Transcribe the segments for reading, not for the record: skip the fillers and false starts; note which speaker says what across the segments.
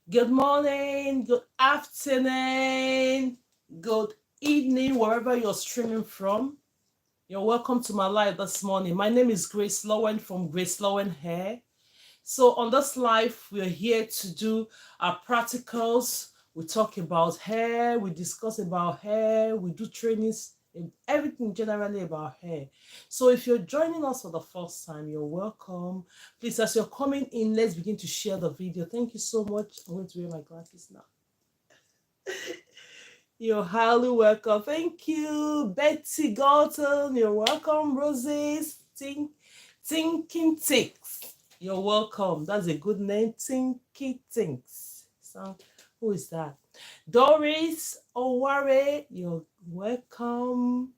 Speaker 1: Good morning, good afternoon, good evening, wherever you're streaming from. You're welcome to my live this morning. My name is Grace Lowen from GraceLawendhair. So on this live, we're here to do our practicals. We talk about hair, we discuss about hair, we do trainings, everything generally about hair. So if you're joining us for the first time, you're welcome. Please, as you're coming in, let's begin to share the video. Thank you so much. I'm going to wear my glasses now. You're highly welcome. Thank you, Betty Galton. You're welcome, Roses. Thinking Ticks. You're welcome. That's a good name. Tinky Tinks. So, who is that? Doris Oware. You're welcome.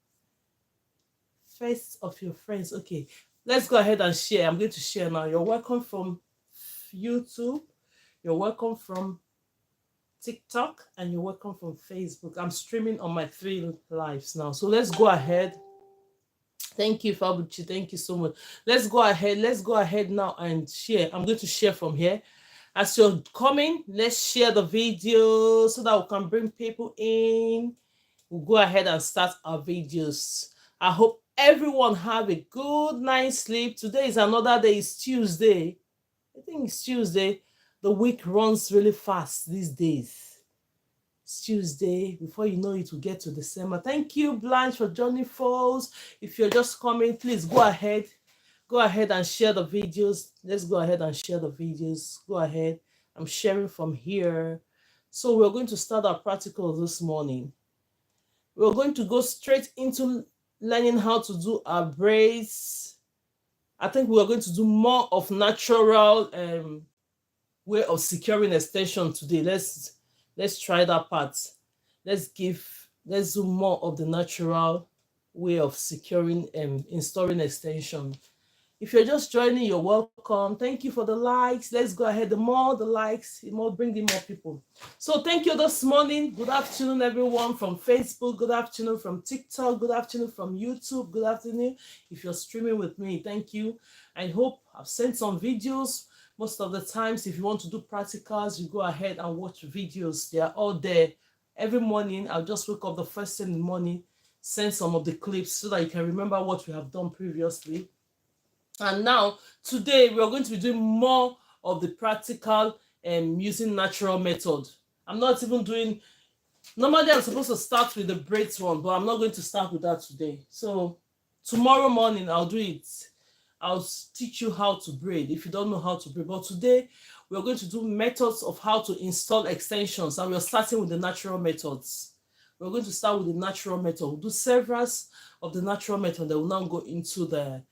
Speaker 1: First of your friends. Okay, let's go ahead and share. I'm going to share now. You're welcome from YouTube. You're welcome from TikTok, and you're welcome from Facebook. I'm streaming on my 3 lives now. So let's go ahead. Thank you, Fabuchi. Thank you so much. Let's go ahead. Let's go ahead now and share. I'm going to share from here. As you're coming, let's share the video so that we can bring people in. We'll go ahead and start our videos. I hope everyone have a good night's sleep. Today is another day. It's Tuesday. I think it's Tuesday. The week runs really fast these days. It's Tuesday. Before you know it, we'll get to December. Thank you, Blanche, for joining Falls. If you're just coming, please go ahead. Go ahead and share the videos. Let's go ahead and share the videos. Go ahead. I'm sharing from here. So we're going to start our practical this morning. We're going to go straight into learning how to do our braids. I think we're going to do more of natural way of securing extension today. Let's try that part. Let's do more of the natural way of securing installing extension. If you're just joining, you're welcome. Thank you for the likes. Let's go ahead. The more the likes, the more bring in more people. So thank you this morning. Good afternoon, everyone from Facebook. Good afternoon from TikTok. Good afternoon from YouTube. Good afternoon if you're streaming with me. Thank you. I hope I've sent some videos. Most of the times, if you want to do practicals, you go ahead and watch videos. They are all there. Every morning, I'll just wake up the first thing in the morning, send some of the clips so that you can remember what we have done previously. And now, today, we are going to be doing more of the practical using natural method. I'm not even doing... Normally, I'm supposed to start with the braids one, but I'm not going to start with that today. So, tomorrow morning, I'll do it. I'll teach you how to braid if you don't know how to braid. But today, we're going to do methods of how to install extensions, and we're starting with the natural methods. We're going to start with the natural method. We'll do several of the natural method that will now go into the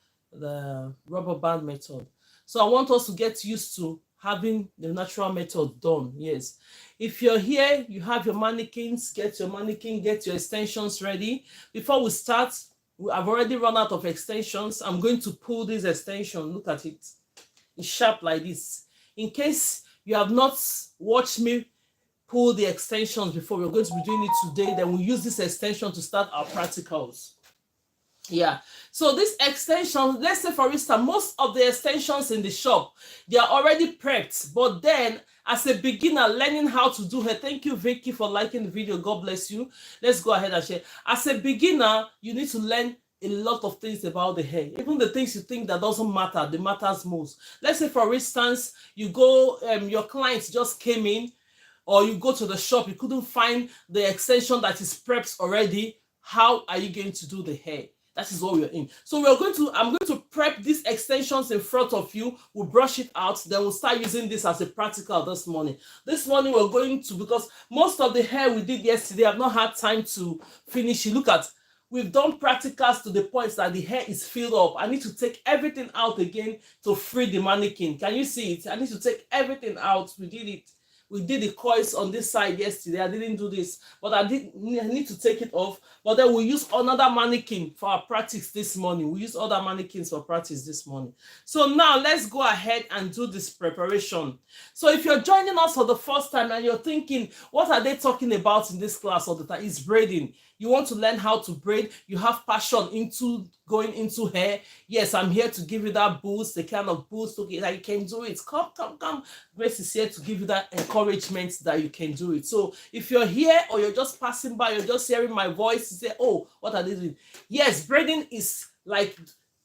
Speaker 1: rubber band method. So I want us to get used to having the natural method done. Yes. If you're here, you have your mannequins, get your mannequin, get your extensions ready. Before we start, I've already run out of extensions. I'm going to pull this extension. Look at it. It's sharp like this. In case you have not watched me pull the extensions before, we're going to be doing it today. Then we'll use this extension to start our practicals. Yeah, so this extension, let's say for instance, most of the extensions in the shop, they are already prepped, but then as a beginner learning how to do hair, thank you Vicky for liking the video, God bless you. Let's go ahead and share. As a beginner, you need to learn a lot of things about the hair, even the things you think that doesn't matter, they matters most. Let's say for instance, you go your clients just came in, or you go to the shop, you couldn't find the extension that is prepped already. How are you going to do the hair? That is what we're in. So I'm going to prep these extensions in front of you. We'll brush it out. Then we'll start using this as a practical this morning. This morning we're going to, because most of the hair we did yesterday, I've not had time to finish it. Look at, we've done practicals to the point that the hair is filled up. I need to take everything out again to free the mannequin. Can you see it? I need to take everything out. We did it. We did the coils on this side yesterday. I didn't do this, but I need to take it off. But then we use another mannequin for our practice this morning. We use other mannequins for practice this morning. So now let's go ahead and do this preparation. So if you're joining us for the first time and you're thinking, what are they talking about in this class all the time? It's braiding. You want to learn how to braid, you have passion into going into hair. Yes, I'm here to give you that boost, the kind of boost, okay, that you can do it. Come. Grace is here to give you that encouragement that you can do it. So if you're here or you're just passing by, you're just hearing my voice, you say, oh, what are they doing? Yes, braiding is like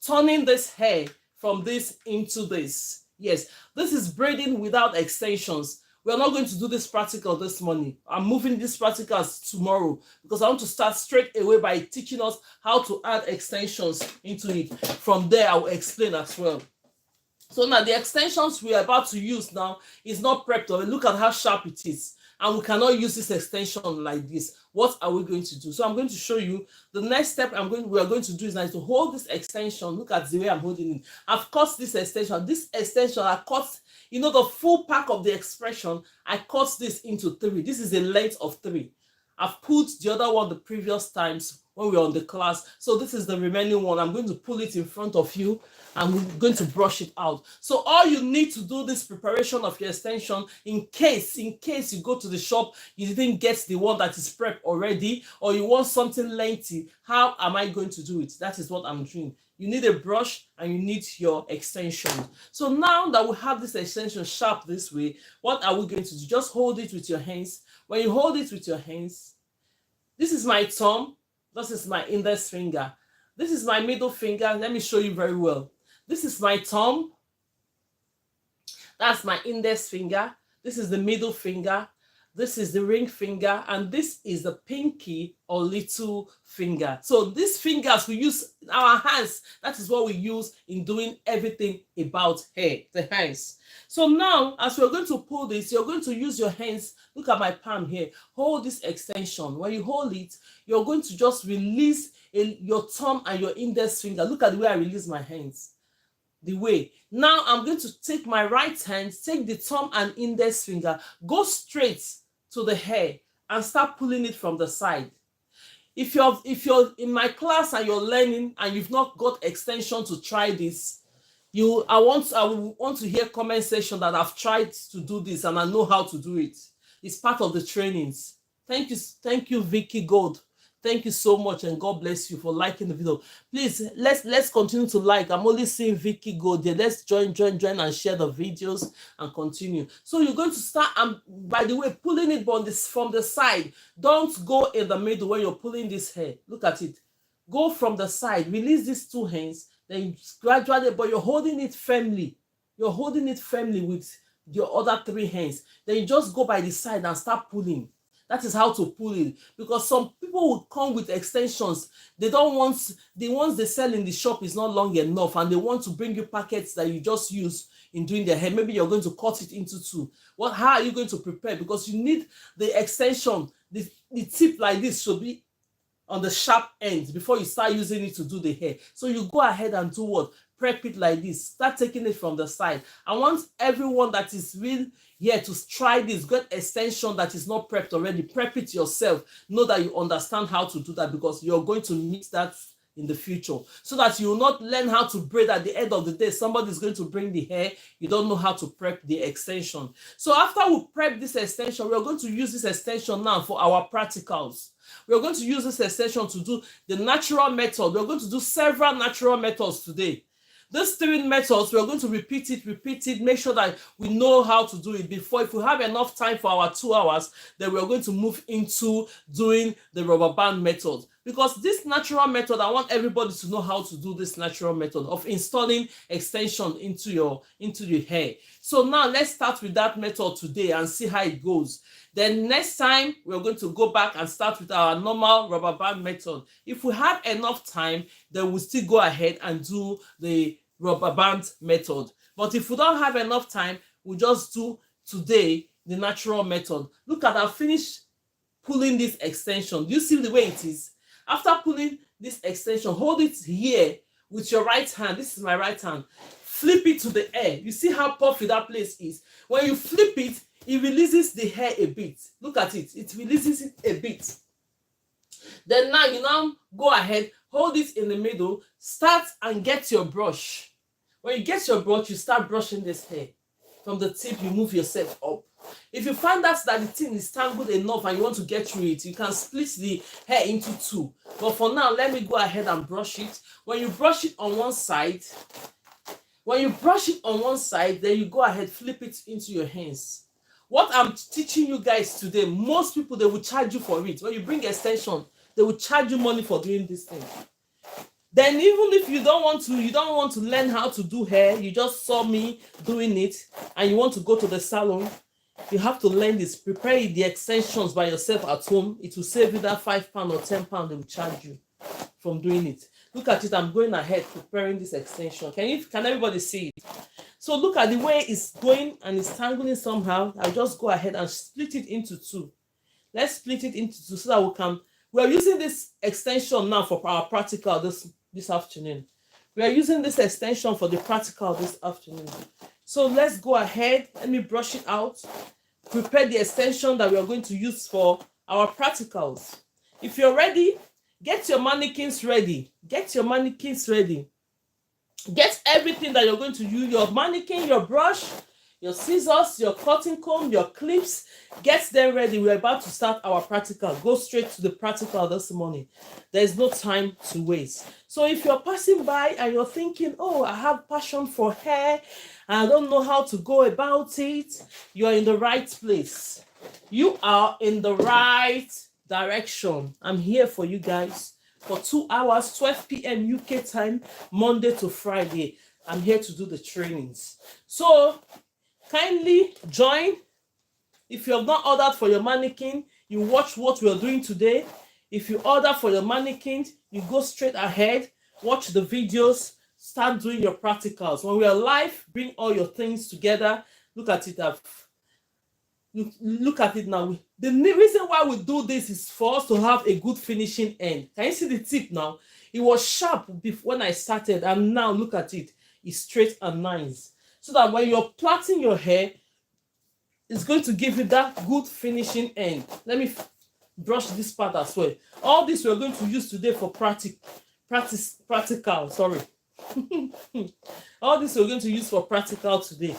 Speaker 1: turning this hair from this into this. Yes, this is braiding without extensions. We're not going to do this practical this morning. I'm moving this practicals tomorrow because I want to start straight away by teaching us how to add extensions into it. From there, I will explain as well. So now the extensions we are about to use now is not prepped. Look at how sharp it is. And we cannot use this extension like this. What are we going to do? So I'm going to show you the next step we are going to do is now to hold this extension. Look at the way I'm holding it. I've cut this extension. This extension, I cut, you know, the full pack of the expression, I cut this into 3. This is a length of 3. I've put the other one the previous times when we were on the class. So this is the remaining one. I'm going to pull it in front of you and we're going to brush it out. So all you need to do this preparation of your extension, in case you go to the shop, you didn't get the one that is prepped already, or you want something lengthy, how am I going to do it? That is what I'm doing. You need a brush and you need your extension. So now that we have this extension sharp this way, what are we going to do? Just hold it with your hands. When you hold it with your hands, this is my thumb, this is my index finger, this is my middle finger. Let me show you very well. This is my thumb, that's my index finger, this is the middle finger, this is the ring finger, and this is the pinky or little finger. So these fingers we use in our hands. That is what we use in doing everything about hair, the hands. So now, as we're going to pull this, you're going to use your hands. Look at my palm here. Hold this extension. When you hold it, you're going to just release your thumb and your index finger. Look at the way I release my hands. The way. Now I'm going to take my right hand, take the thumb and index finger, go straight to the hair and start pulling it from the side. If you're in my class and you're learning and you've not got extension to try this, I want to hear comment section that I've tried to do this and I know how to do it. It's part of the trainings. Thank you, Vicky Gold. Thank you so much and God bless you for liking the video. Please, let's continue to like. I'm only seeing Vicky Gold there. Let's join and share the videos and continue. So you're going to start, by the way, pulling it from the side. Don't go in the middle when you're pulling this hair. Look at it. Go from the side. Release these 2 hands. Then gradually, but you're holding it firmly. You're holding it firmly with your other 3 hands. Then you just go by the side and start pulling. That is how to pull it. Because some people will come with extensions. They don't want, the ones they sell in the shop is not long enough and they want to bring you packets that you just use in doing their hair. Maybe you're going to cut it into 2. How are you going to prepare? Because you need the extension, the tip like this should be on the sharp end before you start using it to do the hair. So you go ahead and do what? Prep it like this. Start taking it from the side. I want everyone that is real here to try this. Get extension that is not prepped already. Prep it yourself. Know that you understand how to do that because you're going to need that in the future. So that you will not learn how to braid at the end of the day. Somebody is going to bring the hair. You don't know how to prep the extension. So after we prep this extension, we're going to use this extension now for our practicals. We're going to use this extension to do the natural method. We're going to do several natural methods today. These 3 methods, we're going to repeat it, make sure that we know how to do it before. If we have enough time for our 2 hours, then we're going to move into doing the rubber band method. Because this natural method, I want everybody to know how to do this natural method of installing extension into your hair. So now let's start with that method today and see how it goes. Then next time, we're going to go back and start with our normal rubber band method. If we have enough time, then we'll still go ahead and do the rubber band method. But if we don't have enough time, we'll just do today the natural method. Look at, I've finished pulling this extension. Do you see the way it is? After pulling this extension, hold it here with your right hand. This is my right hand. Flip it to the air. You see how puffy that place is? When you flip it, it releases the hair a bit. Look at it. It releases it a bit. Then now you go ahead, hold it in the middle, start and get your brush. When you get your brush, you start brushing this hair. From the tip, you move yourself up. If you find out that the thing is tangled enough and you want to get through it, you can split the hair into two. But for now, let me go ahead and brush it. When you brush it on one side, then you go ahead, flip it into your hands. What I'm teaching you guys today, most people, they will charge you for it. When you bring extension, they will charge you money for doing this thing. Then even if you don't want to learn how to do hair, you just saw me doing it and you want to go to the salon, you have to learn this. Prepare the extensions by yourself at home. It will save you that £5 or £10 they will charge you from doing it. Look at it. I'm going ahead preparing this extension. Can everybody see it? So look at the way it's going and it's tangling somehow. I'll just go ahead and split it into two. Let's split it into two so that we're using this extension now for our practical this afternoon. We are using this extension for the practical this afternoon. So let's go ahead. Let me brush it out. Prepare the extension that we are going to use for our practicals. If you're ready, get your mannequins ready. Get everything that you're going to use, your mannequin, your brush, your scissors, your cutting comb, your clips. Get them ready. We're about to start our practical. Go straight to the practical this morning. There's no time to waste. So if you're passing by and you're thinking, oh, I have passion for hair, I don't know how to go about it, you're in the right place. You are in the right direction. I'm here for you guys for 2 hours, 12 p.m. UK time, Monday to Friday. I'm here to do the trainings. So kindly join. If you have not ordered for your mannequin, you watch what we are doing today. If you order for your mannequin, you go straight ahead, watch the videos, start doing your practicals. When we are live, bring all your things together. Look at it. Look at it now. The reason why we do this is for us to have a good finishing end. Can you see the tip now? It was sharp when I started, and now look at it. It's straight and nice. So that when you're plaiting your hair, it's going to give you that good finishing end. Let me brush this part as well. All this we're going to use today for practical. Sorry. All this we're going to use for practical today.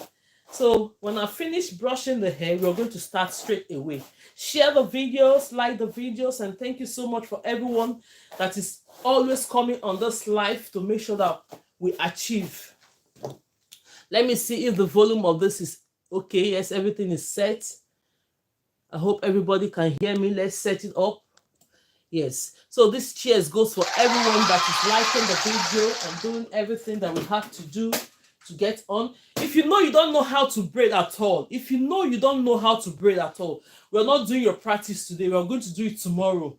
Speaker 1: So when I finish brushing the hair, we're going to start straight away. Share the videos, like the videos, and thank you so much for everyone that is always coming on this live to make sure that we achieve. Let me see if the volume of this is okay. Yes, everything is set. I hope everybody can hear me. Let's set it up. Yes. So this cheers goes for everyone that is liking the video and doing everything that we have to do to get on. If you know you don't know how to braid at all, we're not doing your practice today. We're going to do it tomorrow.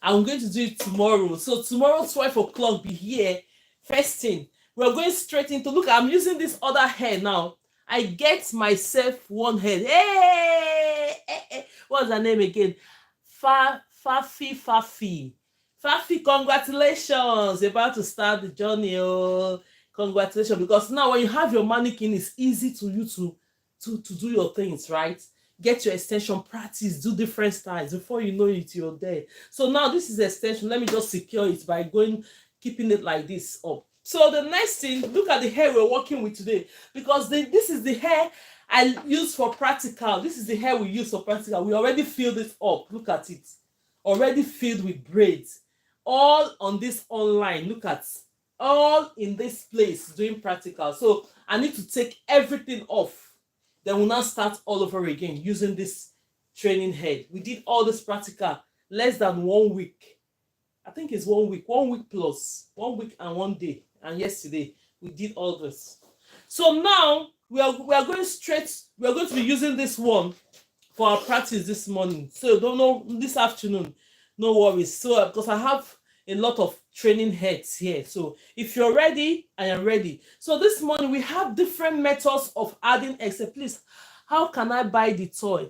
Speaker 1: I'm going to do it tomorrow. So tomorrow, 12 o'clock, be here. First thing, we're going straight into, look, I'm using this other hair now. I get myself one head. Hey, what's her name again? Fafi, congratulations. You're about to start the journey. Oh, congratulations. Because now when you have your mannequin, it's easy to you to do your things, right? Get your extension, practice, do different styles. Before you know it, you're there. So now this is the extension. Let me just secure it by keeping it like this up. So the next thing, look at the hair we're working with today. Because this is the hair I use for practical. This is the hair we use for practical. We already filled it up. Look at it. Already filled with braids. All on this online. Look at all in this place doing practical. So I need to take everything off. Then we'll now start all over again using this training head. We did all this practical less than 1 week. I think it's 1 week. 1 week plus. 1 week and 1 day. And yesterday we did all this. So now we are going straight. We are going to be using this one for our practice this morning. So don't know this afternoon. No worries. So because I have a lot of training heads here. So if you're ready, I am ready. So this morning we have different methods of adding extra. Please, how can I buy the toy?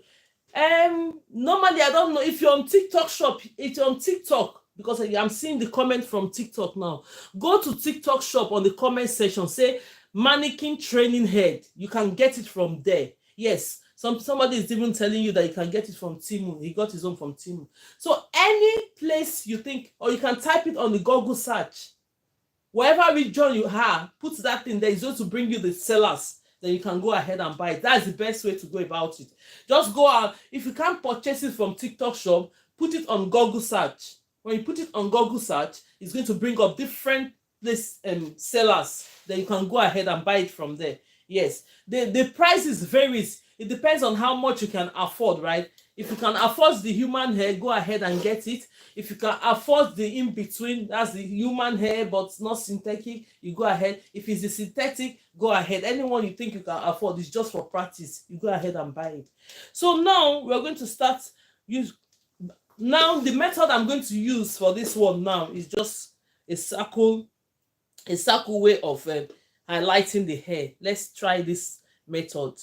Speaker 1: Normally I don't know if you're on TikTok shop. It's on TikTok because I'm seeing the comment from TikTok now. Go to TikTok shop on the comment section. Say mannequin training head. You can get it from there. Yes. Somebody is even telling you that you can get it from Timu. He got his own from Timu. So any place you think, or you can type it on the Google search. Wherever region you have, put that in there. It's going to bring you the sellers then you can go ahead and buy it. That's the best way to go about it. Just go out. If you can't purchase it from TikTok shop, put it on Google search. When you put it on Google search, it's going to bring up different sellers. Then you can go ahead and buy it from there. Yes, the prices varies. It depends on how much you can afford, right? If you can afford the human hair, go ahead and get it. If you can afford the in-between, that's the human hair but not synthetic, you go ahead. If it's the synthetic, go ahead. Anyone you think you can afford, is just for practice, you go ahead and buy it. So now we're going to start use. Now the method I'm going to use for this one now is just a circle way of highlighting the hair. Let's try this method.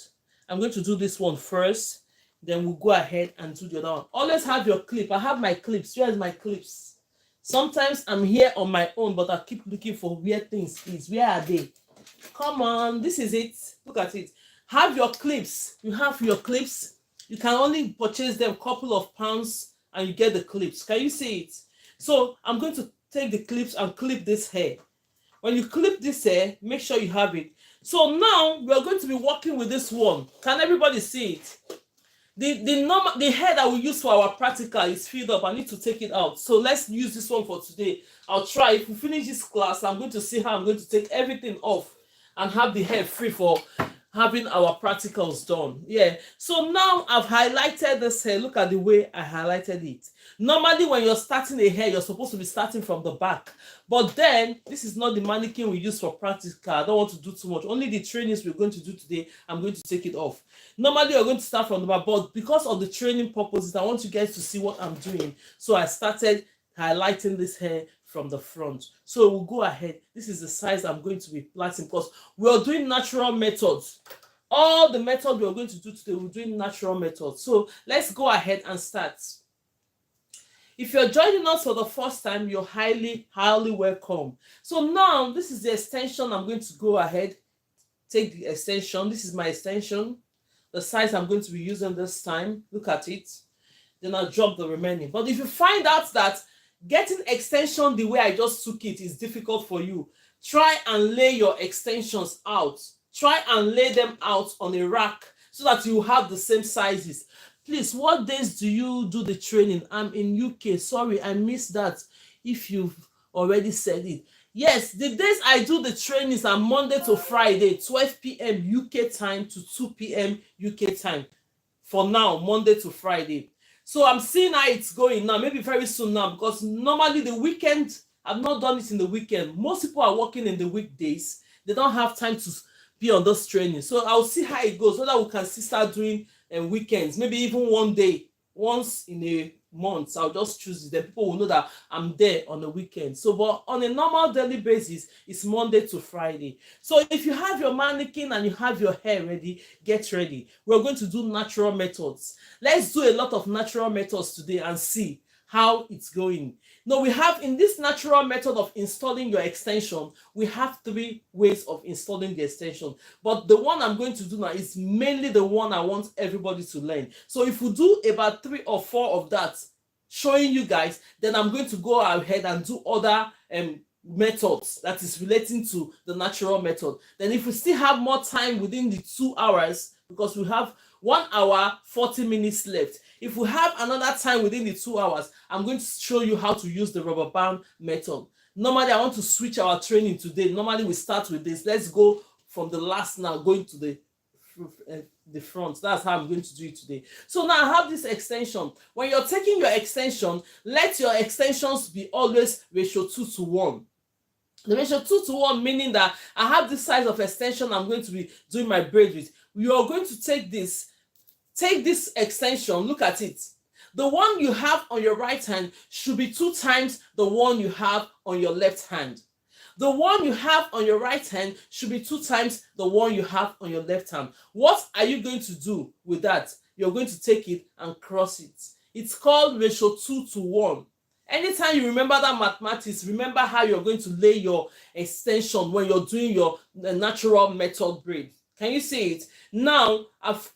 Speaker 1: I'm going to do this one first, then we'll go ahead and do the other one. Always have your clip. I have my clips. Where is my clips? Sometimes I'm here on my own, but I keep looking for where things is. Where are they? Come on, this is it. Look at it. Have your clips. You have your clips. You can only purchase them a couple of pounds and you get the clips. Can you see it? So I'm going to take the clips and clip this hair. When you clip this hair, make sure you have it. So now we are going to be working with this one. Can everybody see it? The hair that we use for our practical is filled up. I need to take it out. So let's use this one for today. I'll try. If we finish this class, I'm going to see how I'm going to take everything off and have the hair free for having our practicals done. Yeah. So now I've highlighted this hair. Look at the way I highlighted it. Normally when you're starting a hair, you're supposed to be starting from the back. But then this is not the mannequin we use for practical. I don't want to do too much. Only the trainings we're going to do today, I'm going to take it off. Normally you're going to start from the back, but because of the training purposes, I want you guys to see what I'm doing. So I started highlighting this hair from the front. So we'll go ahead. This is the size I'm going to be plaiting because we're doing natural methods. All the methods we're going to do today, we're doing natural methods. So let's go ahead and start. If you're joining us for the first time, you're highly welcome. So now this is the extension. I'm going to go ahead, take the extension. This is my extension, the size I'm going to be using this time. Look at it. Then I'll drop the remaining. But if you find out that getting extension the way I just took it is difficult for you, try and lay your extensions out. Try and lay them out on a rack so that you have the same sizes. Please, what days do you do the training? I'm in UK. Sorry, I missed that if you've already said it. Yes, the days I do the trainings are Monday to Friday, 12 p.m. UK time to 2 p.m. UK time. For now, Monday to Friday. So I'm seeing how it's going now, maybe very soon now, because normally the weekend, I've not done it in the weekend. Most people are working in the weekdays. They don't have time to be on those trainings. So I'll see how it goes, so that we can start doing weekends, maybe even one day, once in a month. I'll just choose it. Then people will know that I'm there on the weekend. So, but on a normal daily basis, it's Monday to Friday. So if you have your mannequin and you have your hair ready, get ready. We're going to do natural methods. Let's do a lot of natural methods today and see how it's going. Now we have, in this natural method of installing your extension, we have 3 ways of installing the extension. But the one I'm going to do now is mainly the one I want everybody to learn. So if we do about 3 or 4 of that, showing you guys, then I'm going to go ahead and do other methods that is relating to the natural method. Then if we still have more time within the 2 hours, because we have 1 hour 40 minutes left, if we have another time within the 2 hours, I'm going to show you how to use the rubber band method. Normally I want to switch our training today. Normally we start with this. Let's go from the last now, going to the front. That's how I'm going to do it today. So now I have this extension. When you're taking your extension, let your extensions be always ratio 2:1. The ratio 2:1 meaning that I have this size of extension I'm going to be doing my braid with. You are going to take this extension. Look at it. The one you have on your right hand should be 2 times the one you have on your left hand. The one you have on your right hand should be 2 times the one you have on your left hand. What are you going to do with that? You're going to take it and cross it. It's called ratio 2:1. Anytime you remember that mathematics, remember how you're going to lay your extension when you're doing your natural method braid. Can you see it? Now, I've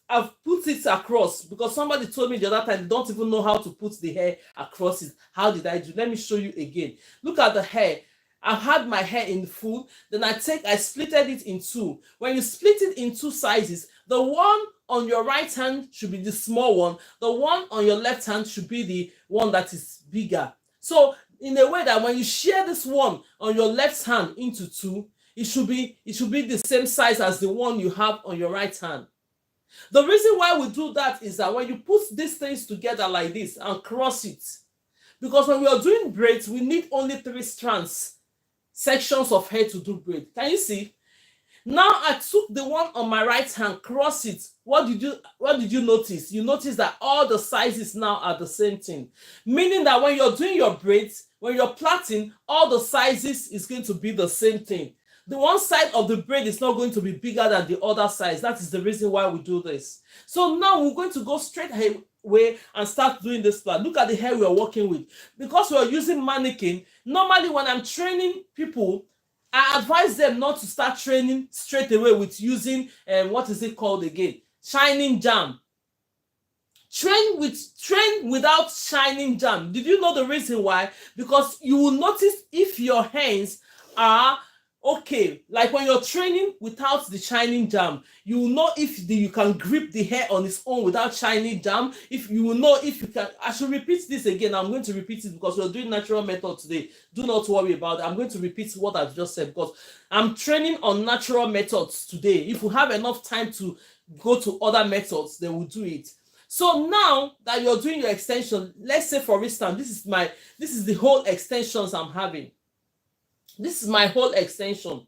Speaker 1: put it across because somebody told me the other time they don't even know how to put the hair across it. How did I do? Let me show you again. Look at the hair. I've had my hair in full, then I splitted it in two. When you split it in two sizes, the one on your right hand should be the small one, the one on your left hand should be the one that is bigger. So in a way that when you share this one on your left hand into two, it should be the same size as the one you have on your right hand. The reason why we do that is that when you put these things together like this and cross it, because when we are doing braids, we need only 3 strands, sections of hair to do braid. Can you see? Now I took the one on my right hand, cross it. What did you notice? You notice that all the sizes now are the same thing. Meaning that when you're doing your braids, when you're plaiting, all the sizes is going to be the same thing. The one side of the braid is not going to be bigger than the other size. That is the reason why we do this. So now we're going to go straight away and start doing this plait. Look at the hair we are working with. Because we are using mannequin, normally when I'm training people, I advise them not to start training straight away with using what is it called again? Shining jam. Train without shining jam. Did you know the reason why? Because you will notice if your hands are okay, like when you're training without the shining jam, you will know if you can grip the hair on its own without shining jam. If you will know if you can. I should repeat this again. I'm going to repeat it because we're doing natural method today. Do not worry about it. I'm going to repeat what I've just said because I'm training on natural methods today. If we have enough time to go to other methods, then we'll do it. So now that you're doing your extension, let's say for instance, this is the whole extensions I'm having. This is my whole extension.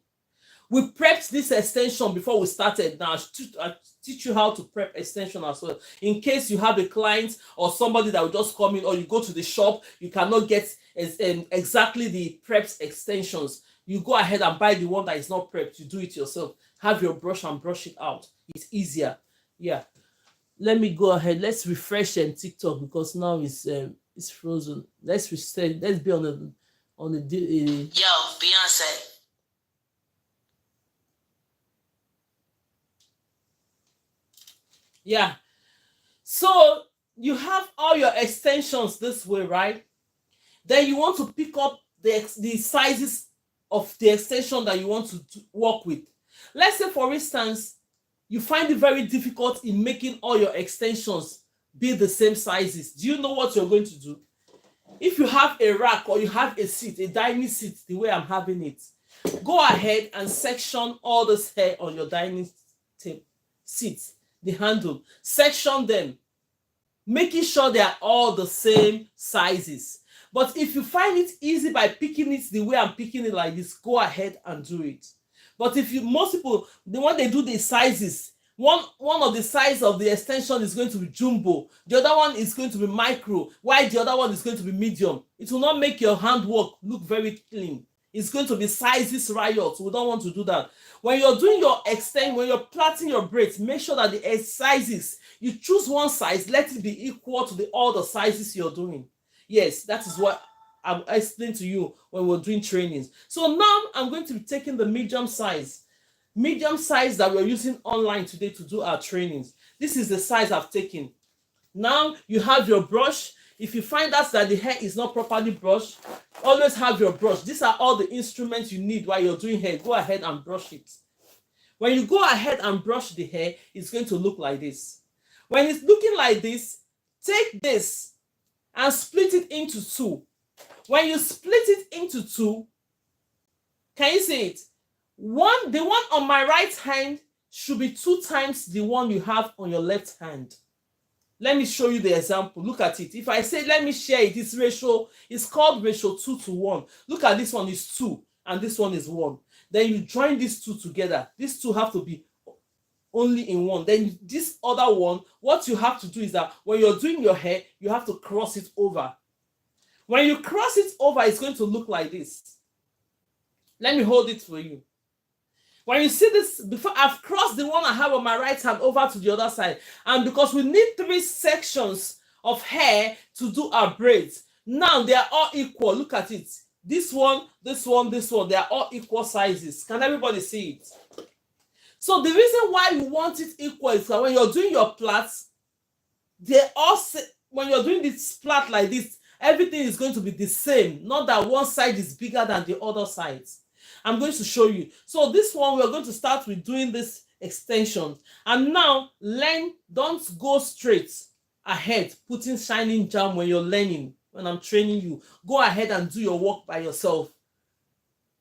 Speaker 1: We prepped this extension before we started. Now I teach you how to prep extension as well. In case you have a client or somebody that will just come in, or you go to the shop, you cannot get exactly the prepped extensions. You go ahead and buy the one that is not prepped. You do it yourself. Have your brush and brush it out. It's easier. Yeah. Let me go ahead. Let's refresh TikTok because now it's frozen. Let's reset. Let's be on the Yo, Beyonce. Yeah. So you have all your extensions this way, right? Then you want to pick up the sizes of the extension that you want to work with. Let's say, for instance, you find it very difficult in making all your extensions be the same sizes. Do you know what you're going to do? If you have a rack or you have a seat, a dining seat, the way I'm having it, go ahead and section all this hair on your dining seat, the handle. Section them, making sure they are all the same sizes. But if you find it easy by picking it the way I'm picking it like this, go ahead and do it. But most people, when they do the sizes, one of the size of the extension is going to be jumbo, the other one is going to be micro, while the other one is going to be medium. It will not make your handwork look very clean. It's going to be sizes riot. We don't want to do that. When you're doing your when you're plaiting your braids, make sure that the sizes, you choose one size, let it be equal to all the sizes you're doing. Yes, that is what I explained to you when we're doing trainings. So now I'm going to be taking the medium size that we're using online today to do our trainings. This is the size I've taken. Now you have your brush. If you find out that the hair is not properly brushed, always have your brush. These are all the instruments you need while you're doing hair. Go ahead and brush it. When you go ahead and brush the hair, it's going to look like this. When it's looking like this, take this and split it into two. When you split it into two, can you see it? The one on my right hand should be 2 times the one you have on your left hand. Let me show you the example. Look at it. If I say, let me share it, it's called ratio 2:1. Look at this one is 2 and this one is 1. Then you join these two together. These two have to be only in one. Then this other one, what you have to do is that when you're doing your hair, you have to cross it over. When you cross it over, it's going to look like this. Let me hold it for you. When you see this, before I've crossed the one I have on my right hand over to the other side. And because we need 3 sections of hair to do our braids. Now they are all equal. Look at it. This one, this one, this one. They are all equal sizes. Can everybody see it? So the reason why you want it equal is that when you're doing your plaits, when you're doing this plait like this, Everything is going to be the same, not that one side is bigger than the other side. I'm going to show you. So this one, we're going to start with doing this extension. And now learn, don't go straight ahead putting shining jam when you're learning. When I'm training you, go ahead and do your work by yourself.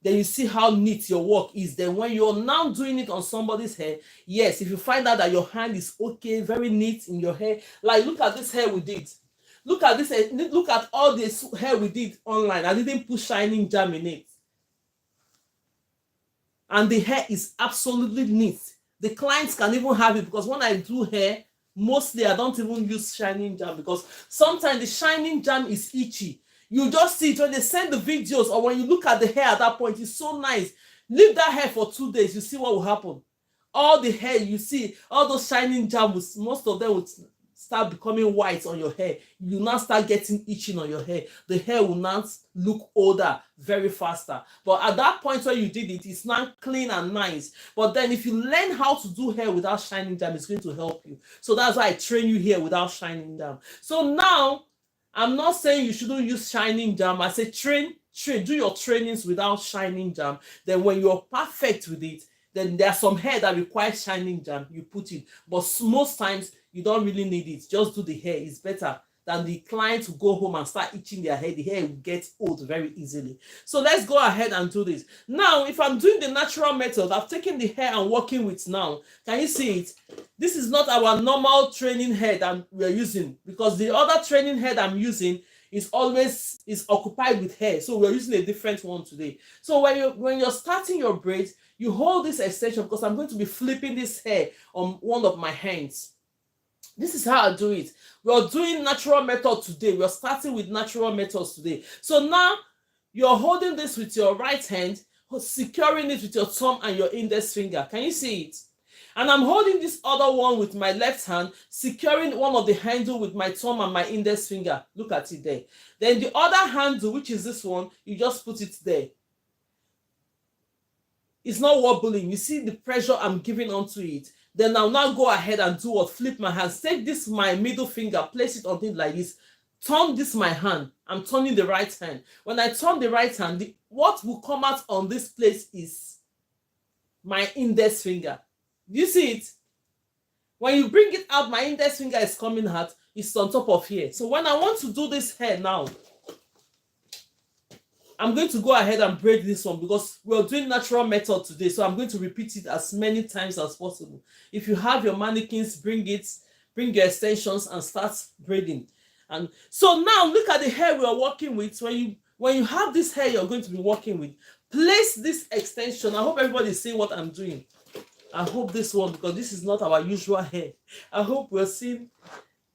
Speaker 1: Then you see how neat your work is. Then when you're now doing it on somebody's hair, yes, if you find out that your hand is okay, very neat in your hair, like look at this hair we did. Look at this, look at all this hair we did online. I didn't put shining jam in it. And the hair is absolutely neat. The clients can even have it, because when I do hair, mostly I don't even use shining jam, because sometimes the shining jam is itchy. You just see it when they send the videos, or when you look at the hair at that point, it's so nice. Leave that hair for 2 days, you see what will happen. All the hair you see, all those shining jams, most of them would start becoming white on your hair. You now start getting itching on your hair. The hair will now look older very faster. But at that point where you did it, it's not clean and nice. But then if you learn how to do hair without shining jam, it's going to help you. So that's why I train you here without shining jam. So now, I'm not saying you shouldn't use shining jam. I say train, do your trainings without shining jam. Then when you're perfect with it, then there are some hair that requires shining jam, you put it. But most times, you don't really need it. Just do the hair. It's better than the client to go home and start itching their hair. The hair will get old very easily. So let's go ahead and do this. Now, if I'm doing the natural method, I've taken the hair I'm working with now. Can you see it? This is not our normal training hair that we're using, because the other training hair I'm using is always occupied with hair. So we're using a different one today. So when you're starting your braids, you hold this extension, because I'm going to be flipping this hair on one of my hands. This is how I do it. We're doing natural method today. We're starting with natural methods today. So now you're holding this with your right hand, securing it with your thumb and your index finger. Can you see it? And I'm holding this other one with my left hand, securing one of the handle with my thumb and my index finger. Look at it there. Then the other handle, which is this one, you just put it there. It's not wobbling. You see the pressure I'm giving onto it. Then I'll now go ahead and do what? Flip my hands. Take this, my middle finger, place it on it like this. Turn this my hand. I'm turning the right hand. When I turn the right hand, what will come out on this place is my index finger. You see it? When you bring it out, my index finger is coming out. It's on top of here. So when I want to do this hair now, I'm going to go ahead and braid this one, because we're doing natural method today. So I'm going to repeat it as many times as possible. If you have your mannequins, bring your extensions and start braiding. And so now look at the hair we are working with. When you have this hair you're going to be working with, place this extension. I hope everybody is seeing what I'm doing. I hope this one, because this is not our usual hair. I hope we're seeing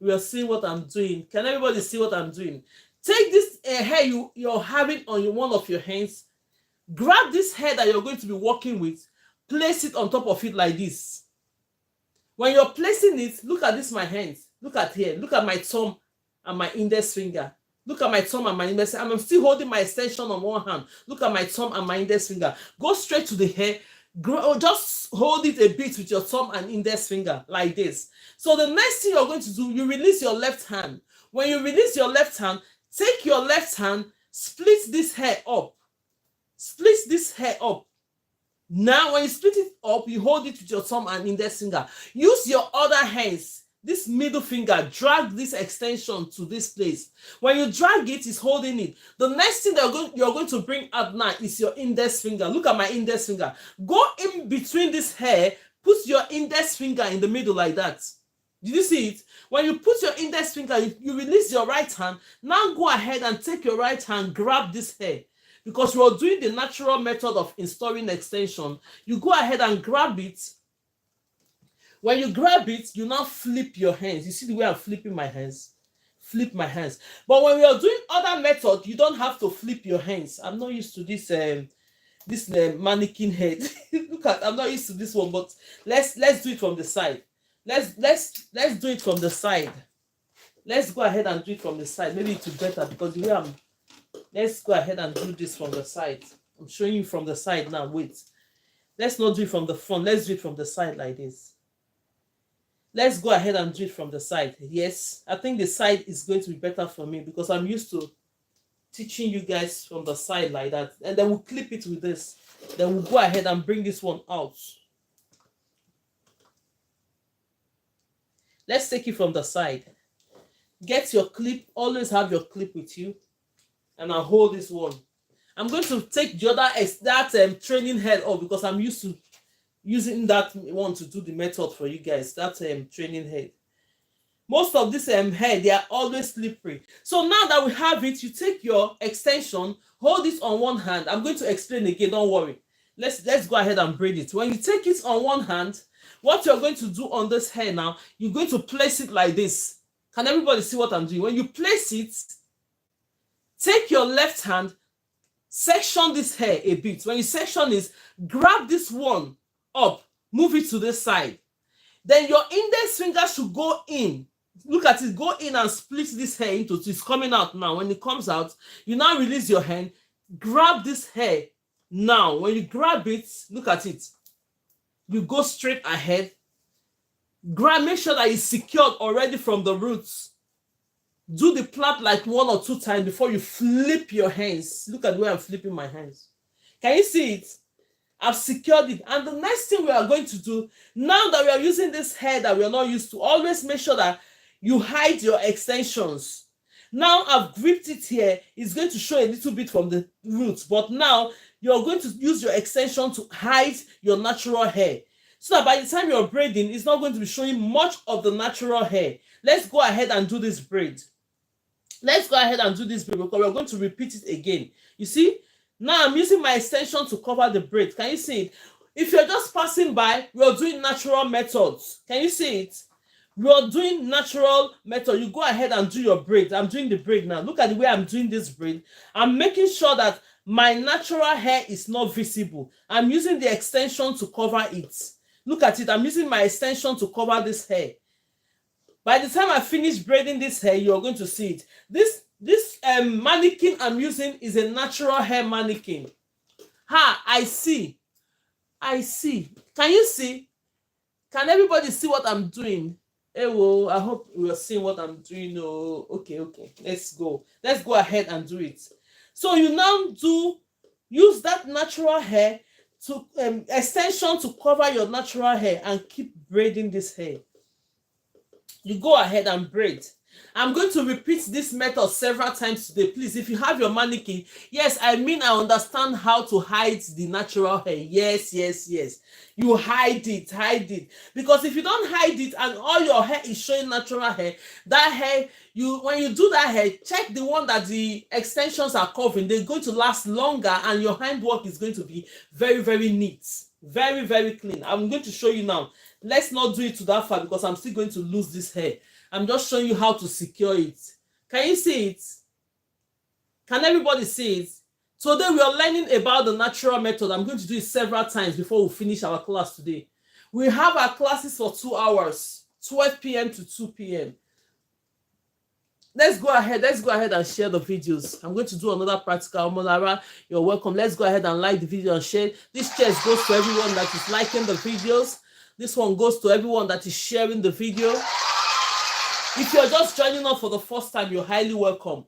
Speaker 1: what I'm doing. Can everybody see what I'm doing? Take this hair you're having on one of your hands. Grab this hair that you're going to be working with. Place it on top of it like this. When you're placing it, look at this, my hands. Look at here. Look at my thumb and my index finger. Look at my thumb and my index finger. I'm still holding my extension on one hand. Look at my thumb and my index finger. Go straight to the hair. Just hold it a bit with your thumb and index finger like this. So the next thing you're going to do, you release your left hand. When you release your left hand, take your left hand, split this hair up. Split this hair up. Now, when you split it up, you hold it with your thumb and index finger. Use your other hands, this middle finger, drag this extension to this place. When you drag it, it's holding it. The next thing that you're going to bring out now is your index finger. Look at my index finger. Go in between this hair, put your index finger in the middle like that. Did you see it? When you put your index finger, you release your right hand. Now go ahead and take your right hand, grab this hair. Because we're doing the natural method of installing extension. You go ahead and grab it. When you grab it, you now flip your hands. You see the way I'm flipping my hands? Flip my hands. But when we are doing other method, you don't have to flip your hands. I'm not used to this mannequin head. Look at, I'm not used to this one, but let's do it from the side. Let's do it from the side. Let's go ahead and do it from the side. Maybe it's better, because the way let's go ahead and do this from the side. I'm showing you from the side now. Wait. Let's not do it from the front. Let's do it from the side like this. Let's go ahead and do it from the side. Yes, I think the side is going to be better for me, because I'm used to teaching you guys from the side like that, and then we'll clip it with this. Then we'll go ahead and bring this one out. Let's take it from the side. Get your clip. Always have your clip with you. And I'll hold this one. I'm going to take the other training head off because I'm used to using that one to do the method for you guys. That training head. Most of this hair, they are always slippery. So now that we have it, you take your extension, hold it on one hand. I'm going to explain again, don't worry. Let's go ahead and braid it. When you take it on one hand, what you're going to do on this hair now, you're going to place it like this. Can everybody see what I'm doing? When you place it, take your left hand, section this hair a bit. When you section this, grab this one up, move it to this side. Then your index finger should go in. Look at it, go in and split this hair into two. It's coming out now. When it comes out, you now release your hand, grab this hair. Now, when you grab it, look at it. You go straight ahead. Grab, make sure that it's secured already from the roots. Do the plait like 1 or 2 times before you flip your hands. Look at the way I'm flipping my hands. Can you see it? I've secured it. And the next thing we are going to do, now that we are using this hair that we are not used to, always make sure that you hide your extensions. Now I've gripped it here. It's going to show a little bit from the roots, but now you're going to use your extension to hide your natural hair. So that by the time you're braiding, it's not going to be showing much of the natural hair. Let's go ahead and do this braid. Let's go ahead and do this braid because we're going to repeat it again. You see? Now I'm using my extension to cover the braid. Can you see it? If you're just passing by, we're doing natural methods. Can you see it? We're doing natural method. You go ahead and do your braid. I'm doing the braid now. Look at the way I'm doing this braid. I'm making sure that my natural hair is not visible. I'm using the extension to cover it. Look at it. I'm using my extension to cover this hair. By the time I finish braiding this hair, you're going to see it. This mannequin I'm using is a natural hair mannequin. I see. Can you see? Can everybody see what I'm doing? Hey, well, I hope you are seeing what I'm doing. Oh, okay. Let's go ahead and do it. So you now use that natural hair to extension to cover your natural hair and keep braiding this hair. You go ahead and braid. I'm going to repeat this method several times today. Please, if you have your mannequin, yes, I understand how to hide the natural hair. Yes. You hide it. Because if you don't hide it and all your hair is showing natural hair, that hair, when you do that hair, check the one that the extensions are covering. They're going to last longer and your handwork is going to be very, very neat. Very, very clean. I'm going to show you now. Let's not do it to that far because I'm still going to lose this hair. I'm just showing you how to secure it. Can you see it? Can everybody see it? Today we are learning about the natural method. I'm going to do it several times before we finish our class today. We have our classes for 2 hours, 12 p.m. to 2 p.m. Let's go ahead and share the videos. I'm going to do another practical. Molara, you're welcome. Let's go ahead and like the video and share. This chest goes to everyone that is liking the videos. This one goes to everyone that is sharing the video. If you're just joining us for the first time, you're highly welcome.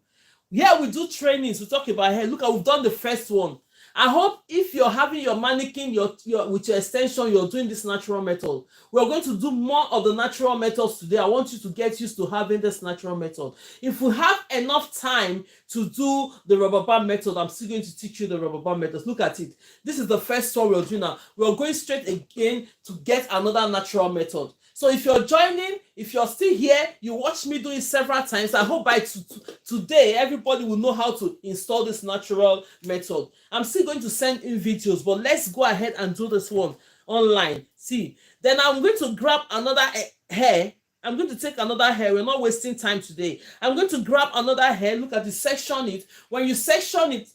Speaker 1: Yeah, we do trainings. We talk about hair. Look, we've done the first one. I hope if you're having your mannequin with your extension, you're doing this natural method. We're going to do more of the natural methods today. I want you to get used to having this natural method. If we have enough time to do the rubber band method, I'm still going to teach you the rubber band methods. Look at it. This is the first one we're doing now. We're going straight again to get another natural method. So if you're joining, if you're still here, you watch me do it several times. I hope by today, everybody will know how to install this natural method. I'm still going to send in videos, but let's go ahead and do this one online. See, then I'm going to grab another hair. I'm going to take another hair. We're not wasting time today. I'm going to grab another hair. Look at the section it. When you section it,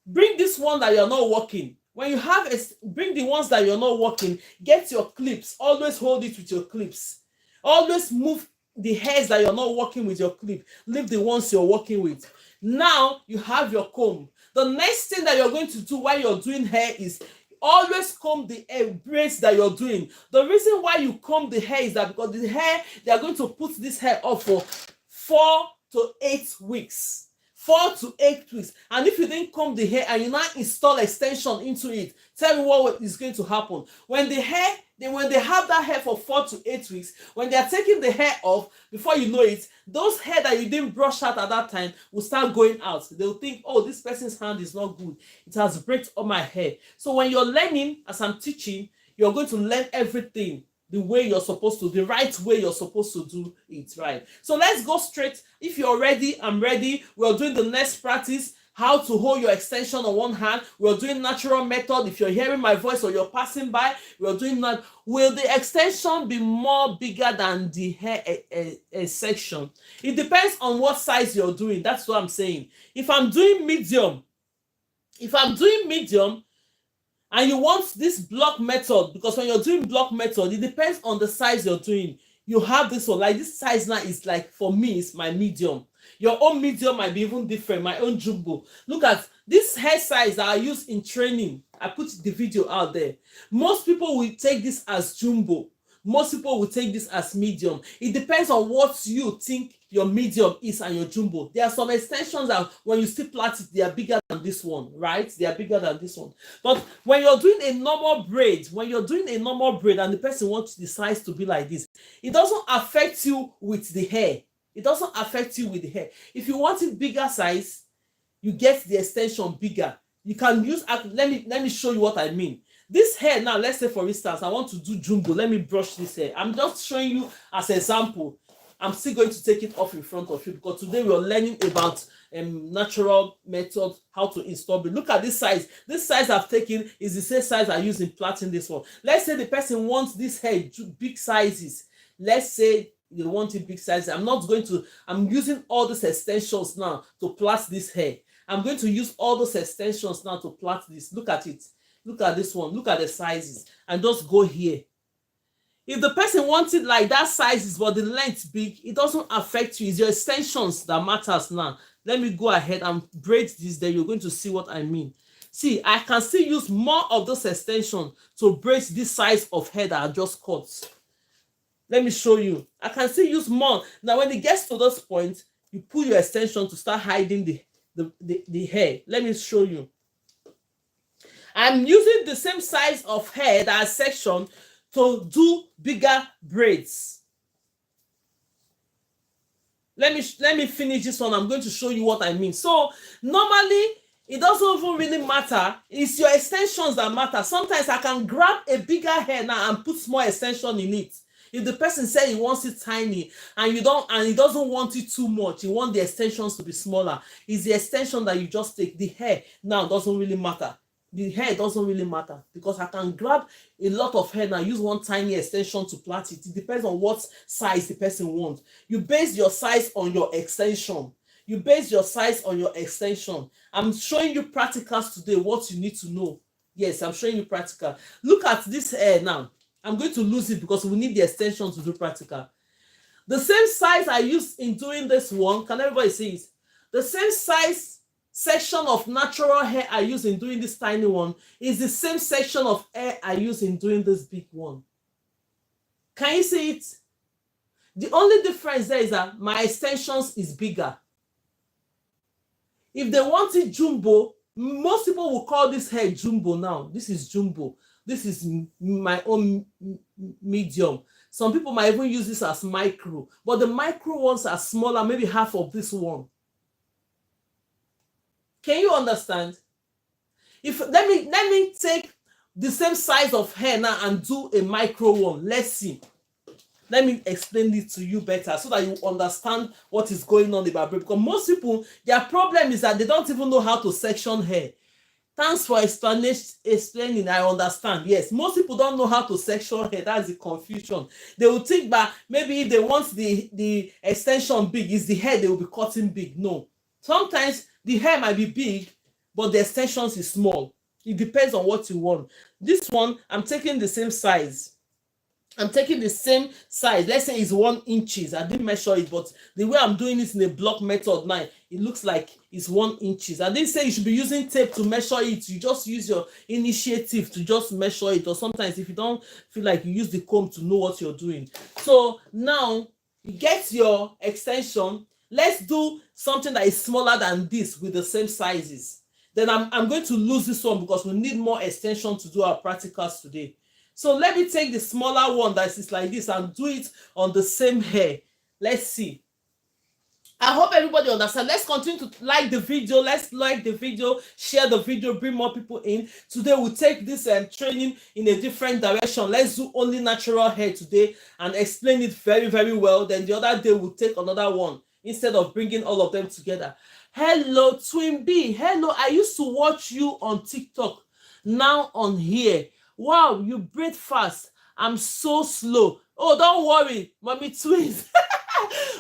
Speaker 1: bring this one that you're not working. When you have bring the ones that you're not working, get your clips. Always hold it with your clips. Always move the hairs that you're not working with your clip. Leave the ones you're working with. Now you have your comb. The next thing that you're going to do while you're doing hair is always comb the braids that you're doing. The reason why you comb the hair is that because the hair, they are going to put this hair up for 4 to 8 weeks. 4 to 8 weeks. And if you didn't comb the hair and you now install extension into it, tell me what is going to happen. When the hair, when they have that hair for 4 to 8 weeks, when they are taking the hair off, before you know it, those hair that you didn't brush out at that time will start going out. They'll think, oh, this person's hand is not good. It has breaked on my hair. So when you're learning, as I'm teaching, you're going to learn everything the way you're supposed to, the right way you're supposed to do it, right? So let's go straight. If you're ready, I'm ready. We're doing the next practice, how to hold your extension on one hand. We're doing natural method. If you're hearing my voice or you're passing by, we're doing that. Will the extension be more bigger than the hair section? It depends on what size you're doing. That's what I'm saying. If I'm doing medium, and you want this block method, because when you're doing block method, it depends on the size you're doing. You have this one, like this size now is like, for me, it's my medium. Your own medium might be even different, my own jumbo. Look at this hair size that I use in training. I put the video out there. Most people will take this as jumbo. Most people will take this as medium. It depends on what you think your medium is and your jumbo. There are some extensions that when you still plait it, they are bigger than this one, right? They are bigger than this one. But when you're doing a normal braid, and the person wants the size to be like this, it doesn't affect you with the hair. It doesn't affect you with the hair. If you want it bigger size, you get the extension bigger. You can use, let me show you what I mean. This hair now, let's say for instance, I want to do jumbo. Let me brush this hair. I'm just showing you as an example. I'm still going to take it off in front of you because today we're learning about natural method, how to install it. Look at this size. This size I've taken is the same size I use in plaiting this one. Let's say the person wants this hair big sizes. Let's say you want it big sizes. I'm using all these extensions now to plait this hair. I'm going to use all those extensions now to plait this. Look at it. Look at this one. Look at the sizes. And just go here. If the person wants it like that sizes, but the length big, it doesn't affect you. It's your extensions that matters now. Let me go ahead and braid this. Then you're going to see what I mean. See, I can still use more of this extension to braid this size of hair that I just cut. Let me show you. I can still use more. Now, when it gets to this point, you pull your extension to start hiding the hair. Let me show you. I'm using the same size of hair that section to do bigger braids. Let me finish this one. I'm going to show you what I mean. So normally it doesn't even really matter. It's your extensions that matter. Sometimes I can grab a bigger hair now and put small extension in it. If the person said he wants it tiny and he doesn't want it too much, he wants the extensions to be smaller, it's the extension that you just take. The hair now doesn't really matter. The hair doesn't really matter because I can grab a lot of hair and use one tiny extension to plait it. It depends on what size the person wants. You base your size on your extension. I'm showing you practicals today, what you need to know. Yes, I'm showing you practical. Look at this hair now. I'm going to lose it because we need the extension to do practical. The same size I used in doing this one, can everybody see it? The same size section of natural hair I use in doing this tiny one is the same section of hair I use in doing this big one. Can you see it? The only difference there is that my extensions is bigger. If they want it jumbo, most people will call this hair jumbo now. This is jumbo. This is my own medium. Some people might even use this as micro, but the micro ones are smaller, maybe half of this one. Can you understand? Let me take the same size of hair now and do a micro one. Let's see. Let me explain it to you better so that you understand what is going on about braid. Because most people, their problem is that they don't even know how to section hair. Thanks for explaining. I understand. Yes, most people don't know how to section hair. That's the confusion. They will think that maybe if they want the extension big, is the hair they will be cutting big. No. Sometimes the hair might be big, but the extensions is small. It depends on what you want. This one, I'm taking the same size. Let's say it's 1 inch. I didn't measure it, but the way I'm doing it in a block method now, it looks like it's 1 inch. I didn't say you should be using tape to measure it. You just use your initiative to just measure it. Or sometimes if you don't feel like, you use the comb to know what you're doing. So now you get your extension. Let's do something that is smaller than this with the same sizes. Then I'm going to lose this one because we need more extension to do our practicals today. So let me take the smaller one that is like this and do it on the same hair. Let's see. I hope everybody understand. Let's continue to like the video. Let's like the video, share the video, bring more people in. Today we'll take this training in a different direction. Let's do only natural hair today and explain it very, very well. Then the other day we'll take another one instead of bringing all of them together. Hello, Twin B. Hello, I used to watch you on TikTok. Now on here. Wow, you breathe fast. I'm so slow. Oh, don't worry, mommy twins.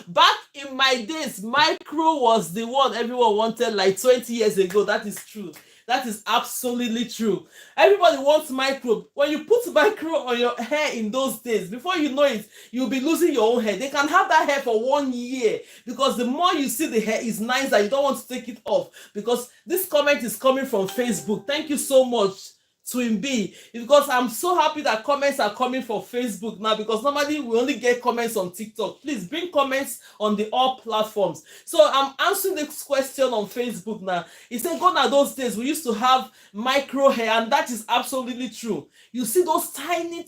Speaker 1: Back in my days, micro was the one everyone wanted like 20 years ago. That is true. That is absolutely true. Everybody wants micro. When you put micro on your hair in those days, before you know it, you'll be losing your own hair. They can have that hair for 1 year because the more you see the hair is nice that you don't want to take it off. Because this comment is coming from Facebook. Thank you so much, Twin B, because I'm so happy that comments are coming from Facebook now, because normally we only get comments on TikTok. Please bring comments on the all platforms. So I'm answering this question on Facebook now. It said gone are those days we used to have micro hair, and that is absolutely true. You see those tiny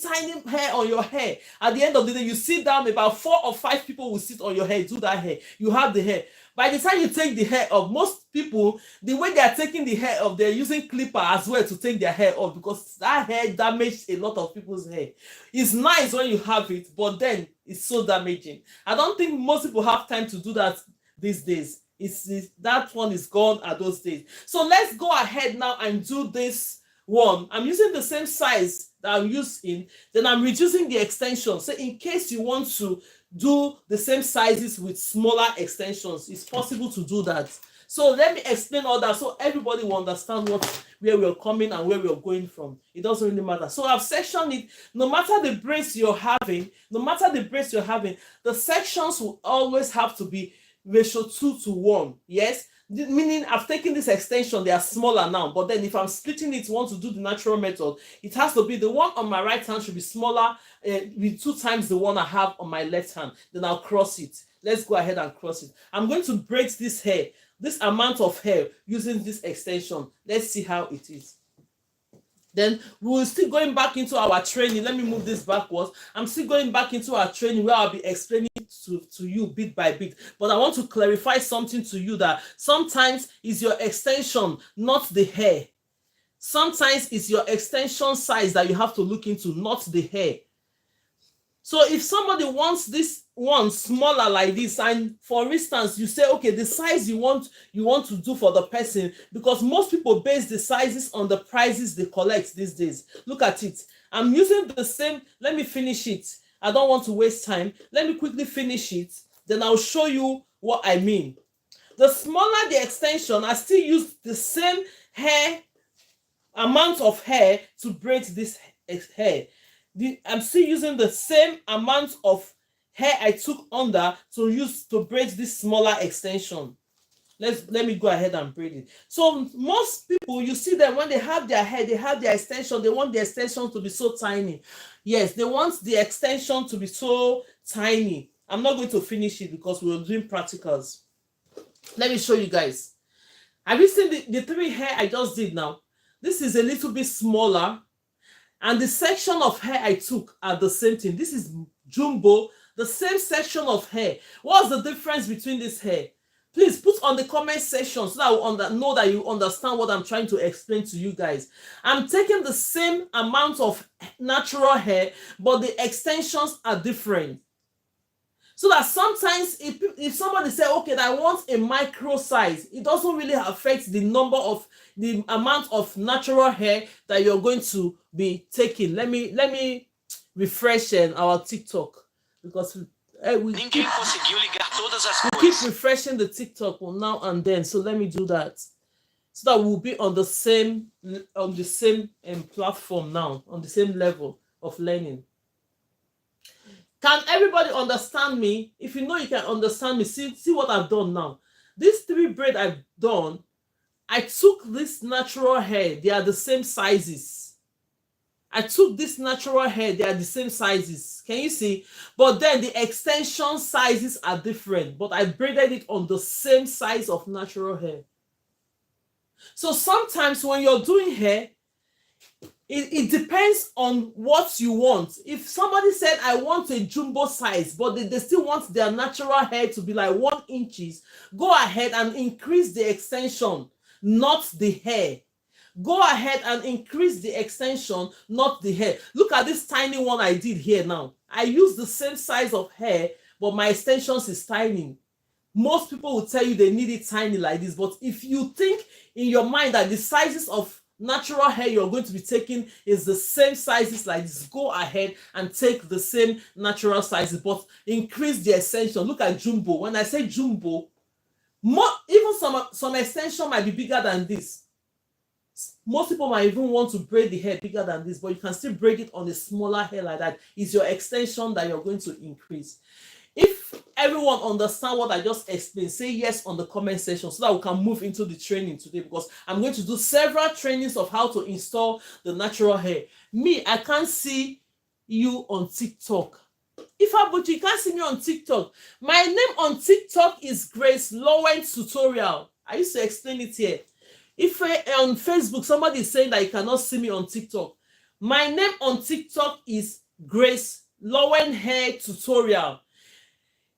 Speaker 1: hair on your hair. At the end of the day, you sit down, about 4 or 5 people will sit on your hair, do that hair. You have the hair. By the time you take the hair off, most people, the way they are taking the hair off, they're using clipper as well to take their hair off, because that hair damaged a lot of people's hair. It's nice when you have it, but then it's so damaging. I don't think most people have time to do that these days. That one is gone at those days. So let's go ahead now and do this one. I'm using the same size that I'm using, then I'm reducing the extension. So in case you want to do the same sizes with smaller extensions, it's possible to do that. So let me explain all that so everybody will understand where we're coming and where we're going from. It doesn't really matter. So I've sectioned it. No matter the braids you're having, the sections will always have to be ratio 2:1. Yes, meaning I've taken this extension, they are smaller now, but then if I'm splitting it, want to do the natural method, it has to be the one on my right hand should be smaller with 2 times the one I have on my left hand. Then I'll cross it. Let's go ahead and cross it. I'm going to braid this hair, this amount of hair, using this extension. Let's see how it is. Then we will still going back into our training. Let me move this backwards. I'm still going back into our training where I'll be explaining to you bit by bit. But I want to clarify something to you, that sometimes it's your extension, not the hair. Sometimes it's your extension size that you have to look into, not the hair. So if somebody wants this one smaller like this, and for instance, you say, okay, the size you want to do for the person, because most people base the sizes on the prices they collect these days. Look at it. I'm using the same. Let me finish it. I don't want to waste time. Let me quickly finish it. Then I'll show you what I mean. The smaller the extension, I still use the same hair, amount of hair to braid this hair. I'm still using the same amount of hair I took under to use to braid this smaller extension. Let me go ahead and braid it. So most people, you see them when they have their hair, they have their extension, they want the extension to be so tiny. Yes, they want the extension to be so tiny. I'm not going to finish it because we're doing practicals. Let me show you guys. Have you seen the 3 hair I just did now? This is a little bit smaller. And the section of hair I took are the same thing. This is jumbo, the same section of hair. What's the difference between this hair? Please put on the comment section so that I will know that you understand what I'm trying to explain to you guys. I'm taking the same amount of natural hair, but the extensions are different. So that sometimes if somebody say, okay, I want a micro size, it doesn't really affect the amount of natural hair that you're going to be taking. Let me refresh our TikTok, because we keep refreshing the TikTok now and then. So let me do that, so that we'll be on the same platform now, on the same level of learning. Can everybody understand me? If you know you can understand me, see what I've done now. These 3 braids I've done, I took this natural hair. They are the same sizes. I took this natural hair, they are the same sizes. Can you see? But then the extension sizes are different, but I braided it on the same size of natural hair. So sometimes when you're doing hair, it depends on what you want. If somebody said, I want a jumbo size, but they still want their natural hair to be like 1 inches, go ahead and increase the extension, not the hair. Go ahead and increase the extension, not the hair. Look at this tiny one I did here now. I use the same size of hair, but my extensions is tiny. Most people will tell you they need it tiny like this, but if you think in your mind that the sizes of natural hair you're going to be taking is the same sizes like this, go ahead and take the same natural sizes, but increase the extension. Look at jumbo. When I say jumbo, even some extension might be bigger than this. Most people might even want to braid the hair bigger than this, but you can still braid it on a smaller hair like that. It's your extension that you're going to increase. If everyone understand what I just explained, say yes on the comment section so that we can move into the training today, because I'm going to do several trainings of how to install the natural hair. Me, I can't see you on TikTok. But you can't see me on TikTok. My name on TikTok is GraceLawendhair Tutorial. I used to explain it here. If on Facebook somebody is saying that you cannot see me on TikTok, my name on TikTok is GraceLawendhair Tutorial.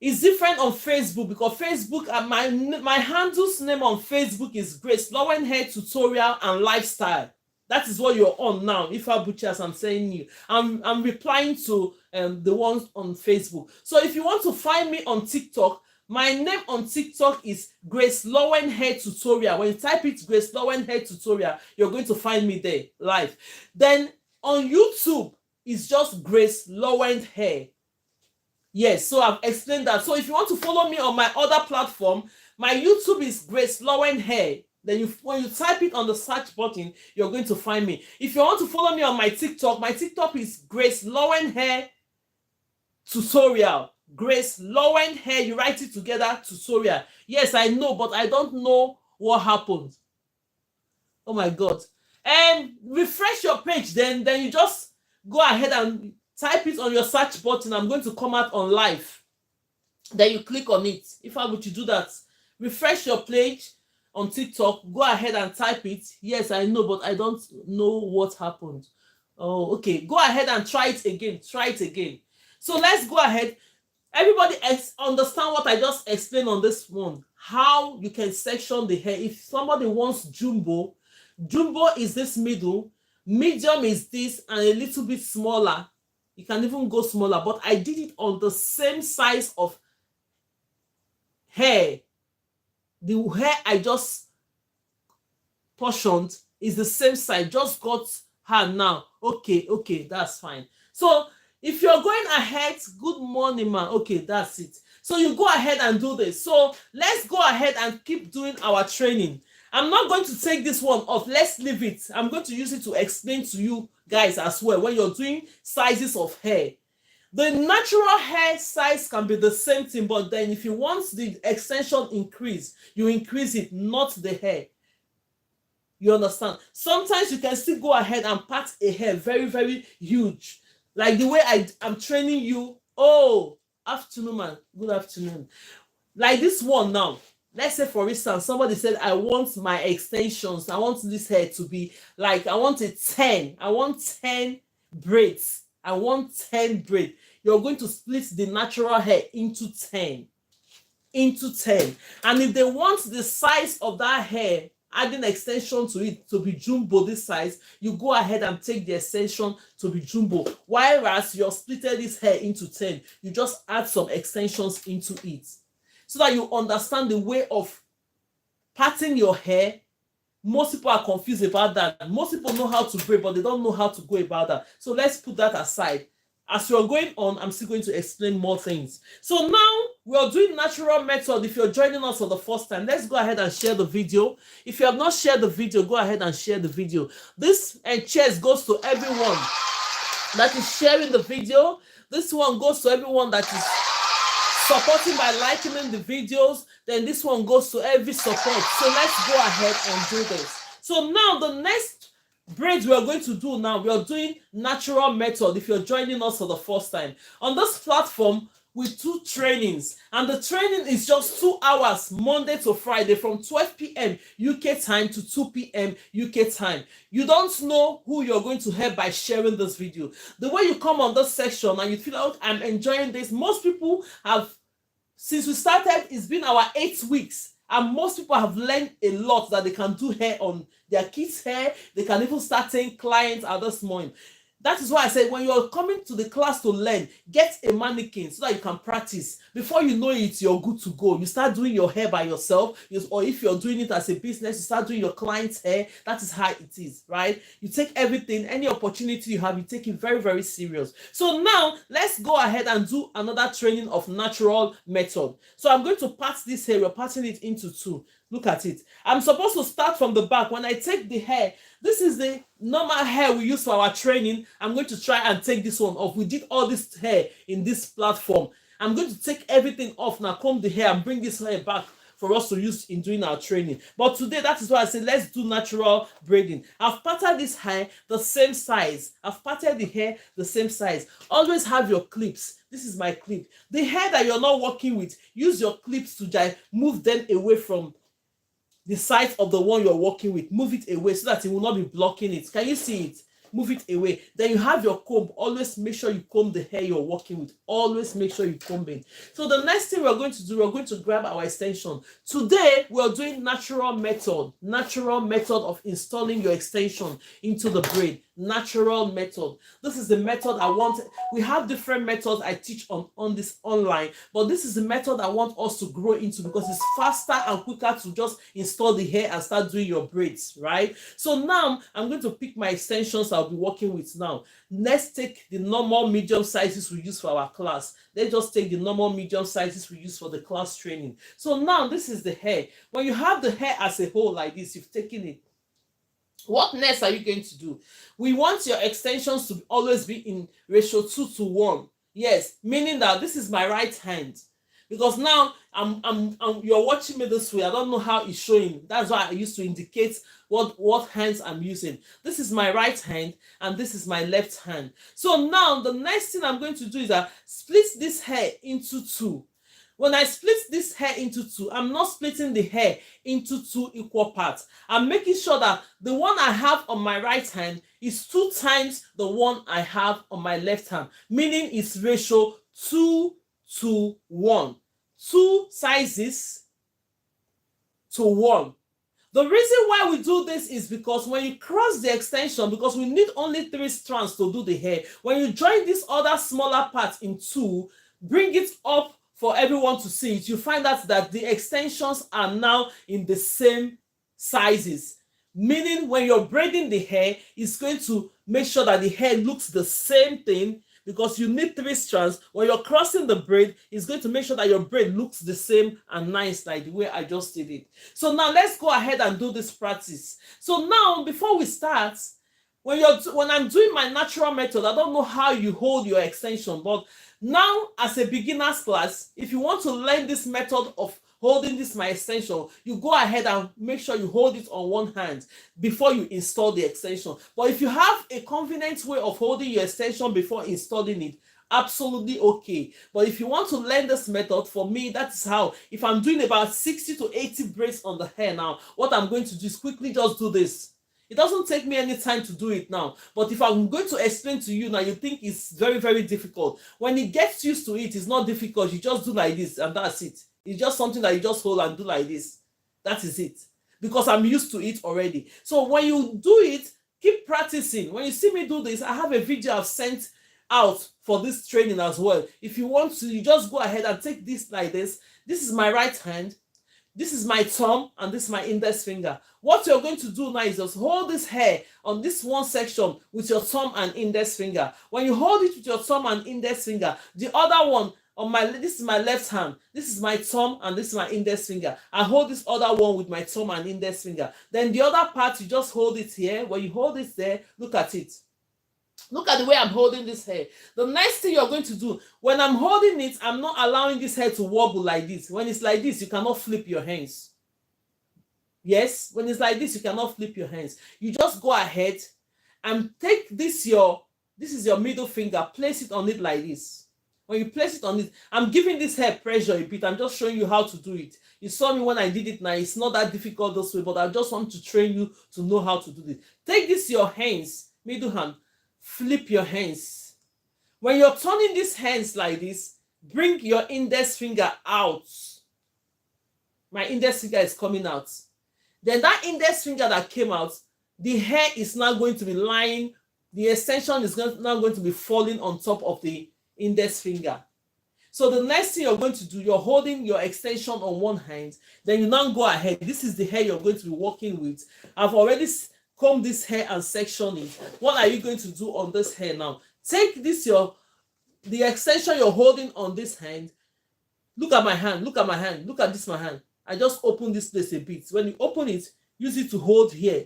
Speaker 1: It's different on Facebook because Facebook, my handle's name on Facebook is GraceLawendhair Tutorial and Lifestyle. That is what you're on now. Butchers, I'm saying you. I'm replying to the ones on Facebook. So if you want to find me on TikTok, my name on TikTok is GraceLawendhair Tutorial. When you type it GraceLawendhair Tutorial, you're going to find me there live. Then on YouTube, it's just GraceLawendhair. Yes, so I've explained that. So if you want to follow me on my other platform, my YouTube is GraceLawendhair. Then when you type it on the search button, you're going to find me. If you want to follow me on my TikTok is GraceLawendhair Tutorial. GraceLawendhair, you write it together, tutorial. Yes, I know, but I don't know what happened. Oh my God. And refresh your page, then you just go ahead and type it on your search button. I'm going to come out on live. Then you click on it. If I were to do that, refresh your page on TikTok, go ahead and type it. Yes, I know, but I don't know what happened. Oh, okay. Go ahead and try it again. Try it again. So let's go ahead. Everybody understand what I just explained on this one. How you can section the hair. If somebody wants jumbo is this middle, medium is this, and a little bit smaller. You can even go smaller, but I did it on the same size of hair. The hair I just portioned is the same size, just got her now. Okay, that's fine. So if you're going ahead, good morning, man. Okay, that's it. So you go ahead and do this. So let's go ahead and keep doing our training. I'm not going to take this one off. Let's leave it. I'm going to use it to explain to you guys as well when you're doing sizes of hair. The natural hair size can be the same thing, but then if you want the extension increase, you increase it, not the hair. You understand? Sometimes you can still go ahead and part a hair very, very huge. Like the way I'm training you. Oh, afternoon, man. Good afternoon. Like this one now. Let's say, for instance, somebody said, I want my extensions. I want this hair to be like, I want a 10. I want 10 braids. I want 10 braids. You're going to split the natural hair into 10. Into 10. And if they want the size of that hair, adding extension to it to be jumbo this size, you go ahead and take the extension to be jumbo. Whereas you're splitted this hair into 10, you just add some extensions into it. So that you understand the way of parting your hair. Most people are confused about that. Most people know how to braid, but they don't know how to go about that. So let's put that aside. As we're going on, I'm still going to explain more things. So now we're doing natural method. If you're joining us for the first time, let's go ahead and share the video. If you have not shared the video, go ahead and share the video. This cheers goes to everyone that is sharing the video. This one goes to everyone that is supporting by liking the videos. Then this one goes to every support. So let's go ahead and do this. So now the next braids we are going to do now, we are doing natural method if you're joining us for the first time. On this platform, we do trainings, and the training is just 2 hours Monday to Friday from 12 p.m. UK time to 2 p.m. UK time. You don't know who you're going to help by sharing this video. The way you come on this section and you feel like, I'm enjoying this, most people have, since we started, it's been our 8 weeks, and most people have learned a lot that they can do hair on their kids' hair. They can even start seeing clients at this moment. That is why I said, when you're coming to the class to learn, get a mannequin so that you can practice. Before you know it, you're good to go. You start doing your hair by yourself, or if you're doing it as a business, you start doing your client's hair. That is how it is, right? You take everything, any opportunity you have, you take it very, very serious. So now, let's go ahead and do another training of natural method. So I'm going to part this hair. We're parting it into 2. Look at it. I'm supposed to start from the back. When I take the hair, this is the normal hair we use for our training. I'm going to try and take this one off. We did all this hair in this platform. I'm going to take everything off now, comb the hair and bring this hair back for us to use in doing our training. But today, that is why I said, let's do natural braiding. I've parted this hair the same size. I've parted the hair the same size. Always have your clips. This is my clip. The hair that you're not working with, use your clips to move them away from the side of the one you're working with. Move it away so that it will not be blocking it. Can you see it? Move it away. Then you have your comb. Always make sure you comb the hair you're working with. Always make sure you comb it. So the next thing we're going to do, we're going to grab our extension. Today we're doing natural method of installing your extension into the braid. Natural method. This is the method I want. We have different methods I teach on this online, but this is the method I want us to grow into because it's faster and quicker to just install the hair and start doing your braids, right? So now I'm going to pick my extensions I'll be working with now. Let's take the normal medium sizes we use for our class. Let's just take the normal medium sizes we use for the class training. So now this is the hair. When you have the hair as a whole like this, you've taken it. What next are you going to do? We want your extensions to always be in ratio 2:1. Yes, meaning that this is my right hand. Because now you're watching me this way. I don't know how it's showing. That's why I used to indicate what hands I'm using. This is my right hand and this is my left hand. So now the next thing I'm going to do is split this hair into 2. When I split this hair into 2, I'm not splitting the hair into 2 equal parts. I'm making sure that the one I have on my right hand is 2 times the one I have on my left hand, meaning it's ratio 2:1. 2 sizes to 1. The reason why we do this is because when you cross the extension, because we need only 3 strands to do the hair, when you join this other smaller part in 2, bring it up for everyone to see it, you find out that the extensions are now in the same sizes. Meaning when you're braiding the hair, it's going to make sure that the hair looks the same thing because you need 3 strands. When you're crossing the braid, it's going to make sure that your braid looks the same and nice like the way I just did it. So now let's go ahead and do this practice. So now before we start, when I'm doing my natural method, I don't know how you hold your extension, but now as a beginner's class, if you want to learn this method of holding this my extension, you go ahead and make sure you hold it on one hand before you install the extension. But if you have a convenient way of holding your extension before installing it, absolutely okay. But if you want to learn this method, for me, that is how. If I'm doing about 60 to 80 braids on the hair now, what I'm going to do is quickly just do this. It doesn't take me any time to do it now. But if I'm going to explain to you now, you think it's very, very difficult. When it gets used to it, it's not difficult. You just do like this and that's it. It's just something that you just hold and do like this. That is it. Because I'm used to it already. So when you do it, keep practicing. When you see me do this, I have a video I've sent out for this training as well. If you want to, you just go ahead and take this like this. This is my right hand. This is my thumb and this is my index finger. What you're going to do now is just hold this hair on this one section with your thumb and index finger. When you hold it with your thumb and index finger, the other one on this is my left hand, this is my thumb and this is my index finger. I hold this other one with my thumb and index finger. Then the other part, you just hold it here. When you hold it there, look at it. Look at the way I'm holding this hair. The next thing you're going to do, when I'm holding it, I'm not allowing this hair to wobble like this. When it's like this, you cannot flip your hands. Yes, when it's like this, you cannot flip your hands. You just go ahead and take this is your middle finger, place it on it like this. When you place it on it, I'm giving this hair pressure a bit. I'm just showing you how to do it. You saw me when I did it now. It's not that difficult this way, but I just want to train you to know how to do this. Take this your hands, middle hand, flip your hands. When you're turning these hands like this, bring your index finger out. My index finger is coming out. Then that index finger that came out, the hair is now going to be lying. The extension is now going to be falling on top of the index finger. So the next thing you're going to do, you're holding your extension on one hand. Then you now go ahead. This is the hair you're going to be working with. I've already combed this hair and sectioned it. What are you going to do on this hair now? Take this the extension you're holding on this hand. Look at my hand. Look at my hand. Look at this my hand. I just open this place a bit. When you open it, use it to hold here.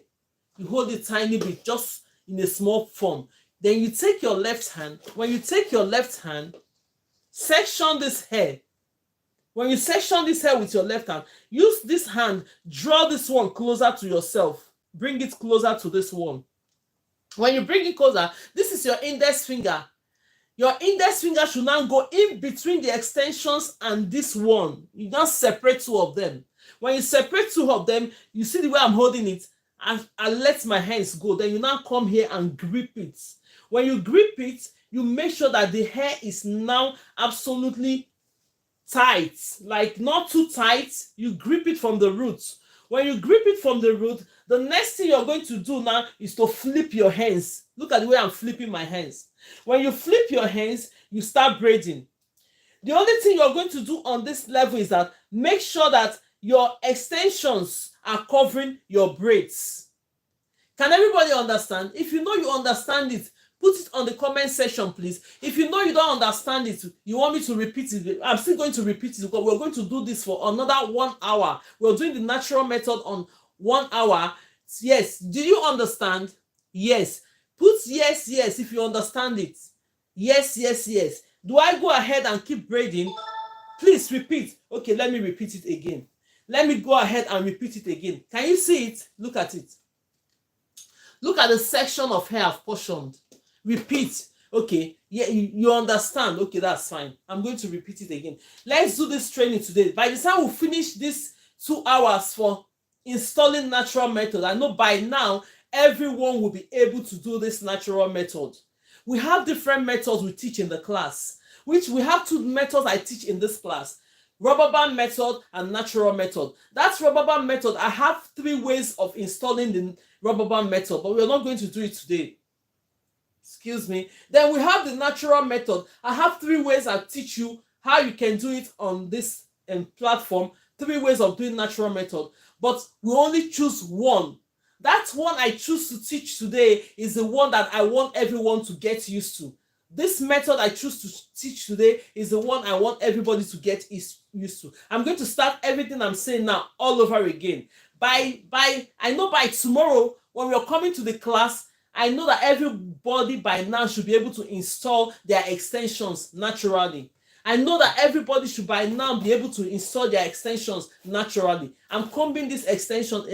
Speaker 1: You hold it tiny bit, just in a small form. Then you take your left hand. When you take your left hand, section this hair. When you section this hair with your left hand, use this hand, draw this one closer to yourself. Bring it closer to this one. When you bring it closer, this is your index finger. Your index finger should now go in between the extensions and this one. You now separate two of them. When you separate two of them, you see the way I'm holding it. I let my hands go. Then you now come here and grip it. When you grip it, you make sure that the hair is now absolutely tight. Like not too tight. You grip it from the roots. When you grip it from the root, the next thing you're going to do now is to flip your hands. Look at the way I'm flipping my hands. When you flip your hands, you start braiding. The only thing you're going to do on this level is that make sure that your extensions are covering your braids. Can everybody understand? If you know you understand it, put it on the comment section, please. If you know you don't understand it, you want me to repeat it, I'm still going to repeat it because we're going to do this for another 1 hour. We're doing the natural method on 1 hour. Yes. Do you understand? Yes. Put yes, yes if you understand it. Yes, yes, yes. Do I go ahead and keep braiding? Please repeat. Okay, let me repeat it again. Let me go ahead and repeat it again. Can you see it? Look at it. Look at the section of hair I've portioned. Repeat. Okay, yeah, you understand. Okay, that's fine. I'm going to repeat it again. Let's do this training today. By the time we finish this 2 hours for installing natural method, I know by now everyone will be able to do this natural method. We have different methods we teach in the class, which we have 2 methods I teach in this class. Rubber band method and natural method. That's rubber band method. I have 3 ways of installing the rubber band method, but we're not going to do it today. Excuse me. Then we have the natural method. I have 3 ways I teach you how you can do it on this platform. 3 ways of doing natural method, but we only choose one. That one I choose to teach today is the one that I want everyone to get used to. This method I choose to teach today is the one I want everybody to get used to. I'm going to start everything I'm saying now all over again. I know by tomorrow when we're coming to the class, I know that everybody by now should be able to install their extensions naturally. I know that everybody should by now be able to install their extensions naturally. I'm combing this extensions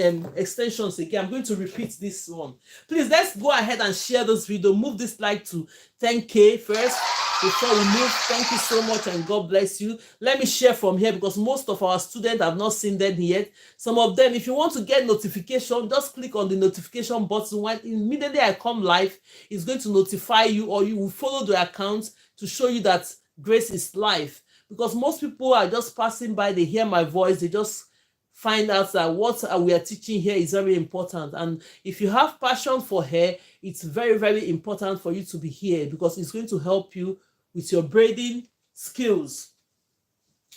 Speaker 1: again. I'm going to repeat this one. Please, let's go ahead and share this video. Move this like to 10K first before we move. Thank you so much and God bless you. Let me share from here because most of our students have not seen them yet. Some of them, if you want to get notification, just click on the notification button. When immediately I come live, it's going to notify you, or you will follow the account to show you that Grace is live, because most people are just passing by, they hear my voice, they just find out that what we are teaching here is very important. And if you have passion for hair, it's very, very important for you to be here because it's going to help you with your braiding skills.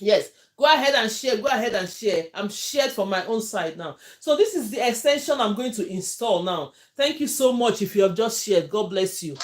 Speaker 1: Yes, go ahead and share. Go ahead and share. I'm shared from my own side now. So this is the extension I'm going to install now. Thank you so much if you have just shared. God bless you.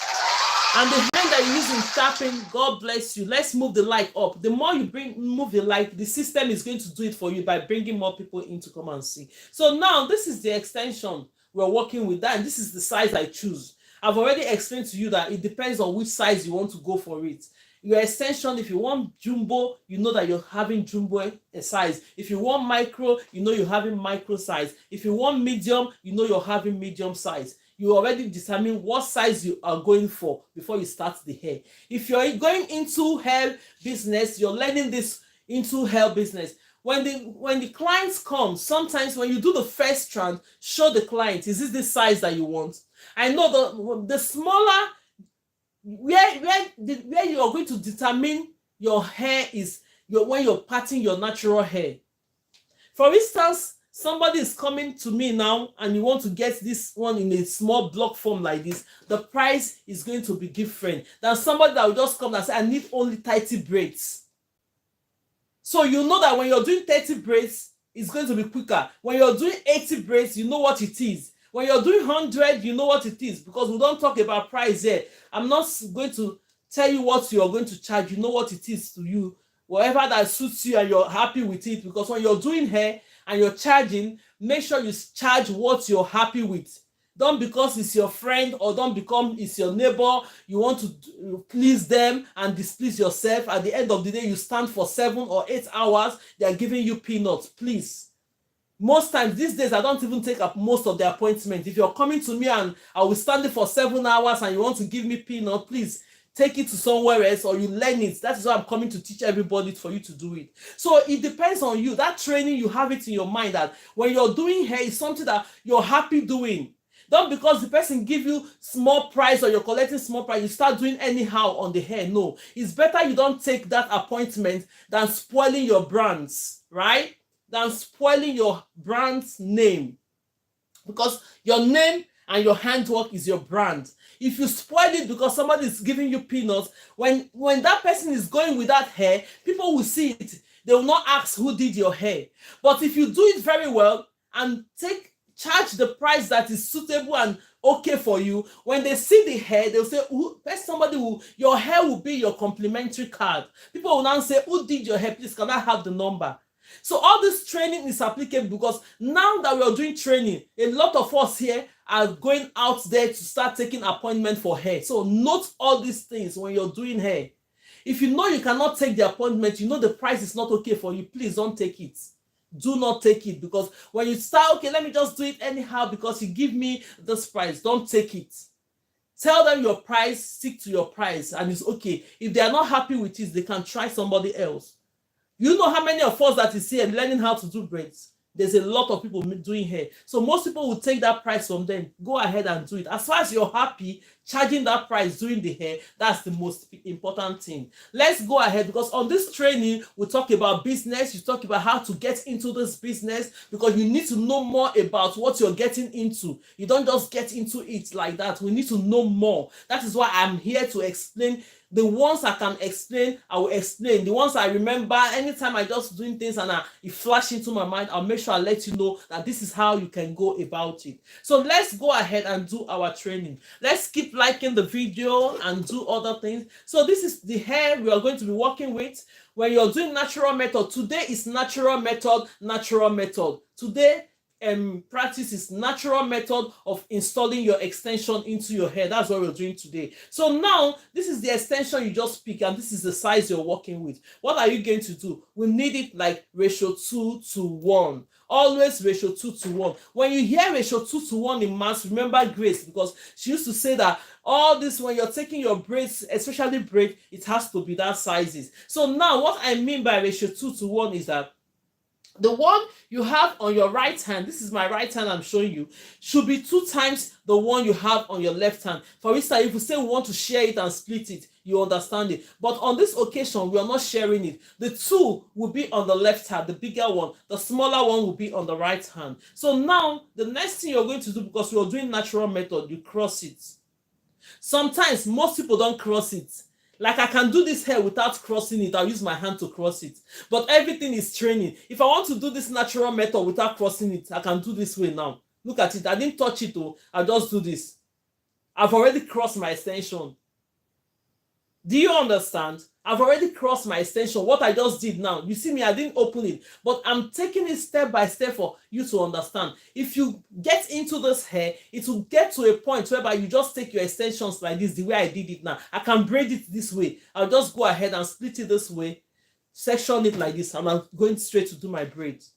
Speaker 1: And the hand that you're using tapping, God bless you. Let's move the light up. The more you move the light, the system is going to do it for you by bringing more people in to come and see. So now this is the extension we're working with, that, and this is the size I choose. I've already explained to you that it depends on which size you want to go for it. Your extension, if you want jumbo, you know that you're having jumbo size. If you want micro, you know you're having micro size. If you want medium, you know you're having medium size. you already determine what size you are going for before you start the hair. If you're going into hair business, you're learning this into hair business. When the clients come, sometimes when you do the first strand, show the client, is this the size that you want? I know the smaller, where you are going to determine your hair is when you're parting your natural hair. For instance, somebody is coming to me now and you want to get this one in a small block form like this, the price is going to be different than somebody that will just come and say, I need only 30 braids. So you know that when you're doing 30 braids, it's going to be quicker. When you're doing 80 braids, you know what it is. When you're doing 100, you know what it is, because we don't talk about price here. I'm not going to tell you what you're going to charge. You know what it is to you, whatever that suits you and you're happy with it. Because when you're doing hair and you're charging, make sure you charge what you're happy with. Don't because it's your friend or don't become it's your neighbor, you want to please them and displease yourself. At the end of the day, you stand for 7 or 8 hours, they're giving you peanuts. Please. Most times these days, I don't even take up most of the appointments. If you're coming to me and I will stand there for 7 hours and you want to give me peanut, please take it to somewhere else or you learn it. That is why I'm coming to teach everybody for you to do it. So it depends on you. That training, you have it in your mind that when you're doing hair, it's something that you're happy doing. Don't because the person give you small price or you're collecting small price, you start doing anyhow on the hair. No, it's better you don't take that appointment than spoiling your brands, right? Than spoiling your brand's name. Because your name and your handwork is your brand. If you spoil it because somebody is giving you peanuts, when that person is going with that hair, people will see it. They will not ask who did your hair. But if you do it very well and charge the price that is suitable and okay for you, when they see the hair, they'll say, your hair will be your complimentary card. People will now say, who did your hair? Please, can I have the number? So all this training is applicable because now that we are doing training, a lot of us here are going out there to start taking appointment for hair. So note all these things when you're doing hair. If you know you cannot take the appointment, you know the price is not okay for you, please don't take it. Do not take it, because when you start, okay, let me just do it anyhow because you give me this price, don't take it. Tell them your price, stick to your price, and it's okay. If they are not happy with it, they can try somebody else. You know how many of us that is here learning how to do braids? There's a lot of people doing hair. So most people will take that price from them. Go ahead and do it. As far as you're happy charging that price doing the hair, that's the most important thing. Let's go ahead, because on this training, we talk about business. You talk about how to get into this business, because you need to know more about what you're getting into. You don't just get into it like that. We need to know more. That is why I'm here to explain. The ones I can explain, I will explain. The ones I remember, anytime I just doing things and it flash into my mind, I'll make sure I let you know that this is how you can go about it. So let's go ahead and do our training. Let's keep liking the video and do other things. So this is the hair we are going to be working with. When you're doing natural method, today is natural method. Today practice is natural method of installing your extension into your hair. That's what we're doing today. So now this is the extension you just pick, and this is the size you're working with. What are you going to do? We need it like ratio 2:1. Always ratio 2:1. When you hear ratio 2:1 in maths, remember Grace, because she used to say that all this, when you're taking your braids, especially braid, it has to be that sizes. So now what I mean by ratio 2:1 is that the one you have on your right hand, this is my right hand I'm showing you, should be 2 times the one you have on your left hand. For instance, if we say we want to share it and split it, you understand it. But on this occasion, we are not sharing it. The 2 will be on the left hand, the bigger one. The smaller one will be on the right hand. So now, the next thing you're going to do, because we are doing natural method, you cross it. Sometimes, most people don't cross it. Like I can do this hair without crossing it. I'll use my hand to cross it. But everything is training. If I want to do this natural method without crossing it, I can do this way now. Look at it. I didn't touch it though. I'll just do this. I've already crossed my extension. Do you understand? I've already crossed my extension. What I just did now, you see me, I didn't open it, but I'm taking it step by step for you to understand. If you get into this hair, it will get to a point whereby you just take your extensions like this, the way I did it now. I can braid it this way. I'll just go ahead and split it this way, section it like this, and I'm going straight to do my braids.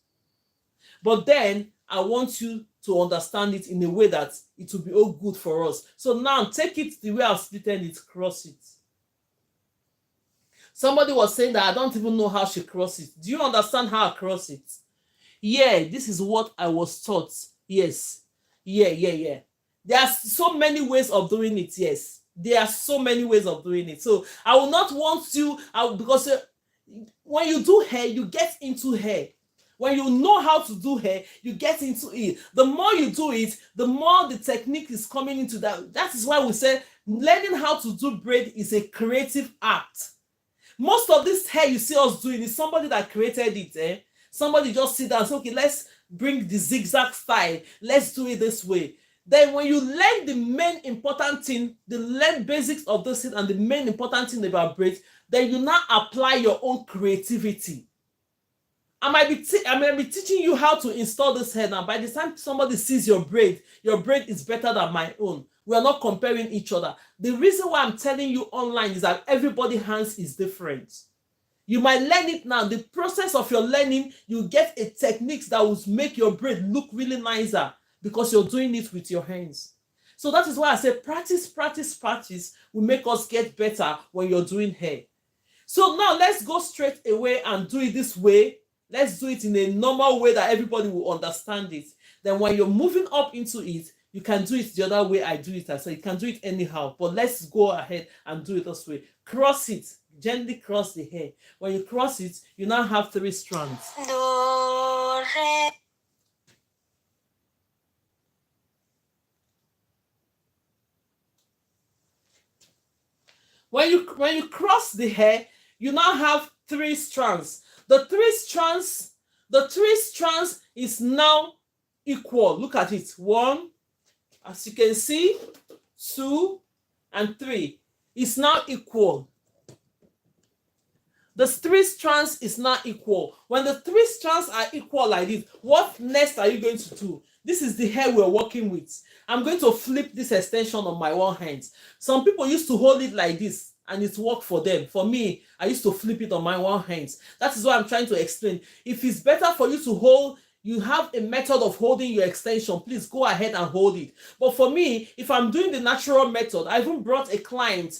Speaker 1: But then I want you to understand it in a way that it will be all good for us. So now take it the way I've splitted it, cross it. Somebody was saying that I don't even know how she cross it. Do you understand how I cross it? Yeah, this is what I was taught. Yes. Yeah. There are so many ways of doing it. Yes. There are so many ways of doing it. So I will not want you, because when you do hair, you get into hair. When you know how to do hair, you get into it. The more you do it, the more the technique is coming into that. That is why we say learning how to do braid is a creative act. Most of this hair you see us doing is somebody that created it. Somebody just sit down and say, okay, let's bring the zigzag style. Let's do it this way. Then when you learn the main important thing, the learn basics of this thing and the main important thing about braid, then you now apply your own creativity. I might be teaching you how to install this hair now. By the time somebody sees your braid is better than my own. We are not comparing each other. The reason why I'm telling you online is that everybody's hands is different. You might learn it now. The process of your learning, you get a technique that will make your braid look really nicer because you're doing it with your hands. So that is why I say practice will make us get better when you're doing hair. So now let's go straight away and do it this way. Let's do it in a normal way that everybody will understand it. Then when you're moving up into it, you can do it the other way I do it. So you can do it anyhow. But let's go ahead and do it this way. Cross it. Gently cross the hair. When you cross it, you now have 3 strands. Do, re. When you cross the hair, you now have 3 strands. The three strands is now equal. Look at it. 1, as you can see, 2, and 3. It's now equal. The 3 strands is now equal. When the 3 strands are equal like this, what next are you going to do? This is the hair we're working with. I'm going to flip this extension on my one hand. Some people used to hold it like this and it worked for them. For me, I used to flip it on my one hand. That is what I'm trying to explain. If it's better for you to hold, you have a method of holding your extension, please go ahead and hold it. But for me, if I'm doing the natural method, I even brought a client,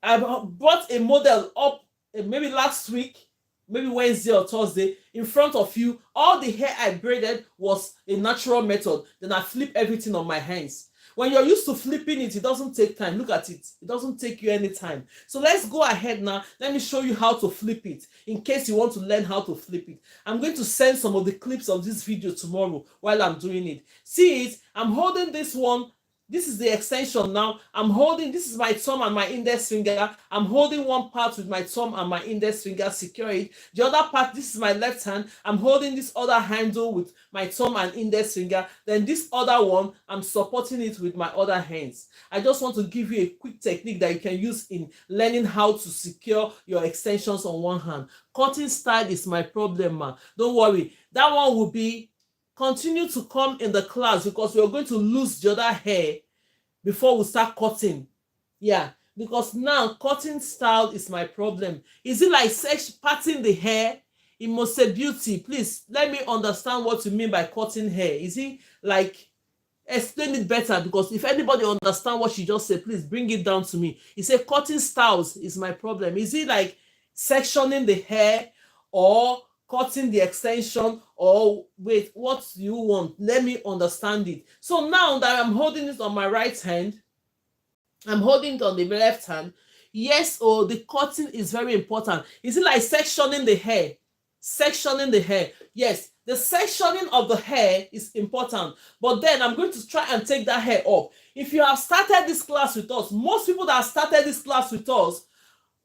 Speaker 1: I brought a model up maybe last week, maybe Wednesday or Thursday, in front of you. All the hair I braided was a natural method. Then I flip everything on my hands. When you're used to flipping it, it doesn't take time. Look at it. It doesn't take you any time. So let's go ahead now. Let me show you how to flip it in case you want to learn how to flip it. I'm going to send some of the clips of this video tomorrow while I'm doing it. See it? I'm holding this one. This is the extension now. I'm holding, this is my thumb and my index finger. I'm holding one part with my thumb and my index finger, secure it. The other part, this is my left hand. I'm holding this other handle with my thumb and index finger. Then this other one, I'm supporting it with my other hands. I just want to give you a quick technique that you can use in learning how to secure your extensions on one hand. Cutting style is my problem, man. Don't worry. That one will be continue to come in the class because we're going to lose the other hair before we start cutting. Yeah, because now cutting style is my problem. Is it like parting the hair? It must say beauty. Please let me understand what you mean by cutting hair. Is it like, explain it better, because if anybody understand what she just said, please bring it down to me. You say cutting styles is my problem. Is it like sectioning the hair or cutting the extension, or wait, what do you want? Let me understand it. So now that I'm holding it on my right hand, I'm holding it on the left hand. Yes, the cutting is very important. Is it like sectioning the hair? Sectioning the hair. Yes, the sectioning of the hair is important. But then I'm going to try and take that hair off. If you have started this class with us, most people that have started this class with us,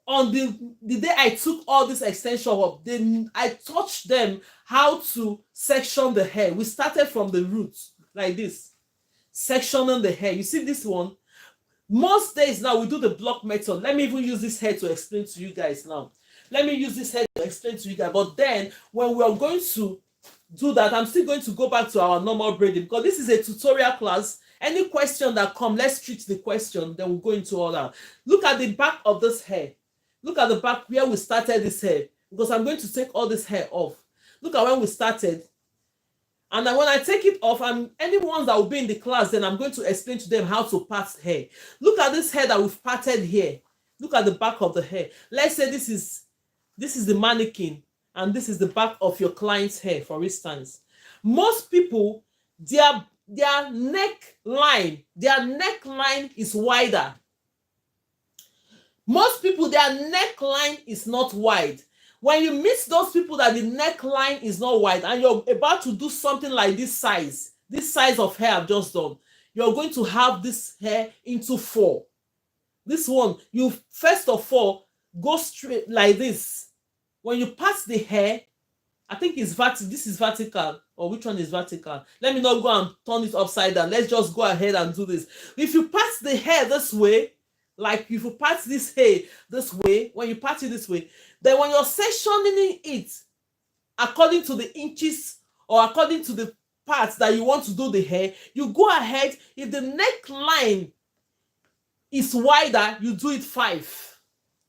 Speaker 1: on the day I took all this extension up, then I taught them how to section the hair. We started from the roots like this, sectioning the hair. You see this one? Most days now we do the block method. Let me even use this hair to explain to you guys now. Let me use this hair to explain to you guys. But then when we are going to do that, I'm still going to go back to our normal braiding because this is a tutorial class. Any question that comes, let's treat the question, then we'll go into all that. Look at the back of this hair. Look at the back where we started this hair, because I'm going to take all this hair off. Look at when we started. And then when I take it off, and anyone that will be in the class, then I'm going to explain to them how to part hair. Look at this hair that we've parted here. Look at the back of the hair. Let's say this is the mannequin, and this is the back of your client's hair, for instance. Most people, their neckline is wider. Most people, their neckline is not wide. When you meet those people that the neckline is not wide, and you're about to do something like this size of hair I've just done, you're going to have this hair into 4. This one, you first of all go straight like this. When you part the hair, I think it's vertical. This is vertical, or which one is vertical? Let me not go and turn it upside down. Let's just go ahead and do this. If you part the hair this way, like if you part this hair this way, when you part it this way, then when you're sectioning it according to the inches or according to the parts that you want to do the hair, you go ahead. If the neckline is wider, you do it 5.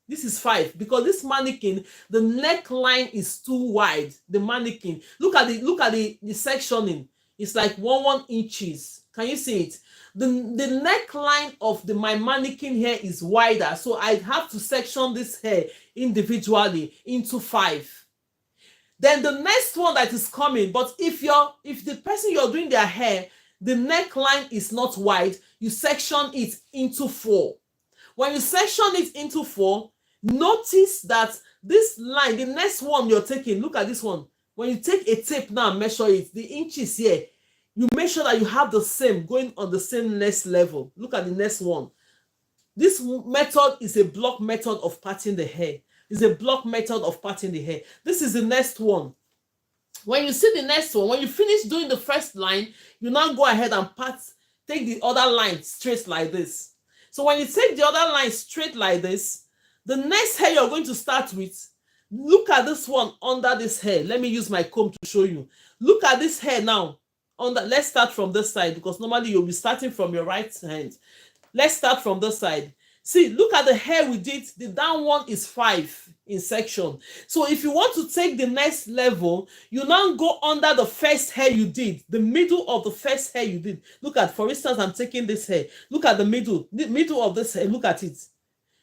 Speaker 1: This is 5 because this mannequin, the neckline is too wide. The mannequin, look at the sectioning. It's like 1 inches. Can you see it? The neckline of my mannequin hair is wider, so I have to section this hair individually into 5. Then the next one that is coming, but if the person you're doing their hair, the neckline is not wide, you section it into 4. When you section it into 4, notice that this line, the next one you're taking, look at this one. When you take a tape now and measure it, the inches here, you make sure that you have the same, going on the same next level. Look at the next one. This method is a block method of parting the hair. It's a block method of parting the hair. This is the next one. When you see the next one, when you finish doing the first line, you now go ahead and take the other line straight like this. So when you take the other line straight like this, the next hair you're going to start with, look at this one under this hair. Let me use my comb to show you. Look at this hair now. Let's start from this side because normally you'll be starting from your right hand. Let's start from this side. See, look at the hair we did. The down one is 5 in section. So if you want to take the next level, you now go under the first hair you did, the middle of the first hair you did. Look at, for instance, I'm taking this hair. Look at the middle of this hair. Look at it.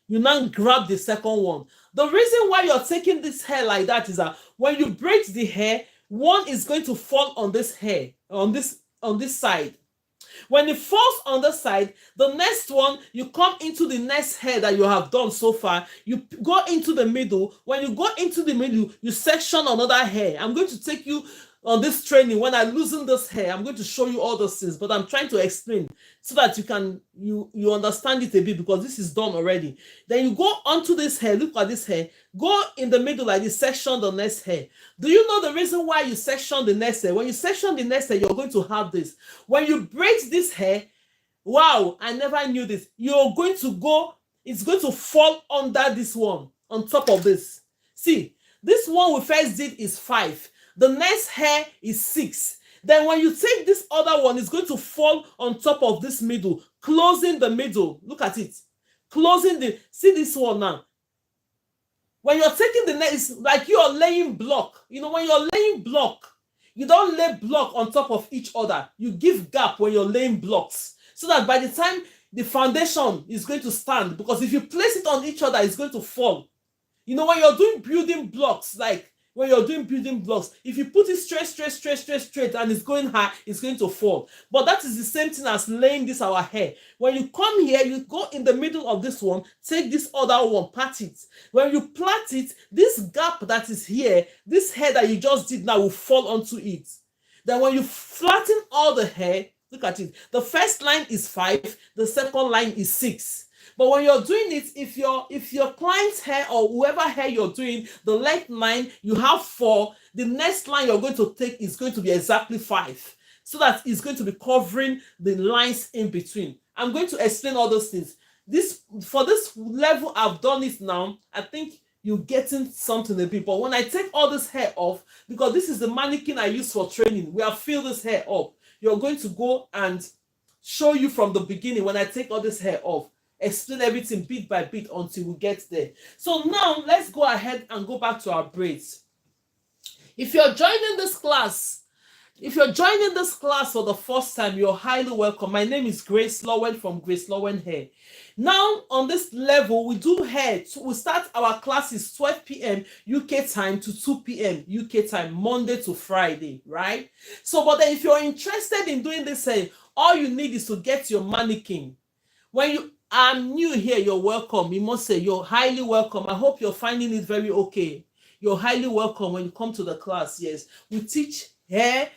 Speaker 1: You now grab the second one. The reason why you're taking this hair like that is that when you braid the hair, one is going to fall on this hair, on this side. When it falls on the side, the next one, you come into the next hair that you have done so far. You go into the middle. When you go into the middle, you section another hair. I'm going to take you on this training. When I loosen this hair, I'm going to show you all those things, but I'm trying to explain so that you understand it a bit because this is done already. Then you go onto this hair. Look at this hair. Go in the middle like this, section the next hair. Do you know the reason why you section the next hair? When you section the next hair, you're going to have this. When you braid this hair, wow, I never knew this. You're going to go, it's going to fall under this one, on top of this. See, this one we first did is 5. The next hair is 6. Then when you take this other one, it's going to fall on top of this middle, closing the middle. Look at it. See this one now. When you're taking the next, it's like you're laying block. You know, when you're laying block, you don't lay block on top of each other. You give gap when you're laying blocks so that by the time the foundation is going to stand, because if you place it on each other, it's going to fall. You know, when you're doing building blocks, like when you're doing building blocks, if you put it straight and it's going high, it's going to fall. But that is the same thing as laying this our hair. When you come here, you go in the middle of this one, take this other one, part it. When you plait it, this gap that is here, this hair that you just did now will fall onto it. Then when you flatten all the hair, look at it. The first line is 5, the second line is 6. But when you're doing it, if your client's hair or whoever hair you're doing, the length line, you have 4, the next line you're going to take is going to be exactly 5. So that it's going to be covering the lines in between. I'm going to explain all those things. For this level, I've done it now. I think you're getting something a bit. But when I take all this hair off, because this is the mannequin I use for training, we have filled this hair up. You're going to go and show you from the beginning when I take all this hair off. Explain everything bit by bit until we get there. So now let's go ahead and go back to our braids. If you're joining this class, If you're joining this class for the first time, you're highly welcome. My name is Grace Lowen from GraceLawendhair. Now, on this level, we do hair. We start our classes 12 p.m. UK time to 2 p.m. UK time, Monday to Friday, right? So, but then if you're interested in doing this hair, all you need is to get your mannequin. When you are new here, you're welcome. You must say you're highly welcome. I hope you're finding it very okay. You're highly welcome when you come to the class. Yes, we teach hair.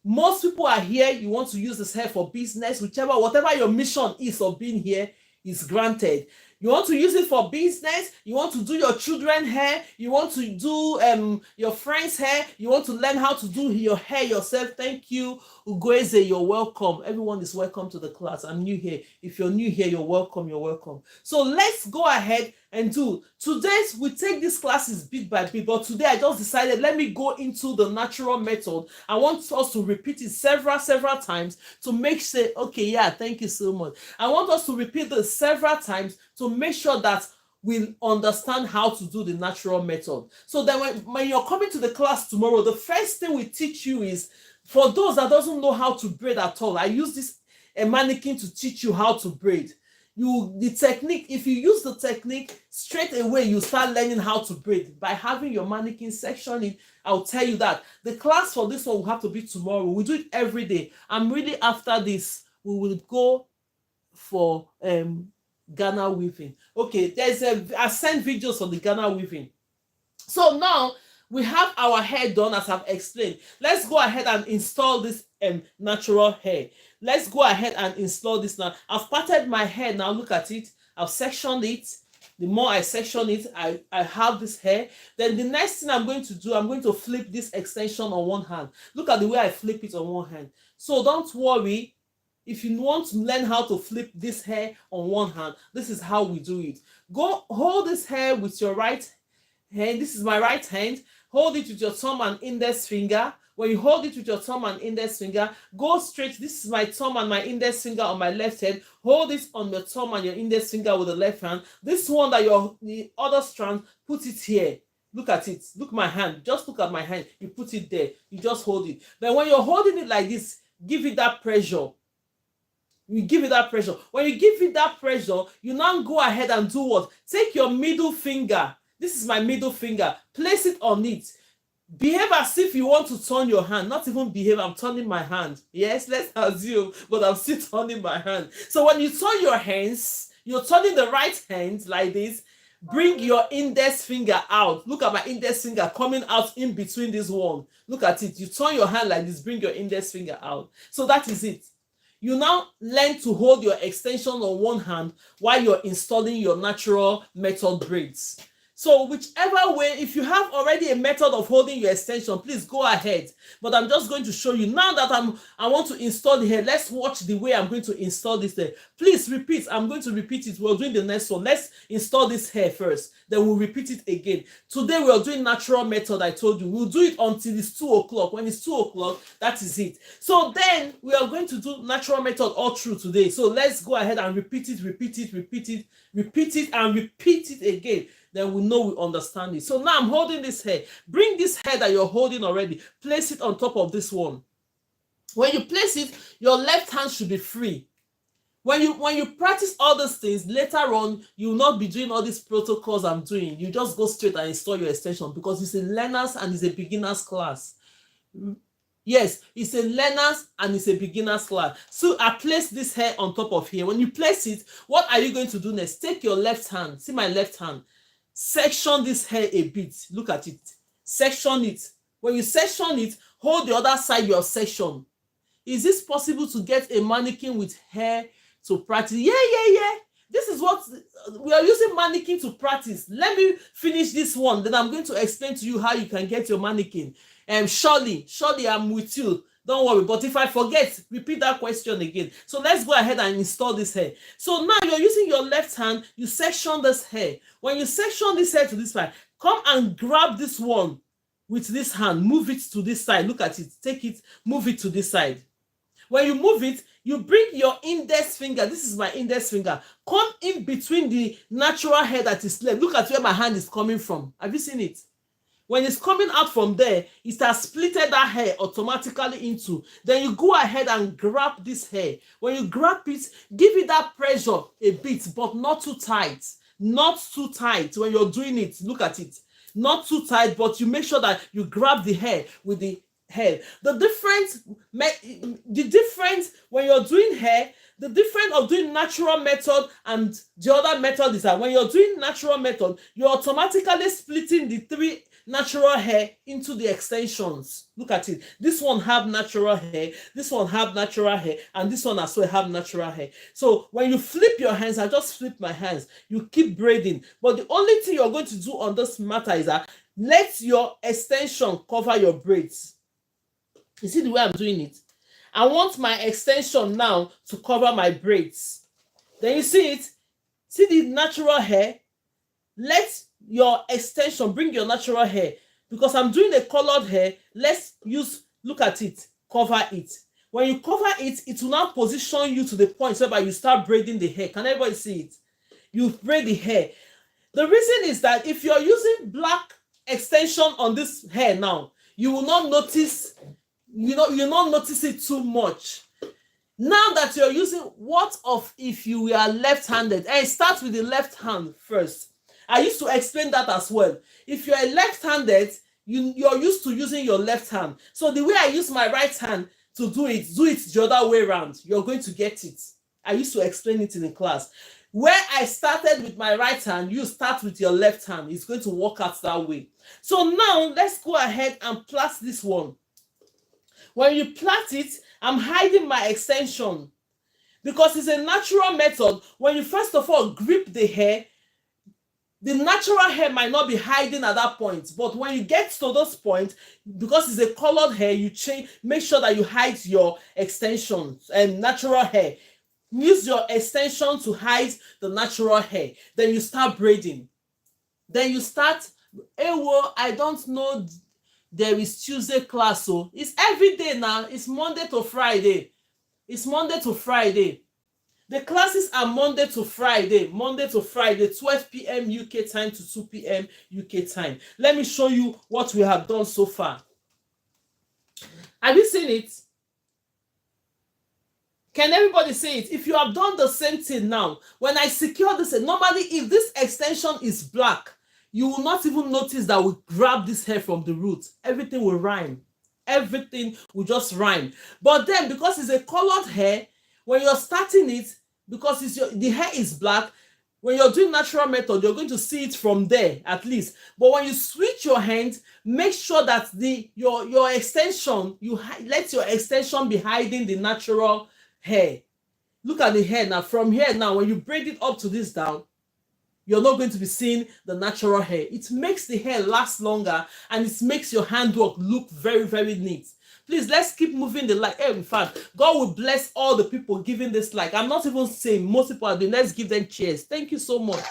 Speaker 1: Most people are here. You want to use this hair for business, whatever your mission is of being here is granted. You want to use it for business, you want to do your children hair, you want to do your friends hair, you want to learn how to do your hair yourself. Thank you, Ugoeze, you're welcome. Everyone is welcome to the class. I'm new here. If you're new here, you're welcome, you're welcome. So let's go ahead and do. Today, we take these classes bit by bit, but today I just decided, let me go into the natural method. I want us to repeat it several times to make sure, okay, yeah, thank you so much. I want us to repeat this several times to make sure that we understand how to do the natural method. So then when you're coming to the class tomorrow, the first thing we teach you is, for those that doesn't know how to braid at all, I use this mannequin to teach you how to braid. The technique, if you use the technique straight away, you start learning how to braid by having your mannequin section in. I'll tell you that the class for this one will have to be tomorrow. We do it every day. I'm really after this. We will go for Ghana weaving. Okay, there's I send videos on the Ghana weaving. So now we have our hair done, as I've explained. Let's go ahead and install this natural hair. Let's go ahead and install this now. I've parted my hair now. Look at it. I've sectioned it. The more I section it, I have this hair. Then the next thing I'm going to do, I'm going to flip this extension on one hand. Look at the way I flip it on one hand. So don't worry. If you want to learn how to flip this hair on one hand, this is how we do it. Go hold this hair with your right hand. This is my right hand. Hold it with your thumb and index finger. When you hold it with your thumb and index finger, go straight. This is my thumb and my index finger on my left hand. Hold it on your thumb and your index finger with the left hand. This one that the other strand, put it here. Look at it. Look at my hand. Just look at my hand. You put it there. You just hold it. Then when you're holding it like this, give it that pressure. You give it that pressure. When you give it that pressure, you now go ahead and do what? Take your middle finger. This is my middle finger. Place it on it. Behave as if you want to turn your hand. Not even behave, I'm turning my hand. Yes, let's assume, but I'm still turning my hand. So when you turn your hands, you're turning the right hand like this. Bring your index finger out. Look at my index finger coming out in between this one. Look at it. You turn your hand like this. Bring your index finger out. So that is it. You now learn to hold your extension on one hand while you're installing your natural method braids. So whichever way, if you have already a method of holding your extension, please go ahead. But I'm just going to show you now that I want to install the hair. Let's watch the way I'm going to install this hair. Please repeat. I'm going to repeat it. We're doing the next one. Let's install this hair first. Then we'll repeat it again. Today we're doing natural method. I told you we'll do it until it's 2 o'clock. When it's 2 o'clock, that is it. So then we are going to do natural method all through today. So let's go ahead and repeat it, repeat it, repeat it, repeat it, and repeat it again. Then we know we understand it. So now I'm holding this hair. Bring this hair that you're holding already. Place it on top of this one. When you place it, your left hand should be free. When you practice all these things, later on, you will not be doing all these protocols I'm doing. You just go straight and install your extension because it's a learners and it's a beginners class. Yes, it's a learners and it's a beginners class. So I place this hair on top of here. When you place it, what are you going to do next? Take your left hand. See my left hand. Section this hair a bit. Look at it. Section it. When you section it, hold the other side your section. Is this possible to get a mannequin with hair to practice? Yeah. This is what we are using mannequin to practice. Let me finish this one. Then I'm going to explain to you how you can get your mannequin. Surely, I'm with you. Don't worry. But if I forget, repeat that question again. So let's go ahead and install this hair. So now you're using your left hand. You section this hair. When you section this hair to this side, come and grab this one with this hand. Move it to this side. Look at it. Take it. Move it to this side. When you move it, you bring your index finger. This is my index finger. Come in between the natural hair that is left. Look at where my hand is coming from. Have you seen it? When it's coming out from there, it has splitted that hair automatically into. Then you go ahead and grab this hair. When you grab it, give it that pressure a bit, but not too tight. Not too tight when you're doing it. Look at it. Not too tight, but you make sure that you grab the hair with the hair. The difference when you're doing hair, the difference of doing natural method and the other method is that when you're doing natural method, you're automatically splitting the 3 natural hair into the extensions. Look at it. This one have natural hair, this one have natural hair, and this one as well have natural hair. So when you flip your hands, I just flip my hands, you keep braiding. But the only thing you're going to do on this matter is that let your extension cover your braids. You see the way I'm doing it? I want my extension now to cover my braids. Then you see it? See the natural hair? Let your extension bring your natural hair. Because I'm doing a colored hair, let's use, look at it, cover it. When you cover it, it will now position you to the point whereby you start braiding the hair. Can everybody see it? You braid the hair. The reason is that if you're using black extension on this hair now, you will not notice, you'll not notice it too much. Now that you're using, what of if you are left-handed? And start with the left hand first. I used to explain that as well. If you're left-handed, you're used to using your left hand. So the way I use my right hand to do it the other way around. You're going to get it. I used to explain it in the class. Where I started with my right hand, you start with your left hand. It's going to work out that way. So now let's go ahead and plait this one. When you plait it, I'm hiding my extension because it's a natural method. When you first of all grip the hair, the natural hair might not be hiding at that point, but when you get to this point, because it's a colored hair, you make sure that you hide your extensions and natural hair. Use your extension to hide the natural hair. Then you start braiding. Then you start, I don't know, there is Tuesday class, so it's every day now. It's Monday to Friday. It's Monday to Friday. The classes are Monday to Friday, 12 p.m. UK time to 2 p.m. UK time. Let me show you what we have done so far. Have you seen it? Can everybody see it? If you have done the same thing now, when I secure this, normally if this extension is black, you will not even notice that we grab this hair from the root. Everything will rhyme. Everything will just rhyme. But then because it's a colored hair, when you're starting it, because the hair is black, when you're doing natural method, you're going to see it from there at least. But when you switch your hand, make sure that your extension, let your extension be hiding the natural hair. Look at the hair now. From here now, when you braid it up to this down, you're not going to be seeing the natural hair. It makes the hair last longer and it makes your handwork look very, very neat. Please, let's keep moving the like. In fact, God will bless all the people giving this like. I'm not even saying most people are doing. Let's give them cheers. Thank you so much.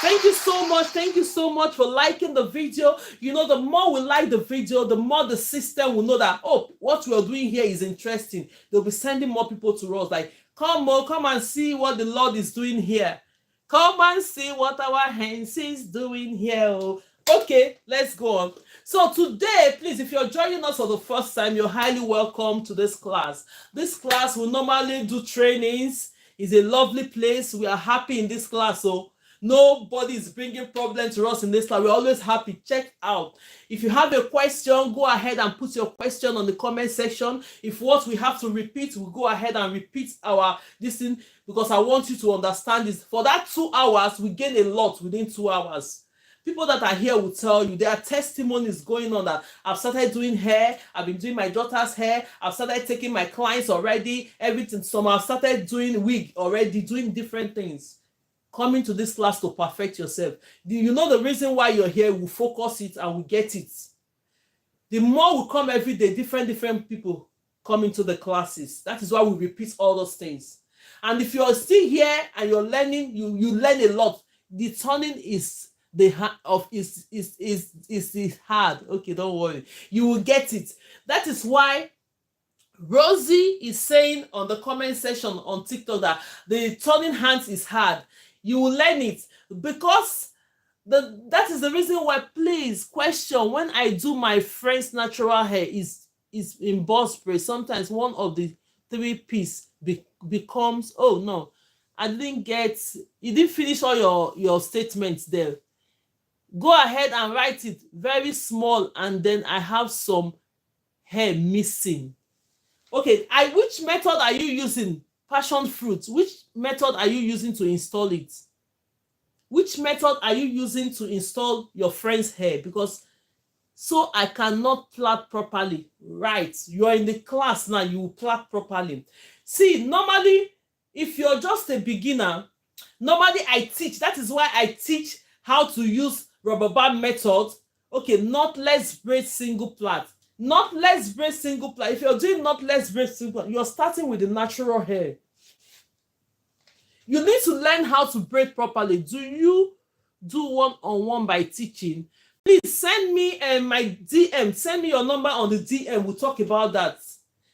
Speaker 1: Thank you so much. Thank you so much for liking the video. You know, the more we like the video, the more the system will know that, oh, what we're doing here is interesting. They'll be sending more people to us. Like, come on, come and see what the Lord is doing here. Come and see what our hands is doing here. Okay, let's go on. So today, please, if you're joining us for the first time, you're highly welcome to this class. This class will normally do trainings. It's a lovely place. We are happy in this class. So nobody is bringing problems to us in this class. We're always happy. Check out. If you have a question, go ahead and put your question on the comment section. If what we have to repeat, we'll go ahead and repeat this thing, because I want you to understand this. For that 2 hours, we gain a lot within 2 hours. People that are here will tell you there are testimonies going on that I've started doing hair. I've been doing my daughter's hair. I've started taking my clients already. Everything. Some I've started doing wig already, doing different things. Coming to this class to perfect yourself. Do you know the reason why you're here? We focus it and we get it. The more we come every day, different people come into the classes. That is why we repeat all those things. And if you're still here and you're learning, you learn a lot. The turning is hard. Okay, don't worry. You will get it. That is why Rosie is saying on the comment section on TikTok that the turning hands is hard. You will learn it because That is the reason why, please question, when I do my friend's natural hair is in boss spray, sometimes one of the three piece becomes, oh no, I didn't get, you didn't finish all your statements there. Go ahead and write it very small, and then I have some hair missing. Okay, which method are you using? Passion fruit, which method are you using to install it? Which method are you using to install your friend's hair? Because so I cannot plait properly. Right, you are in the class now, you will plait properly. See, normally if you're just a beginner, normally I teach, that is why I teach how to use rubber band method. Okay, knotless braid single plait. Knotless braid single plait. If you're doing knotless braid single plait, you're starting with the natural hair. You need to learn how to braid properly. Do you do one-on-one by teaching? Please send me my DM. Send me your number on the DM. We'll talk about that.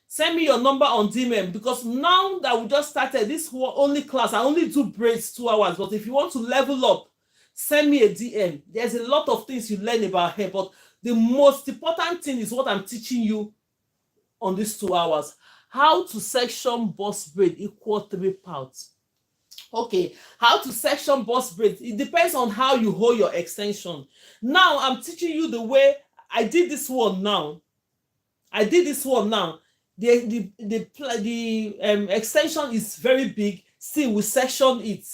Speaker 1: Send me your number on DM, because now that we just started this only class, I only do braids 2 hours. But if you want to level up, send me a DM. There's a lot of things you learn about hair, but the most important thing is what I'm teaching you on these 2 hours. How to section boss braid equal 3 parts. Okay, how to section boss braids. It depends on how you hold your extension. Now I'm teaching you the way I did this one now. The extension is very big. Still, we section it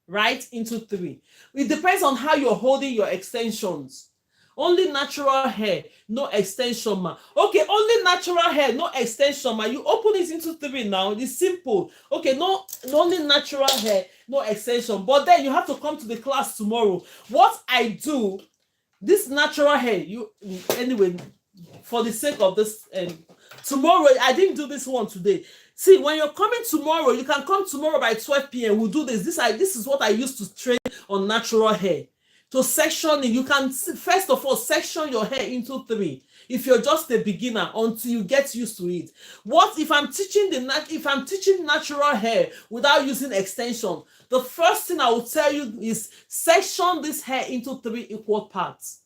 Speaker 1: right into 3. It depends on how you're holding your extensions. Only natural hair, no extension, ma. Okay, only natural hair, no extension, ma. You open it into 3 now. It's simple. Okay, no, only natural hair, no extension. But then you have to come to the class tomorrow. What I do, this natural hair, anyway, for the sake of this, tomorrow, I didn't do this one today. See, when you're coming tomorrow, you can come tomorrow by 12 p.m. We'll do this. This is what I used to train on natural hair. To section it, you can first of all section your hair into 3 if you're just a beginner until you get used to it. What if I'm teaching natural hair without using extension? The first thing I will tell you is section this hair into 3 equal parts.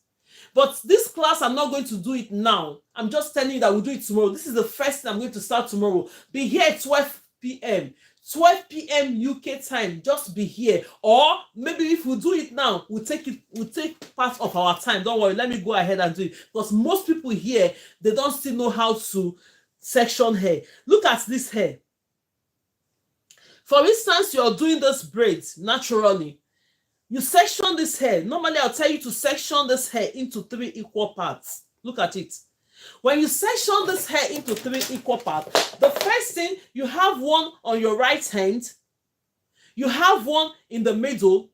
Speaker 1: But this class, I'm not going to do it now. I'm just telling you that we'll do it tomorrow. This is the first thing I'm going to start tomorrow. Be here at 12 p.m. 12 p.m. UK time, just be here. Or maybe if we do it now, we'll take part of our time. Don't worry, let me go ahead and do it. Because most people here, they don't still know how to section hair. Look at this hair. For instance, you're doing this braids naturally. You section this hair. Normally, I'll tell you to section this hair into 3 equal parts. Look at it. When you section this hair into 3 equal parts, the first thing, you have one on your right hand, you have one in the middle,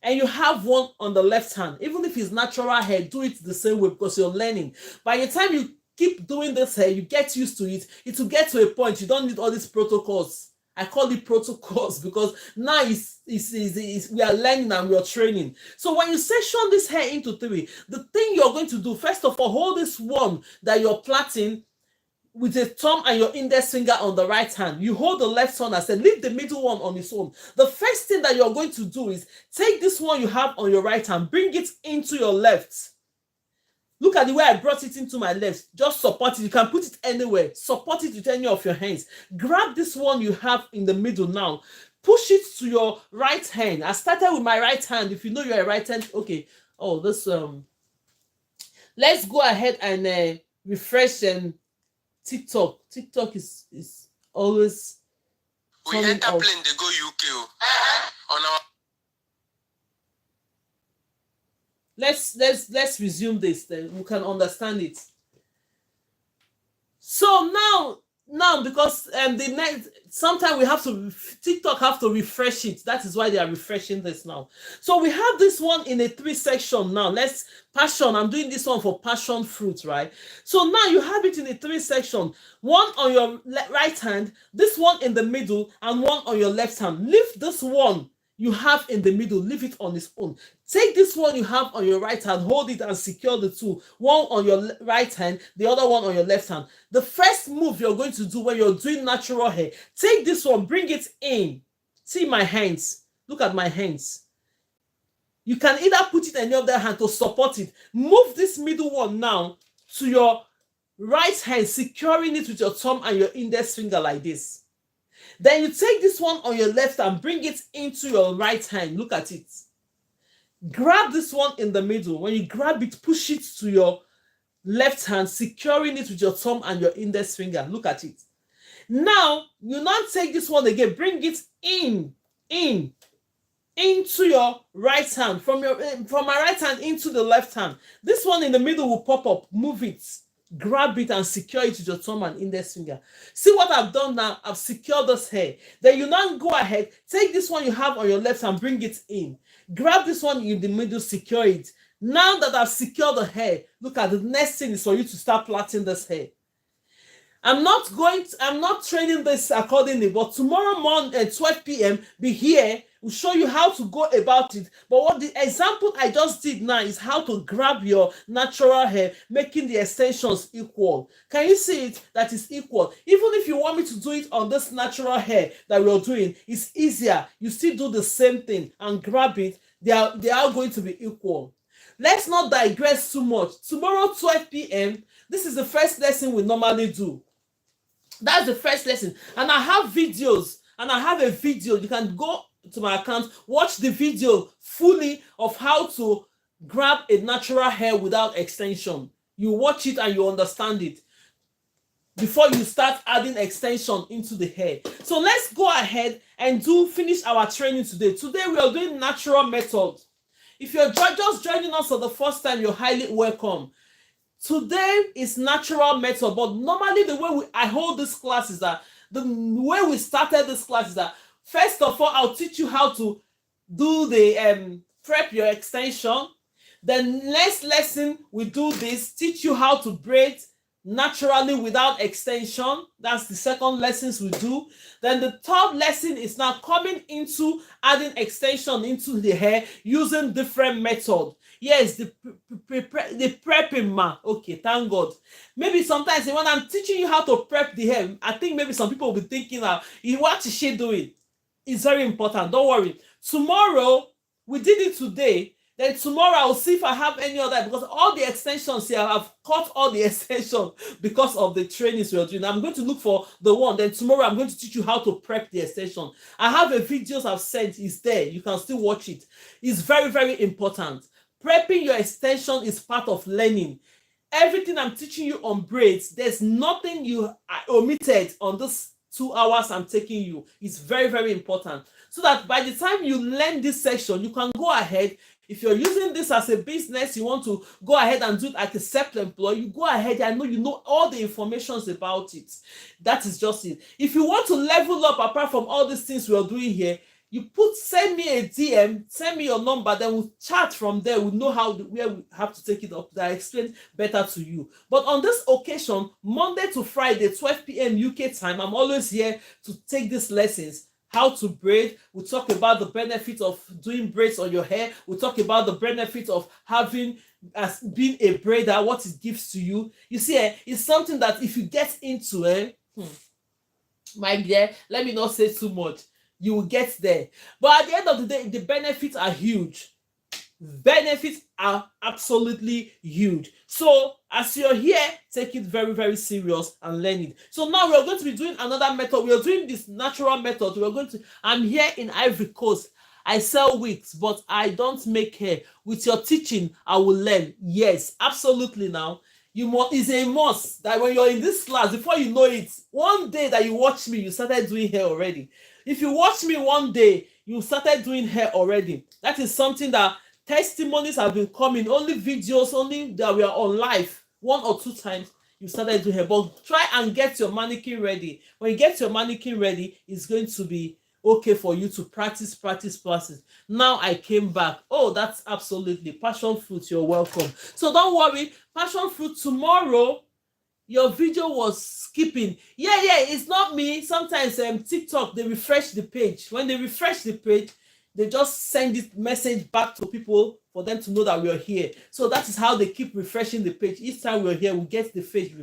Speaker 1: and you have one on the left hand. Even if it's natural hair, do it the same way because you're learning. By the time you keep doing this hair, you get used to it. It will get to a point you don't need all these protocols. I call it protocols because now we are learning and we are training. So when you section this hair into 3, the thing you're going to do, first of all, hold this one that you're plaiting with a thumb and your index finger on the right hand. You hold the left one. I said, leave the middle one on its own. The first thing that you're going to do is take this one you have on your right hand, bring it into your left. Look at the way I brought it into my left. Just support it. You can put it anywhere. Support it with any of your hands. Grab this one you have in the middle now. Push it to your right hand. I started with my right hand. If you know you're a right hand, okay. Oh, this let's go ahead and refresh TikTok. TikTok is always.
Speaker 2: We enter plane, they go UK on our.
Speaker 1: Let's resume this, then we can understand it. So now because the next sometimes we have to TikTok have to refresh it. That is why they are refreshing this now. So we have this one in a 3 section now. Let's passion. I'm doing this one for passion fruit, right? So now you have it in a 3 section. One on your right hand, this one in the middle, and one on your left hand. Leave this one you have in the middle, leave it on its own. Take this one you have on your right hand, hold it and secure the 2. One on your right hand, the other one on your left hand. The first move you're going to do when you're doing natural hair, take this one, bring it in. See my hands. Look at my hands. You can either put it in your other hand to support it. Move this middle one now to your right hand, securing it with your thumb and your index finger like this. Then you take this one on your left and bring it into your right hand. Look at it. Grab this one in the middle. When you grab it, push it to your left hand, securing it with your thumb and your index finger. Look at it. Now, you now take this one again, bring it into your right hand, from my right hand into the left hand. This one in the middle will pop up. Move it, grab it and secure it with your thumb and index finger. See what I've done now? I've secured this hair. Then you now go ahead, take this one you have on your left hand, bring it in. Grab this one in the middle, secure it. Now that I've secured the hair, look at the next thing is for you to start plaiting this hair. I'm not training this accordingly, but tomorrow morning at 12 p.m. be here. We'll show you how to go about it. But what the example I just did now is how to grab your natural hair, making the extensions equal. Can you see it? That is equal. Even if you want me to do it on this natural hair that we're doing, it's easier. You still do the same thing and grab it. They are going to be equal. Let's not digress too much. Tomorrow 12 p.m. this is the first lesson we normally do. That's the first lesson. And I have videos, and I have a video. You can go to my account, watch the video fully of how to grab a natural hair without extension. You watch it and you understand it before you start adding extension into the hair. So let's go ahead and finish our training today. Today we are doing natural method. If you're just joining us for the first time, you're highly welcome. Today is natural method, but normally the way I hold this class is that the way we started this class is that first of all, I'll teach you how to do the prep your extension. Then next lesson we do this, teach you how to braid naturally without extension. That's the second lessons we do. Then the third lesson is now coming into adding extension into the hair using different method. Yes, the prepping ma. Okay, thank God. Maybe sometimes when I'm teaching you how to prep the hair, I think maybe some people will be thinking, what is she doing? It's very important. Don't worry. Tomorrow, we did it today. Then tomorrow I'll see if I have any other, because all the extensions here, I've cut all the extensions because of the trainings we're doing. I'm going to look for the one. Then tomorrow I'm going to teach you how to prep the extension. I have a videos I've sent. It's there. You can still watch it. It's very, very important. Prepping your extension is part of learning. Everything I'm teaching you on braids, there's nothing you omitted on this 2 hours I'm taking you. It's very, very important. So that by the time you learn this section, you can go ahead. If you're using this as a business, you want to go ahead and do it like a self-employed, you go ahead. I know you know all the information about it. That is just it. If you want to level up apart from all these things we're doing here, you send me a DM, send me your number, then we'll chat from there. We'll know where we have to take it up. That I explain better to you. But on this occasion, Monday to Friday, 12 p.m. UK time, I'm always here to take these lessons. How to braid. We'll talk about the benefits of doing braids on your hair. We'll talk about the benefits of being a braider, what it gives to you. You see, it's something that if you get into, my dear, let me not say too much. You will get there. But at the end of the day, the benefits are huge. Benefits are absolutely huge. So as you're here, take it very, very serious and learn it. So now we're going to be doing another method. We're doing this natural method. I'm here in Ivory Coast. I sell wigs, but I don't make hair. With your teaching, I will learn. Yes, absolutely. Now it's a must that when you're in this class, before you know it, one day that you watch me, you started doing hair already. If you watch me one day, you started doing hair already. That is something that testimonies have been coming. Only videos, only that we are on live 1 or 2 times, you started doing hair. But try and get your mannequin ready. When you get your mannequin ready, it's going to be okay for you to practice. Now I came back. Oh, that's absolutely passion fruit. You're welcome. So don't worry, passion fruit tomorrow. Your video was skipping. Yeah, it's not me. Sometimes TikTok, they refresh the page. When they refresh the page, they just send this message back to people for them to know that we are here. So that is how they keep refreshing the page. Each time we're here, we get the page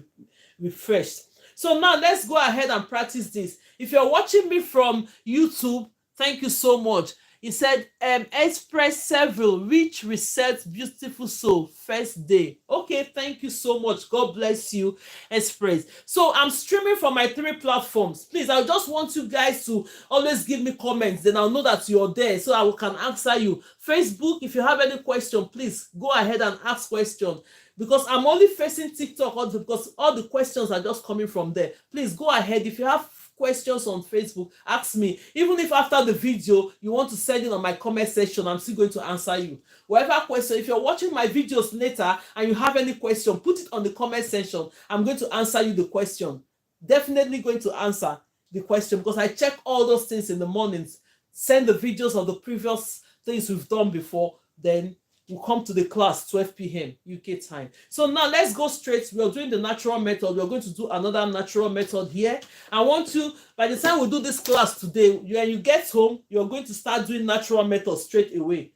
Speaker 1: refreshed. So now let's go ahead and practice this. If you're watching me from YouTube, thank you so much. He said, express several rich research beautiful soul first day. Okay, thank you so much. God bless you, Express. So I'm streaming from my 3 platforms. Please, I just want you guys to always give me comments, then I'll know that you're there so I can answer you. Facebook, if you have any question, please go ahead and ask questions, because I'm only facing TikTok because all the questions are just coming from there. Please go ahead. If you have questions on Facebook, ask me. Even if after the video you want to send it on my comment section, I'm still going to answer you. Whatever question, if you're watching my videos later and you have any question, put it on the comment section. I'm going to answer you the question. Definitely going to answer the question, because I check all those things in the mornings, send the videos of the previous things we've done before, then we'll come to the class 12 p.m. UK time. So now let's go straight. We're doing the natural method. We're going to do another natural method here. I want you, by the time we do this class today, when you get home, you're going to start doing natural methods straight away.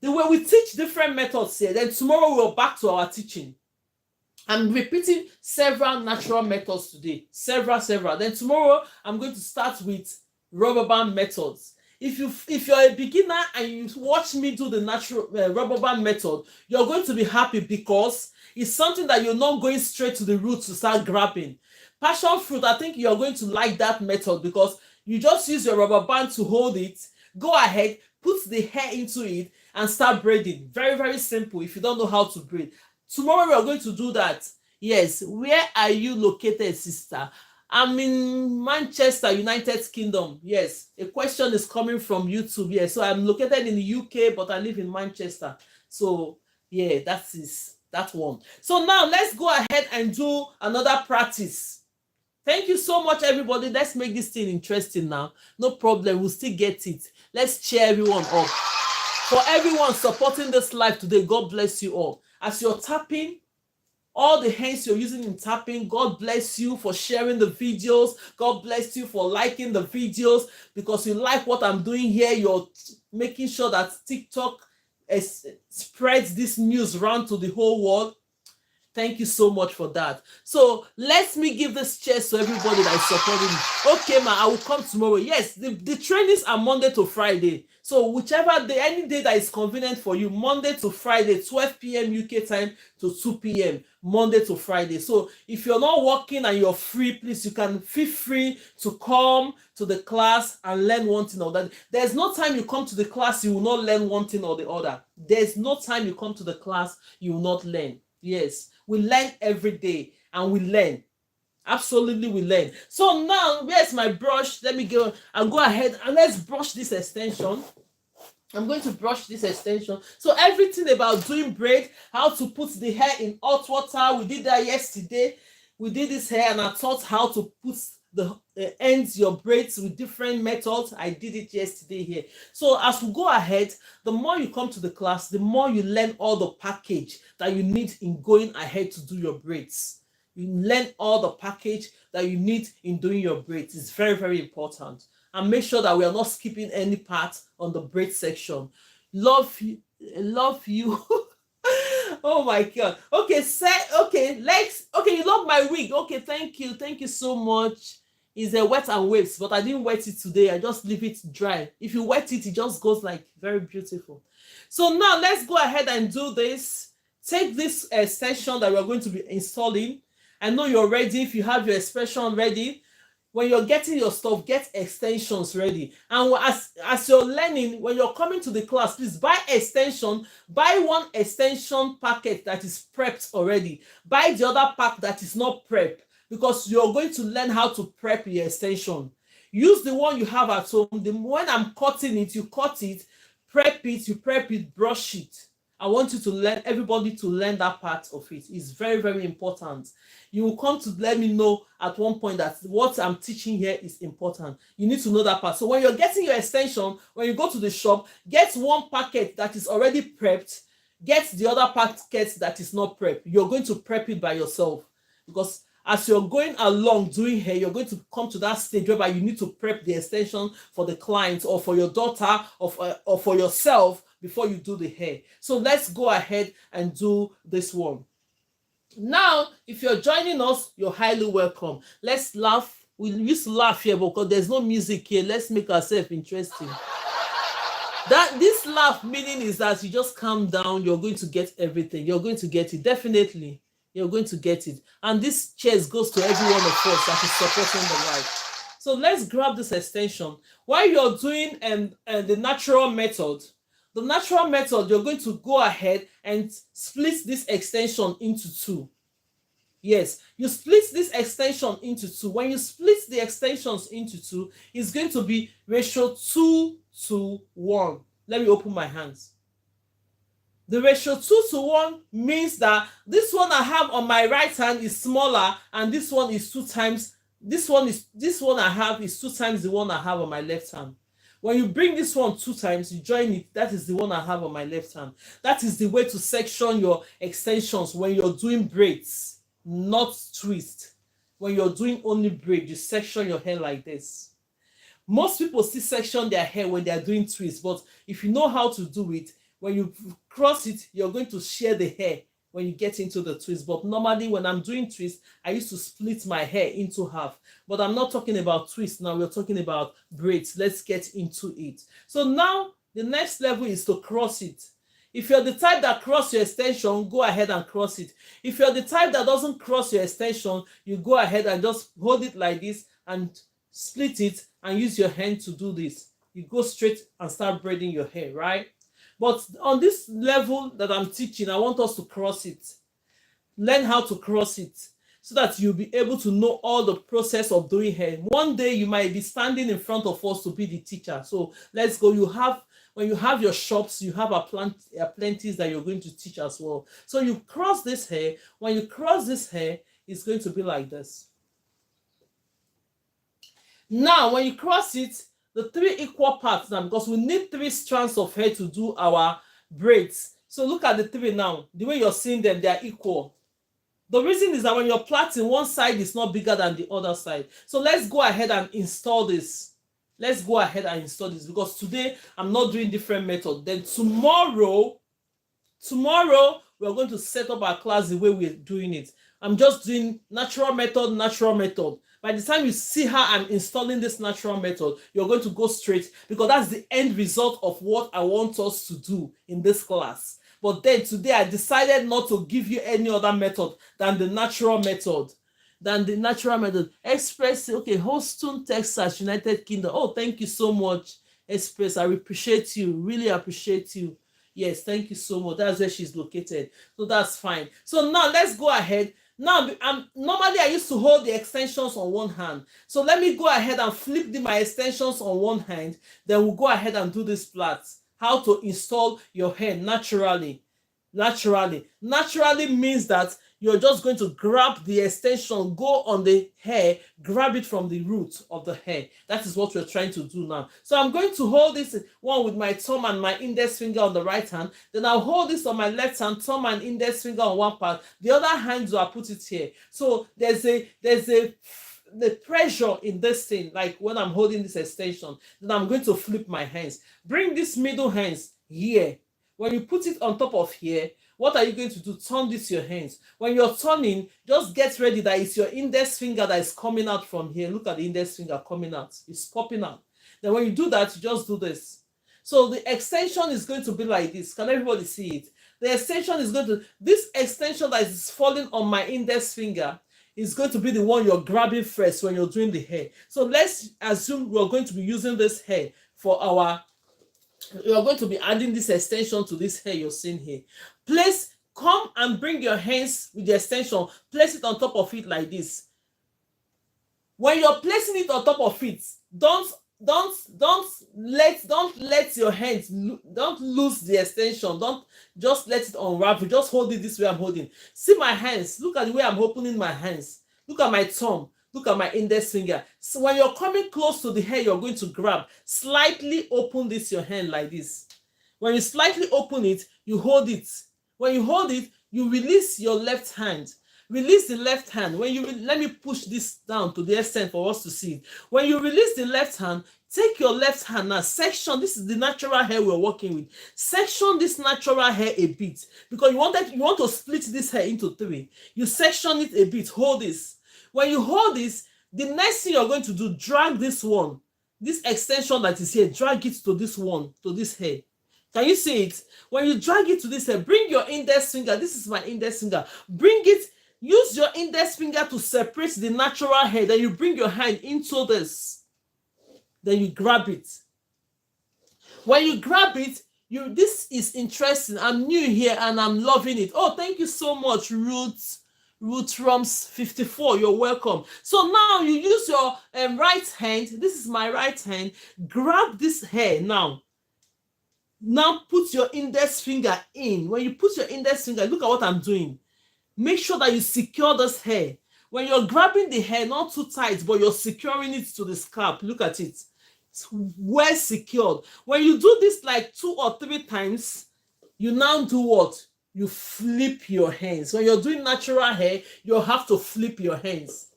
Speaker 1: The way we teach different methods here, then tomorrow we're back to our teaching. I'm repeating several natural methods today. Several. Then tomorrow, I'm going to start with rubber band methods. If you're a beginner and you watch me do the natural rubber band method, you're going to be happy, because it's something that you're not going straight to the root to start grabbing. Passion fruit, I think you're going to like that method, because you just use your rubber band to hold it. Go ahead, put the hair into it and start braiding. Very, very simple if you don't know how to braid. Tomorrow we are going to do that. Yes, where are you located, sister? I'm in Manchester, United Kingdom. Yes, a question is coming from YouTube. Yes, so I'm located in the UK, but I live in Manchester. So yeah, that is that one. So now let's go ahead and do another practice. Thank you so much, everybody. Let's make this thing interesting now. No problem, we'll still get it. Let's cheer everyone up. For everyone supporting this live today, God bless you all. As you're tapping, all the hands you're using in tapping, God bless you for sharing the videos. God bless you for liking the videos, because you like what I'm doing here. You're making sure that TikTok spreads this news around to the whole world. Thank you so much for that. So let me give this chance to everybody that is supporting me. Okay, ma, I will come tomorrow. Yes, the trainings are Monday to Friday. So whichever day, any day that is convenient for you, Monday to Friday, 12 p.m. UK time to 2 p.m. Monday to Friday. So if you're not working and you're free, please, you can feel free to come to the class and learn one thing or that. There's no time you come to the class, you will not learn one thing or the other. There's no time you come to the class, you will not learn. Yes, we learn every day and we learn. Absolutely, we learn. So now, where's my brush? Let me go and go ahead and let's brush this extension. I'm going to brush this extension. So everything about doing braid, how to put the hair in hot water, we did that yesterday. We did this hair and I taught how to put the ends your braids with different methods. I did it yesterday here. So as we go ahead, the more you come to the class, the more you learn all the package that you need in going ahead to do your braids. You learn all the package that you need in doing your braids. It's very, very important. And make sure that we are not skipping any part on the braid section. Love you. Love you. Oh my God. Okay, okay, legs. Okay, you love my wig. Okay, thank you. Thank you so much. It's a wet and waves, but I didn't wet it today. I just leave it dry. If you wet it, it just goes like very beautiful. So now let's go ahead and do this. Take this extension that we're going to be installing. I know you're ready. If you have your expression ready, when you're getting your stuff, get extensions ready. And as you're learning, when you're coming to the class, please buy extension. Buy one extension packet that is prepped already. Buy the other pack that is not prepped, because you're going to learn how to prep your extension. Use the one you have at home. When I'm cutting it, you cut it, prep it, you prep it, brush it. I want you to learn, everybody to learn that part of it. It's very, very important. You will come to let me know at one point that what I'm teaching here is important. You need to know that part. So when you're getting your extension, when you go to the shop, get one packet that is already prepped. Get the other packet that is not prepped. You're going to prep it by yourself, because as you're going along doing hair, you're going to come to that stage whereby you need to prep the extension for the client or for your daughter or for yourself before you do the hair. So let's go ahead and do this one. Now, if you're joining us, you're highly welcome. Let's laugh. We used to laugh here because there's no music here. Let's make ourselves interesting. That this laugh meaning is that you just calm down, you're going to get everything. You're going to get it. Definitely. You're going to get it. And this cheers goes to every one of us that is supporting the life. So let's grab this extension. While you're doing the natural method, you're going to go ahead and split this extension into two. Yes, you split this extension into two. When you split the extensions into two, it's going to be ratio 2:1. Let me open my hands. The ratio 2:1 means that this one I have on my right hand is smaller, and this one is two times. This one I have is two times the one I have on my left hand. When you bring this one two times, you join it. That is the one I have on my left hand. That is the way to section your extensions when you're doing braids. Not twist. When you're doing only braid, you section your hair like this. Most people still section their hair when they are doing twist, but if you know how to do it, when you cross it, you're going to shear the hair when you get into the twist. But normally when I'm doing twist, I used to split my hair into half. But I'm not talking about twist now, we're talking about braids. Let's get into it. So now the next level is to cross it. If you're the type that cross your extension, go ahead and cross it. If you're the type that doesn't cross your extension, you go ahead and just hold it like this and split it and use your hand to do this. You go straight and start braiding your hair, right? But on this level that I'm teaching, I want us to cross it. Learn how to cross it so that you'll be able to know all the process of doing hair. One day you might be standing in front of us to be the teacher. So let's go. When you have your shops, you have apprentices that you're going to teach as well. So you cross this hair. When you cross this hair, it's going to be like this. Now, when you cross it, the three equal parts now, because we need 3 strands of hair to do our braids. So look at the 3 now. The way you're seeing them, they are equal. The reason is that when you're plaiting, one side is not bigger than the other side. So let's go ahead and install this. Let's go ahead and install this because today I'm not doing different method. Then tomorrow we're going to set up our class the way we're doing it. I'm just doing natural method. By the time you see how I'm installing this natural method, you're going to go straight because that's the end result of what I want us to do in this class. But then today I decided not to give you any other method than the natural method. Express, okay, Houston, Texas, United Kingdom. Oh, thank you so much, Express. I appreciate you. Really appreciate you. Yes, thank you so much. That's where she's located. So that's fine. So now let's go ahead. Now, normally I used to hold the extensions on one hand. So let me go ahead and flip my extensions on one hand. Then we'll go ahead and do this plait. How to install your hair naturally. Naturally means that you're just going to grab the extension, go on the hair, grab it from the root of the hair. That is what we're trying to do now. So I'm going to hold this one with my thumb and my index finger on the right hand. Then I'll hold this on my left hand, thumb and index finger on one part. The other hand, I'll put it here. So there's the pressure in this thing, like when I'm holding this extension, then I'm going to flip my hands. Bring this middle hands here. When you put it on top of here, what are you going to do? Turn this your hands. When you're turning, just get ready that it's your index finger that is coming out from here. Look at the index finger coming out. It's popping out. Then when you do that, you just do this. So the extension is going to be like this. Can everybody see it? The extension is going to, this extension that is falling on my index finger is going to be the one you're grabbing first when you're doing the hair. So let's assume we're going to be using this hair for our, you're going to be adding this extension to this hair you're seeing here. Come and bring your hands with the extension, place it on top of it like this. When you're placing it on top of it, don't let your hands, don't lose the extension. Don't just let it unravel. Just hold it this way I'm holding. See my hands. Look at the way I'm opening my hands. Look at my thumb. Look at my index finger. So when you're coming close to the hair, you're going to grab. Slightly open this your hand like this. When you slightly open it, you hold it. When you hold it, you release your left hand. Release the left hand. When you let me push this down to the extent for us to see it. When you release the left hand, take your left hand now. Section. This is the natural hair we're working with. Section this natural hair a bit because you want to split this hair into 3. You section it a bit. Hold this. When you hold this, the next thing you're going to do, drag this one. this extension that is here, drag it to this one, to this hair. Can you see it? When you drag it to this hair, bring your index finger. This is my index finger. Bring it, use your index finger to separate the natural hair. Then you bring your hand into this. Then you grab it. When you grab it, this is interesting. I'm new here and I'm loving it. Oh, thank you so much, Rootrums 54. You're welcome. So now you use your right hand. This is my right hand. Grab this hair now. Now put your index finger in. When you put your index finger, look at what I'm doing. Make sure that you secure this hair. When you're grabbing the hair, not too tight, but you're securing it to the scalp. Look at it. It's well secured. When you do this like 2 or 3 times, you now do what? You flip your hands. When you're doing natural hair, you'll have to flip your hands.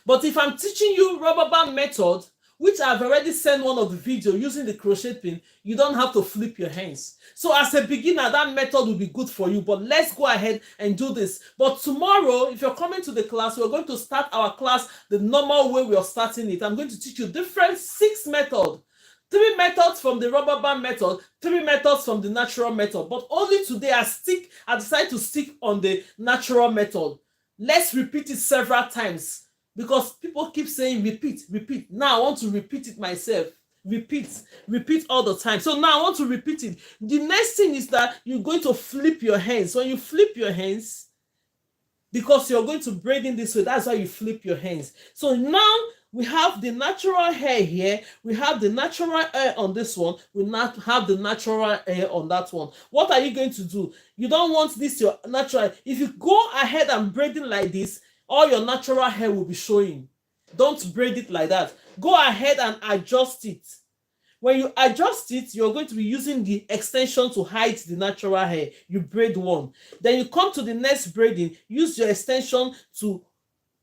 Speaker 1: But if I'm teaching you rubber band method, which I've already sent one of the video using the crochet pin, you don't have to flip your hands. So as a beginner, that method will be good for you. But let's go ahead and do this. But tomorrow, if you're coming to the class, we're going to start our class the normal way we are starting it. I'm going to teach you different 6 methods. 3 methods from the rubber band method, 3 methods from the natural method. But only today I decided to stick on the natural method. Let's repeat it several times. Because people keep saying repeat, repeat. Now I want to repeat it myself. Repeat all the time. So now I want to repeat it. The next thing is that you're going to flip your hands. When you flip your hands, because you're going to braid in this way, that's why you flip your hands. So now we have the natural hair here. We have the natural hair on this one. We not have the natural hair on that one. What are you going to do? You don't want this your natural. If you go ahead and braiding like this, all your natural hair will be showing. Don't braid it like that. Go ahead and adjust it. When you adjust it, you're going to be using the extension to hide the natural hair. You braid one. Then you come to the next braiding. Use your extension to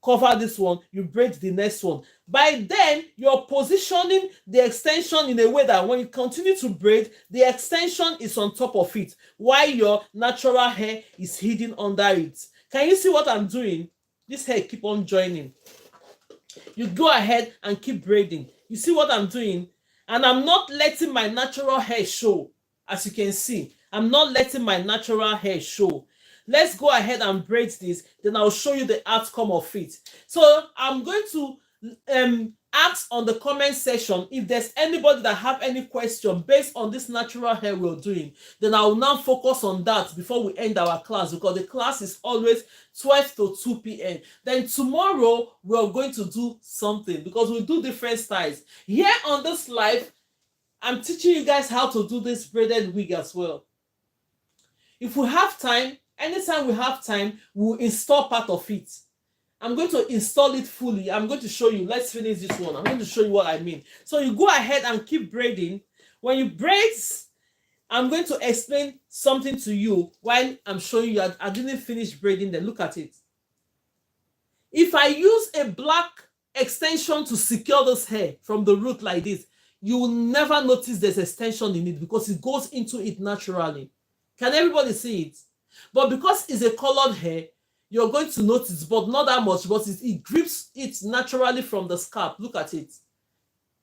Speaker 1: cover this one. You braid the next one. By then, you're positioning the extension in a way that when you continue to braid, the extension is on top of it, while your natural hair is hidden under it. Can you see what I'm doing? This hair keep on joining. You go ahead and keep braiding. You see what I'm doing? And I'm not letting my natural hair show. As you can see, I'm not letting my natural hair show. Let's go ahead and braid this. Then I'll show you the outcome of it. So I'm going to ask on the comment section if there's anybody that have any question based on this natural hair we're doing. Then I will now focus on that before we end our class, because the class is always 12 to 2 p.m. Then tomorrow we're going to do something, because we do different styles. Here on this live, I'm teaching you guys how to do this braided wig as well. If we have time, anytime we have time, we'll install part of it. I'm going to install it fully. I'm going to show you. Let's finish this one. I'm going to show you what I mean. So you go ahead and keep braiding. When you braid, I'm going to explain something to you while I'm showing you. I didn't finish braiding. Then look at it. If I use a black extension to secure this hair from the root like this, you will never notice there's extension in it because it goes into it naturally. Can everybody see it? But because it's a colored hair, you're going to notice, but not that much, but it grips it naturally from the scalp. Look at it.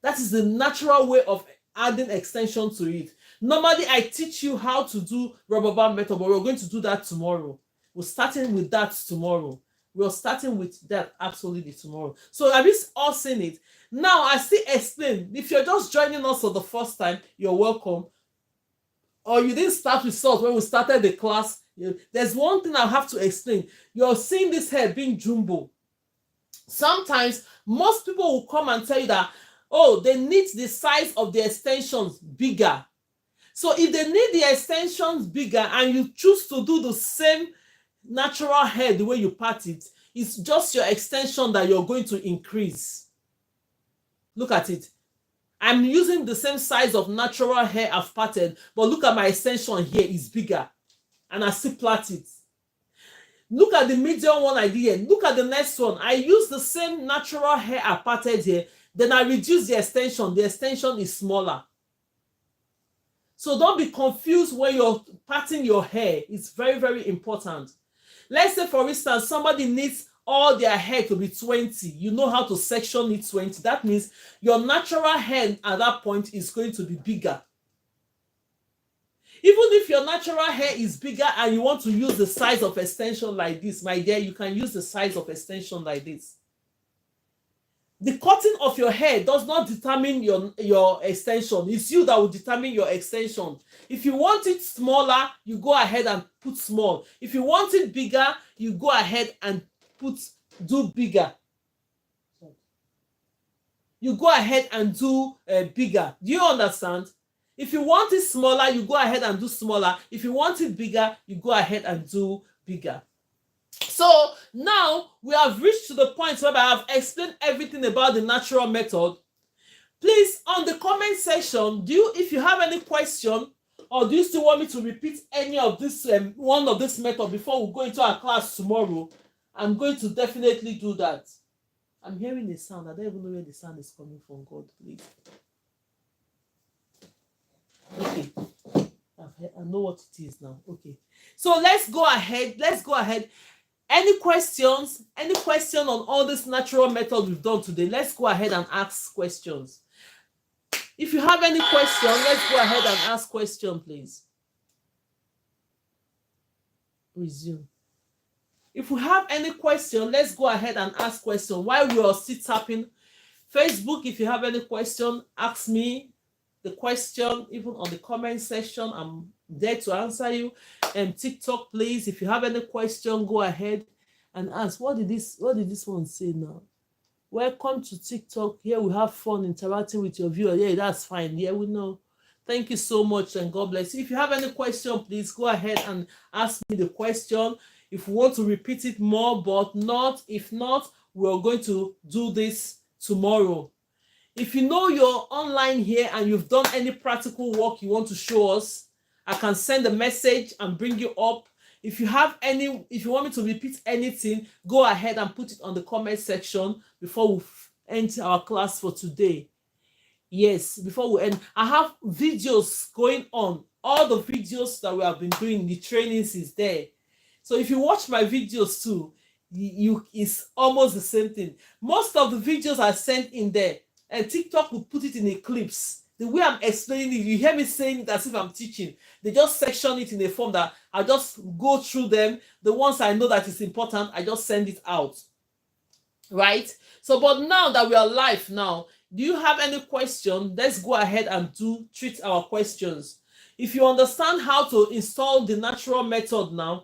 Speaker 1: That is the natural way of adding extension to it. Normally, I teach you how to do rubber band method, but we're going to do that tomorrow. We're starting with that tomorrow. We're starting with that absolutely tomorrow. So have you all seen it? Now, I still explain. If you're just joining us for the first time, you're welcome. Or you didn't start with us when we started the class, there's one thing I have to explain. You're seeing this hair being jumbo. Sometimes most people will come and tell you that, oh, they need the size of the extensions bigger. So if they need the extensions bigger and you choose to do the same natural hair the way you part it, it's just your extension that you're going to increase. Look at it. I'm using the same size of natural hair I've parted, but look at my extension here, it's bigger. And I still plait it. Look at the medium one I did here. Look at the next one. I use the same natural hair I parted here. Then I reduce the extension. The extension is smaller. So don't be confused when you're parting your hair. It's very, very important. Let's say, for instance, somebody needs all their hair to be 20, you know how to section it 20. That means your natural hair at that point is going to be bigger. Even if your natural hair is bigger and you want to use the size of extension like this, my dear, you can use the size of extension like this. The cutting of your hair does not determine your extension. It's you that will determine your extension. If you want it smaller, you go ahead and put small. If you want it bigger, you go ahead and do bigger. You go ahead and do bigger. Do you understand? If you want it smaller, you go ahead and do smaller. If you want it bigger, you go ahead and do bigger. So now we have reached to the point where I have explained everything about the natural method. Please, on the comment section, if you have any question, or do you still want me to repeat any of this one of this method before we go into our class tomorrow? I'm going to definitely do that. I'm hearing a sound. I don't even know where the sound is coming from. God, please. Okay, I know what it is now. Okay, so let's go ahead. Any questions on all this natural method we've done today? Let's go ahead and ask questions. If you have any question, let's go ahead and ask question, please. Resume. If we have any question, let's go ahead and ask question while we are still tapping Facebook. If you have any question, ask me the question even on the comment section. I'm there to answer you. And TikTok, please, if you have any question, go ahead and ask. What did this one say now? Welcome to TikTok. Here we have fun interacting with your viewer. Yeah, that's fine. Yeah, we know. Thank you so much and God bless you. If you have any question, please go ahead and ask me the question. If you want to repeat it more, but not, if not, we're going to do this tomorrow. If you know you're online here and you've done any practical work you want to show us, I can send a message and bring you up. If you want me to repeat anything, go ahead and put it on the comment section before we end our class for today. Yes, before we end, I have videos going on. All the videos that we have been doing, the trainings is there. So if you watch my videos too, it's almost the same thing. Most of the videos are sent in there, and TikTok will put it in a clips. The way I'm explaining it, you hear me saying it as if I'm teaching. They just section it in a form that I just go through them. The ones I know that is important, I just send it out. Right? So, but now that we are live now, do you have any question? Let's go ahead and treat our questions. If you understand how to install the natural method now,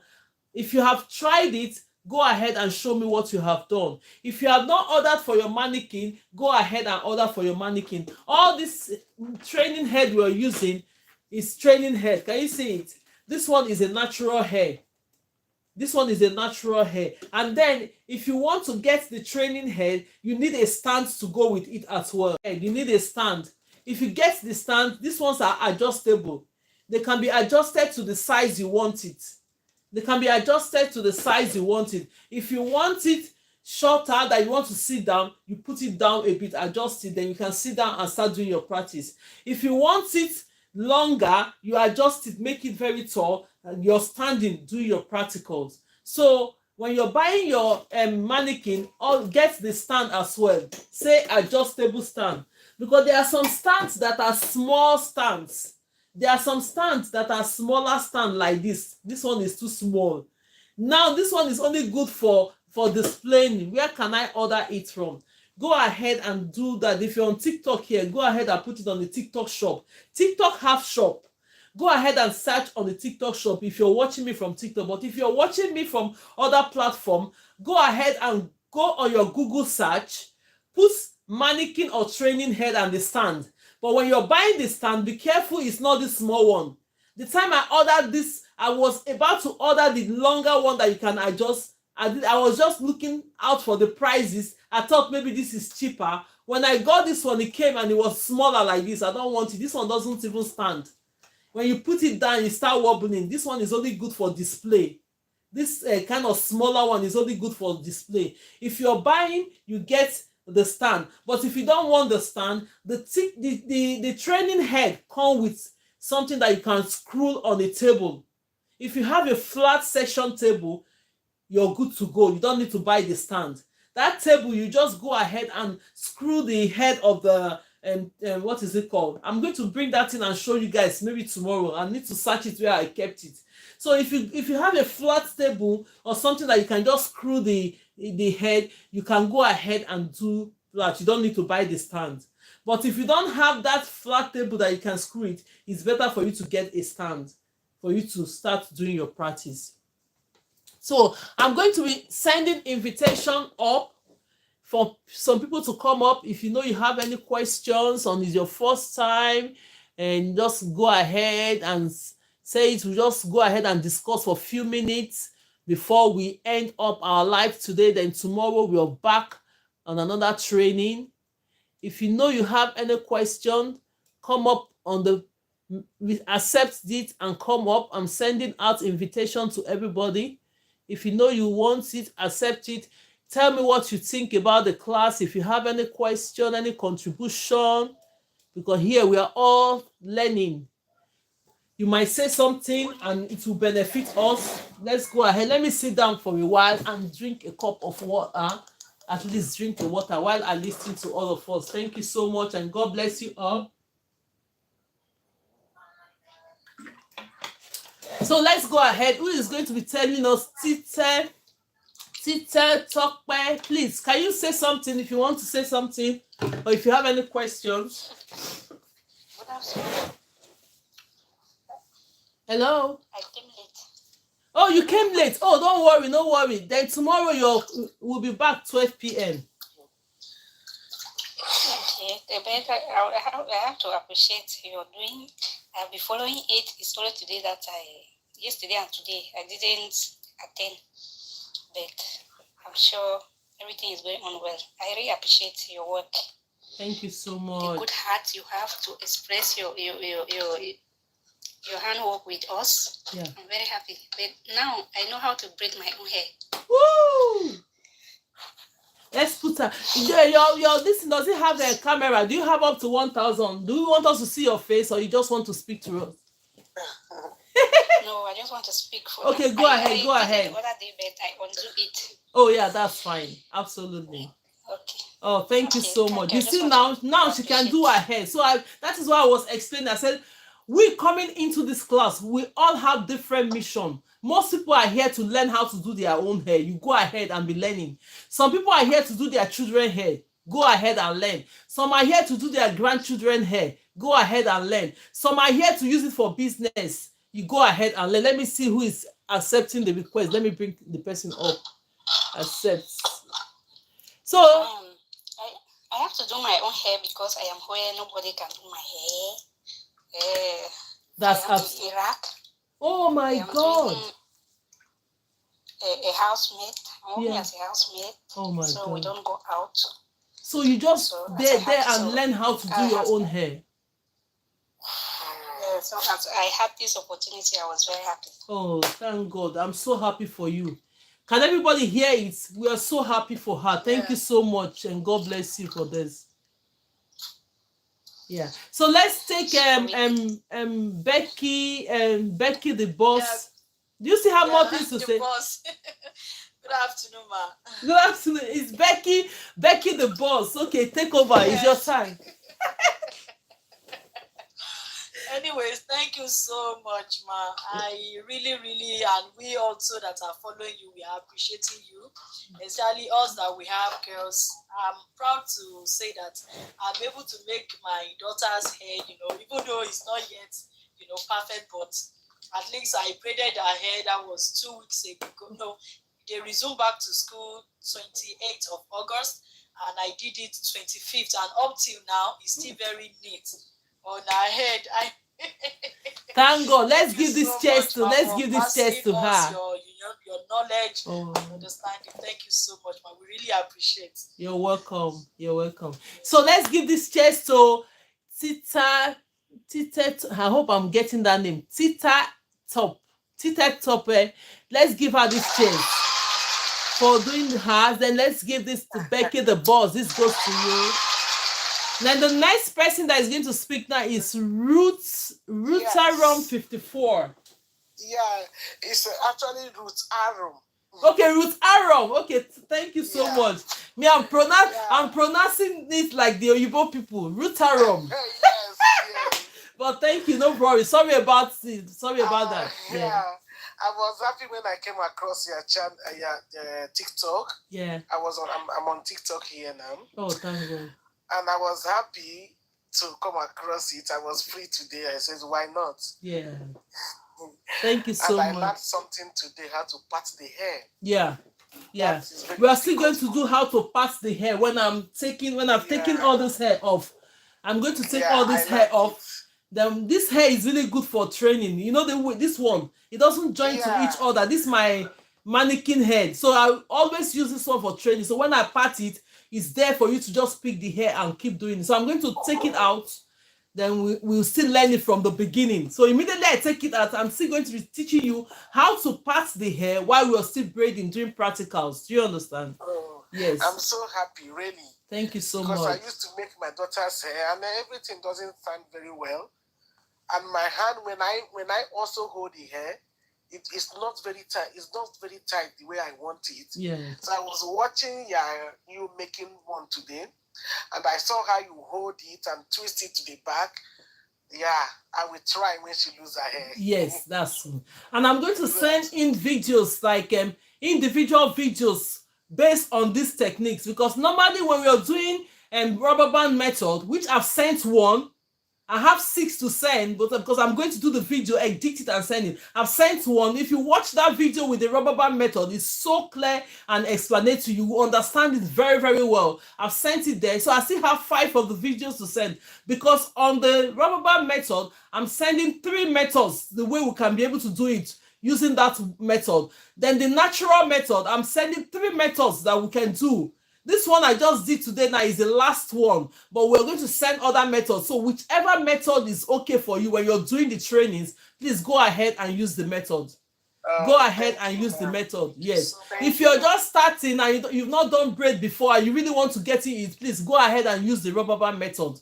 Speaker 1: if you have tried it, go ahead and show me what you have done. If you have not ordered for your mannequin, go ahead and order for your mannequin. All this training head we're using is training head. Can you see it? This one is a natural hair. This one is a natural hair. And then if you want to get the training head, you need a stand to go with it as well. You need a stand. If you get the stand, these ones are adjustable. They can be adjusted to the size you want it. They can be adjusted to the size you want it. If you want it shorter, that you want to sit down, you put it down a bit, adjust it, then you can sit down and start doing your practice. If you want it longer, you adjust it, make it very tall, and you're standing, do your practicals. So when you're buying your mannequin, get the stand as well. Say adjustable stand. Because there are some stands that are small stands. There are some stands that are smaller stand like this. This one is too small. Now this one is only good for displaying. Where can I order it from? Go ahead and do that. If you're on TikTok here, go ahead and put it on the TikTok shop. TikTok have shop. Go ahead and search on the TikTok shop if you're watching me from TikTok. But if you're watching me from other platform, go ahead and go on your Google search, put mannequin or training head and the stand. But when you're buying the stand, be careful it's not this small one. The time I ordered this, I was about to order the longer one that you can adjust. I was just looking out for the prices. I thought maybe this is cheaper. When I got this one, it came and it was smaller like this. I don't want it. This one doesn't even stand. When you put it down, you start wobbling. This one is only good for display. This kind of smaller one is only good for display. If you're buying, you get the stand. But if you don't want the stand, the training head comes with something that you can screw on the table. If you have a flat section table, you're good to go. You don't need to buy the stand. That table, you just go ahead and screw the head of the what is it called? I'm going to bring that in and show you guys maybe tomorrow. I need to search it where I kept it. So if you have a flat table or something that you can just screw the head, you can go ahead and do that. You don't need to buy the stand. But if you don't have that flat table that you can screw it, it's better for you to get a stand for you to start doing your practice. So I'm going to be sending invitation up for some people to come up. If you know you have any questions on is your first time, and just go ahead and say it. We'll just go ahead and discuss for a few minutes before we end up our live today. Then tomorrow we're back on another training. If you know you have any question, come up on the, we accept it and come up. I'm sending out invitation to everybody. If you know you want it, accept it. Tell me what you think about the class. If you have any question, any contribution, because here we are all learning. You might say something and it will benefit us. Let's go ahead. Let me sit down for a while and drink a cup of water. At least drink the water while I listen to all of us. Thank you so much and God bless you all. So let's go ahead. Who is going to be telling us? Tite Tokpe, please, can you say something if you want to say something or if you have any questions? Hello?
Speaker 3: I came late.
Speaker 1: Oh, you came late. Oh, don't worry, no worry. Then tomorrow we'll be back 12 p.m.
Speaker 3: Okay, Rebecca, I have to appreciate your doing. I'll be following it. It's only today that yesterday and today, I didn't attend. But I'm sure everything is going on well. I really appreciate your work.
Speaker 1: Thank you so much.
Speaker 3: The good heart you have to express your handwork with us.
Speaker 1: Yeah.
Speaker 3: I'm very happy. But now I know how to braid my own hair.
Speaker 1: Woo! Let's put her. Your this does it have a camera? Do you have up to 1,000? Do you want us to see your face or you just want to speak to us?
Speaker 3: No, I just want to speak for
Speaker 1: okay,
Speaker 3: you.
Speaker 1: Go ahead.
Speaker 3: The other day, but I undo it.
Speaker 1: Oh yeah, that's fine. Absolutely.
Speaker 3: Okay.
Speaker 1: Oh, thank you so much. You see now she can do her hair. So that is why I was explaining. I said, we coming into this class, we all have different mission. Most people are here to learn how to do their own hair. You go ahead and be learning. Some people are here to do their children hair. Go ahead and learn. Some are here to do their grandchildren hair. Go ahead and learn. Some are here to use it for business. You go ahead and learn. Let me see who is accepting the request. Let me bring the person up. Accept. So
Speaker 3: I have to do my own hair because I am where nobody can do my hair.
Speaker 1: That's
Speaker 3: in Iraq.
Speaker 1: Oh my God.
Speaker 3: A housemate. I'm working as a housemate.
Speaker 1: Oh my God.
Speaker 3: So we don't go out.
Speaker 1: So you just there and learn how to do your own hair.
Speaker 3: So I had this opportunity. I was very happy.
Speaker 1: Oh, thank God. I'm so happy for you. Can everybody hear it? We are so happy for her. Thank you so much and God bless you for this. Yeah. So let's take Becky the boss. Yeah. Do you still have more things to say?
Speaker 4: Boss. Good afternoon, ma.
Speaker 1: Good afternoon. It's Becky the boss. Okay, take over. Yes. It's your time.
Speaker 4: Anyways, thank you so much, ma. I really, and we also that are following you, we are appreciating you, especially us that we have girls. I'm proud to say that I'm able to make my daughter's hair, even though it's not yet, perfect, but at least I braided her hair. That was 2 weeks ago. No, they resumed back to school 28th of August, and I did it 25th, and up till now, it's still very neat on her head.
Speaker 1: Thank God. Let's give this chest to her.
Speaker 4: Your knowledge and understanding. Thank you so much, man. We really appreciate it.
Speaker 1: You're welcome. You're welcome. So let's give this chest to Tita. I hope I'm getting that name. Tita Top. Let's give her this chest for doing hers. Then let's give this to Becky the boss. This goes to you. Now the next person that is going to speak now is Ruth Arum 54.
Speaker 5: Yeah, it's actually Ruth Arum.
Speaker 1: Okay, Ruth Aram. Okay, thank you so much. Me, I'm pronouncing it like the Oyibo people. Ruth Aram.
Speaker 2: Yes.
Speaker 1: But thank you, no worries. Sorry about it. Sorry about that.
Speaker 2: Yeah. I was happy when I came across your channel, your TikTok.
Speaker 1: Yeah.
Speaker 2: I'm on TikTok here now.
Speaker 1: Oh, thank God.
Speaker 2: And I was happy to come across it. I was free today. I said, why not?
Speaker 1: Yeah. Thank you so
Speaker 2: much. And I
Speaker 1: much.
Speaker 2: learned something today, how to part the hair.
Speaker 1: Yeah. Yeah. We are still going to do how to part the hair when I've taken all this hair off. I'm going to take all this hair off. Then this hair is really good for training. You know, this one, it doesn't join to each other. This is my mannequin head. So I always use this one for training. So when I part it, it's there for you to just pick the hair and keep doing it. So I'm going to take it out. Then we'll still learn it from the beginning. So immediately I take it out, I'm still going to be teaching you how to part the hair while we're still braiding, doing practicals. Do you understand?
Speaker 2: Oh,
Speaker 1: yes.
Speaker 2: I'm so happy, really.
Speaker 1: Thank you so much.
Speaker 2: Because I used to make my daughter's hair and everything doesn't sound very well. And my hand, when I also hold the hair, it's not very tight. It's not very tight the way I want it.
Speaker 1: Yeah.
Speaker 2: So I was watching you making one today, and I saw how you hold it and twist it to the back. Yeah, I will try when she loses her hair.
Speaker 1: Yes, that's true. And I'm going to send in videos, like individual videos based on these techniques, because normally when we are doing rubber band method, which I've sent one, I have 6 to send, but because I'm going to do the video, edit it and send it. I've sent one. If you watch that video with the rubber band method, it's so clear and explanatory. You will understand it very, very well. I've sent it there. So I still have 5 of the videos to send, because on the rubber band method, I'm sending 3 methods, the way we can be able to do it using that method. Then the natural method, I'm sending 3 methods that we can do. This one I just did today now is the last one, but we're going to send other methods. So whichever method is okay for you when you're doing the trainings, please go ahead and use the method. Go ahead and use the method. Yes. If you're just starting and you've not done braid before and you really want to get it, please go ahead and use the rubber band method.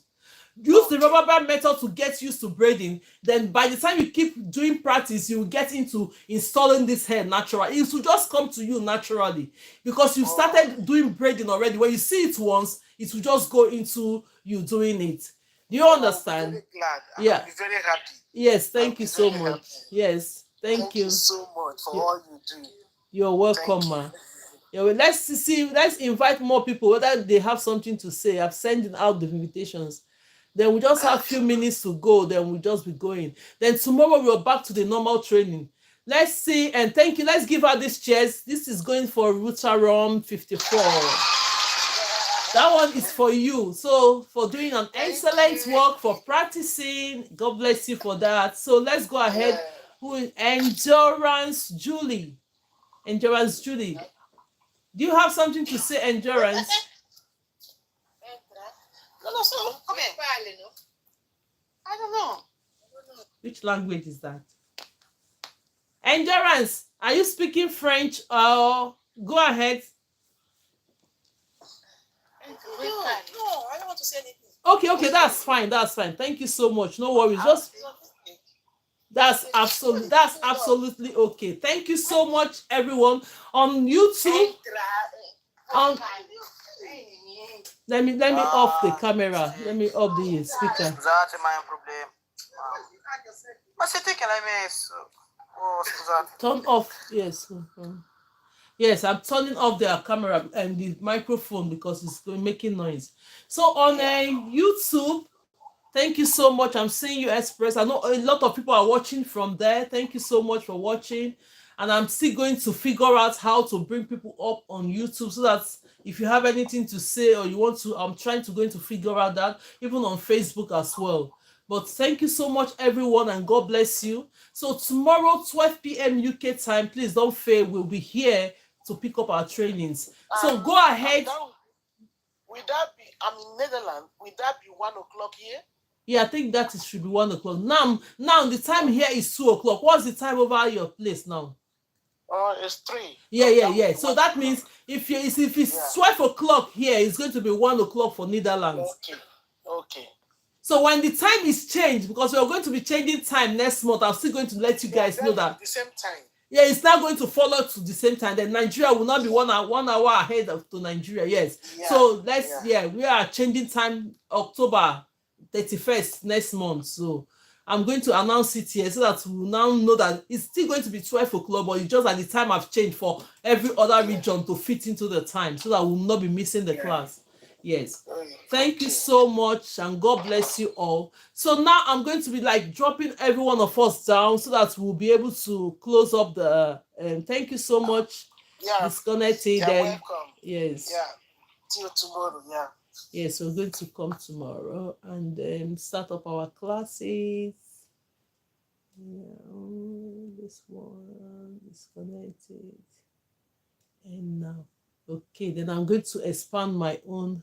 Speaker 1: Use the rubber band method to get used to braiding. Then by the time you keep doing practice, you will get into installing this hair naturally. It will just come to you naturally, because you started doing braiding already. When you see it once, it will just go into you doing it. Do you understand?
Speaker 2: I'm very glad.
Speaker 1: Yeah.
Speaker 2: I'm very happy.
Speaker 1: Yes, thank you so much. Happy. Yes, thank you
Speaker 2: so much for all you do.
Speaker 1: You're welcome, ma. Yeah, well, let's invite more people, whether they have something to say. I'm sending out the invitations. Then we just have a few minutes to go. Then we'll just be going. Then tomorrow we're back to the normal training. Let's see. And thank you. Let's give her these chairs. This is going for Rutarom 54. That one is for you. So for doing an excellent work, for practicing. God bless you for that. So let's go ahead. Endurance Julie. Endurance Julie. Do you have something to say, Endurance?
Speaker 3: No, come here. I don't know.
Speaker 1: Which language is that? Endurance, are you speaking French? Go ahead.
Speaker 3: No, I don't want to say anything.
Speaker 1: Okay, that's fine. Thank you so much. No worries. That's absolutely okay. Thank you so much, everyone on YouTube. Let me off the camera. Let me off the speaker.
Speaker 2: Scusate, ma è un problema. Ma sei te che l'hai messo? Oh, scusate.
Speaker 1: Turn off. Yes. Yes, I'm turning off the camera and the microphone because it's making noise. So on YouTube, thank you so much. I'm seeing you express. I know a lot of people are watching from there. Thank you so much for watching. And I'm still going to figure out how to bring people up on YouTube, so that if you have anything to say or you want to, I'm trying to figure out that, even on Facebook as well. But thank you so much, everyone, and God bless you. So tomorrow, 12 p.m. UK time, please don't fail. We'll be here to pick up our trainings. So go ahead.
Speaker 2: Will that be, I'm in Netherlands, will that be 1 o'clock here?
Speaker 1: Yeah, I think that it should be 1 o'clock. Now the time here is 2 o'clock. What's the time over your place now?
Speaker 2: It's 3.
Speaker 1: Yeah. So that means if it's 12 o'clock here, it's going to be 1 o'clock for Netherlands.
Speaker 2: Okay.
Speaker 1: So when the time is changed, because we're going to be changing time next month, I'm still going to let you guys know that.
Speaker 2: The same time.
Speaker 1: Yeah, it's not going to follow to the same time. Then Nigeria will not be 1 hour ahead of to Nigeria. Yes.
Speaker 2: Yeah.
Speaker 1: So we are changing time October 31st next month. So I'm going to announce it here so that we now know that it's still going to be 12 o'clock, but it's just that the time have changed for every other region to fit into the time so that we'll not be missing the class. Yes. Thank you so much, and God bless you all. So now I'm going to be like dropping every one of us down so that we'll be able to close up the thank you so much.
Speaker 2: Yeah.
Speaker 1: Disconnected.
Speaker 2: You're welcome.
Speaker 1: Yes.
Speaker 2: Yeah. See you tomorrow. Yeah.
Speaker 1: Yes, we're going to come tomorrow and start up our classes. Yeah, this one disconnected. And now, okay, then I'm going to expand my own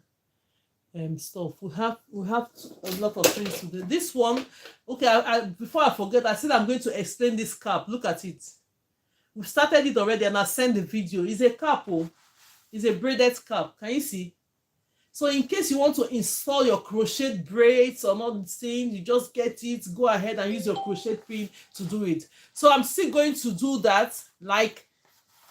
Speaker 1: stuff. We have a lot of things to do. This one, okay, I before I forget, I said I'm going to explain this cap. Look at it. We started it already and I sent the video. It's a cap. It's a braided cap. Can you see? So in case you want to install your crochet braids or not thing, you just get it, go ahead and use your crochet pin to do it. So I'm still going to do that, like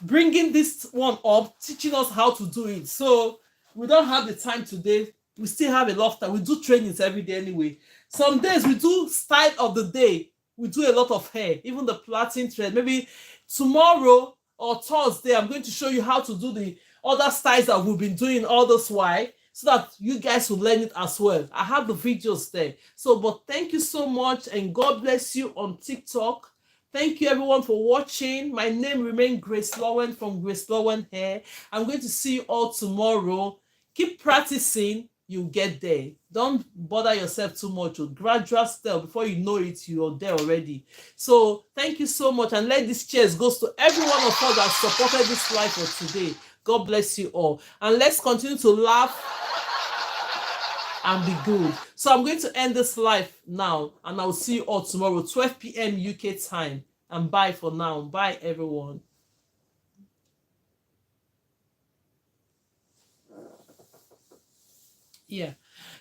Speaker 1: bringing this one up, teaching us how to do it. So we don't have the time today. We still have a lot of time. We do trainings every day anyway. Some days we do style of the day. We do a lot of hair, even the plaiting thread. Maybe tomorrow or Thursday, I'm going to show you how to do the other styles that we've been doing all this while, so that you guys will learn it as well. I have the videos there. So, but thank you so much, and God bless you on TikTok. Thank you everyone for watching. My name remains Grace Lowen from GraceLawendhair. I'm going to see you all tomorrow. Keep practicing, you'll get there. Don't bother yourself too much. Gradual step, before you know it, you're there already. So thank you so much, and let this cheers goes to every one of us that supported this live for today. God bless you all, and let's continue to laugh and be good. So I'm going to end this live now, and I'll see you all tomorrow, 12 p.m. UK time. And bye for now. Bye, everyone. Yeah.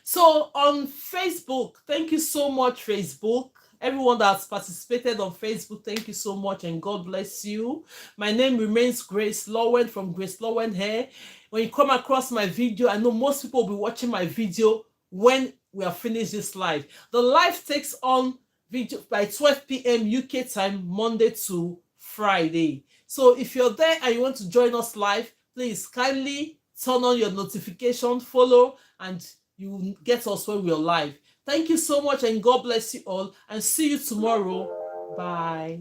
Speaker 1: So on Facebook, thank you so much, Facebook. Everyone that's participated on Facebook, thank you so much, and God bless you. My name remains Grace Lowen from GraceLawendhair. When you come across my video, I know most people will be watching my video when we are finished this live. The live takes on video by 12 p.m. UK time, Monday to Friday. So if you're there and you want to join us live, please kindly turn on your notification, follow, and you will get us when we're live. Thank you so much, and God bless you all, and see you tomorrow. Bye.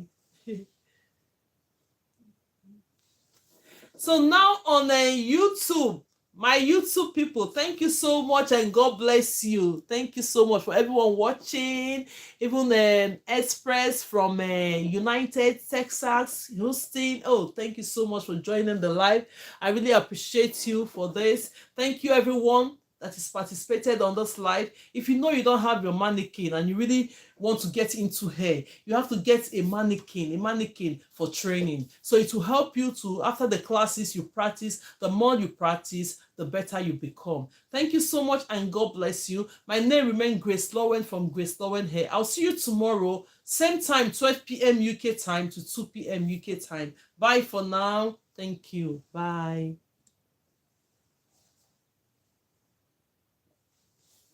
Speaker 1: So now on YouTube, my YouTube people, thank you so much, and God bless you. Thank you so much for everyone watching. Even Express from United Texas, Houston. Oh, thank you so much for joining the live. I really appreciate you for this. Thank you everyone that is participated on this live. If you know you don't have your mannequin and you really want to get into hair, you have to get a mannequin for training. So it will help you to, after the classes you practice, the more you practice, the better you become. Thank you so much, and God bless you. My name remains Grace Lowen from GraceLawendhair. I'll see you tomorrow, same time, 12 p.m. UK time to 2 p.m. UK time. Bye for now. Thank you. Bye.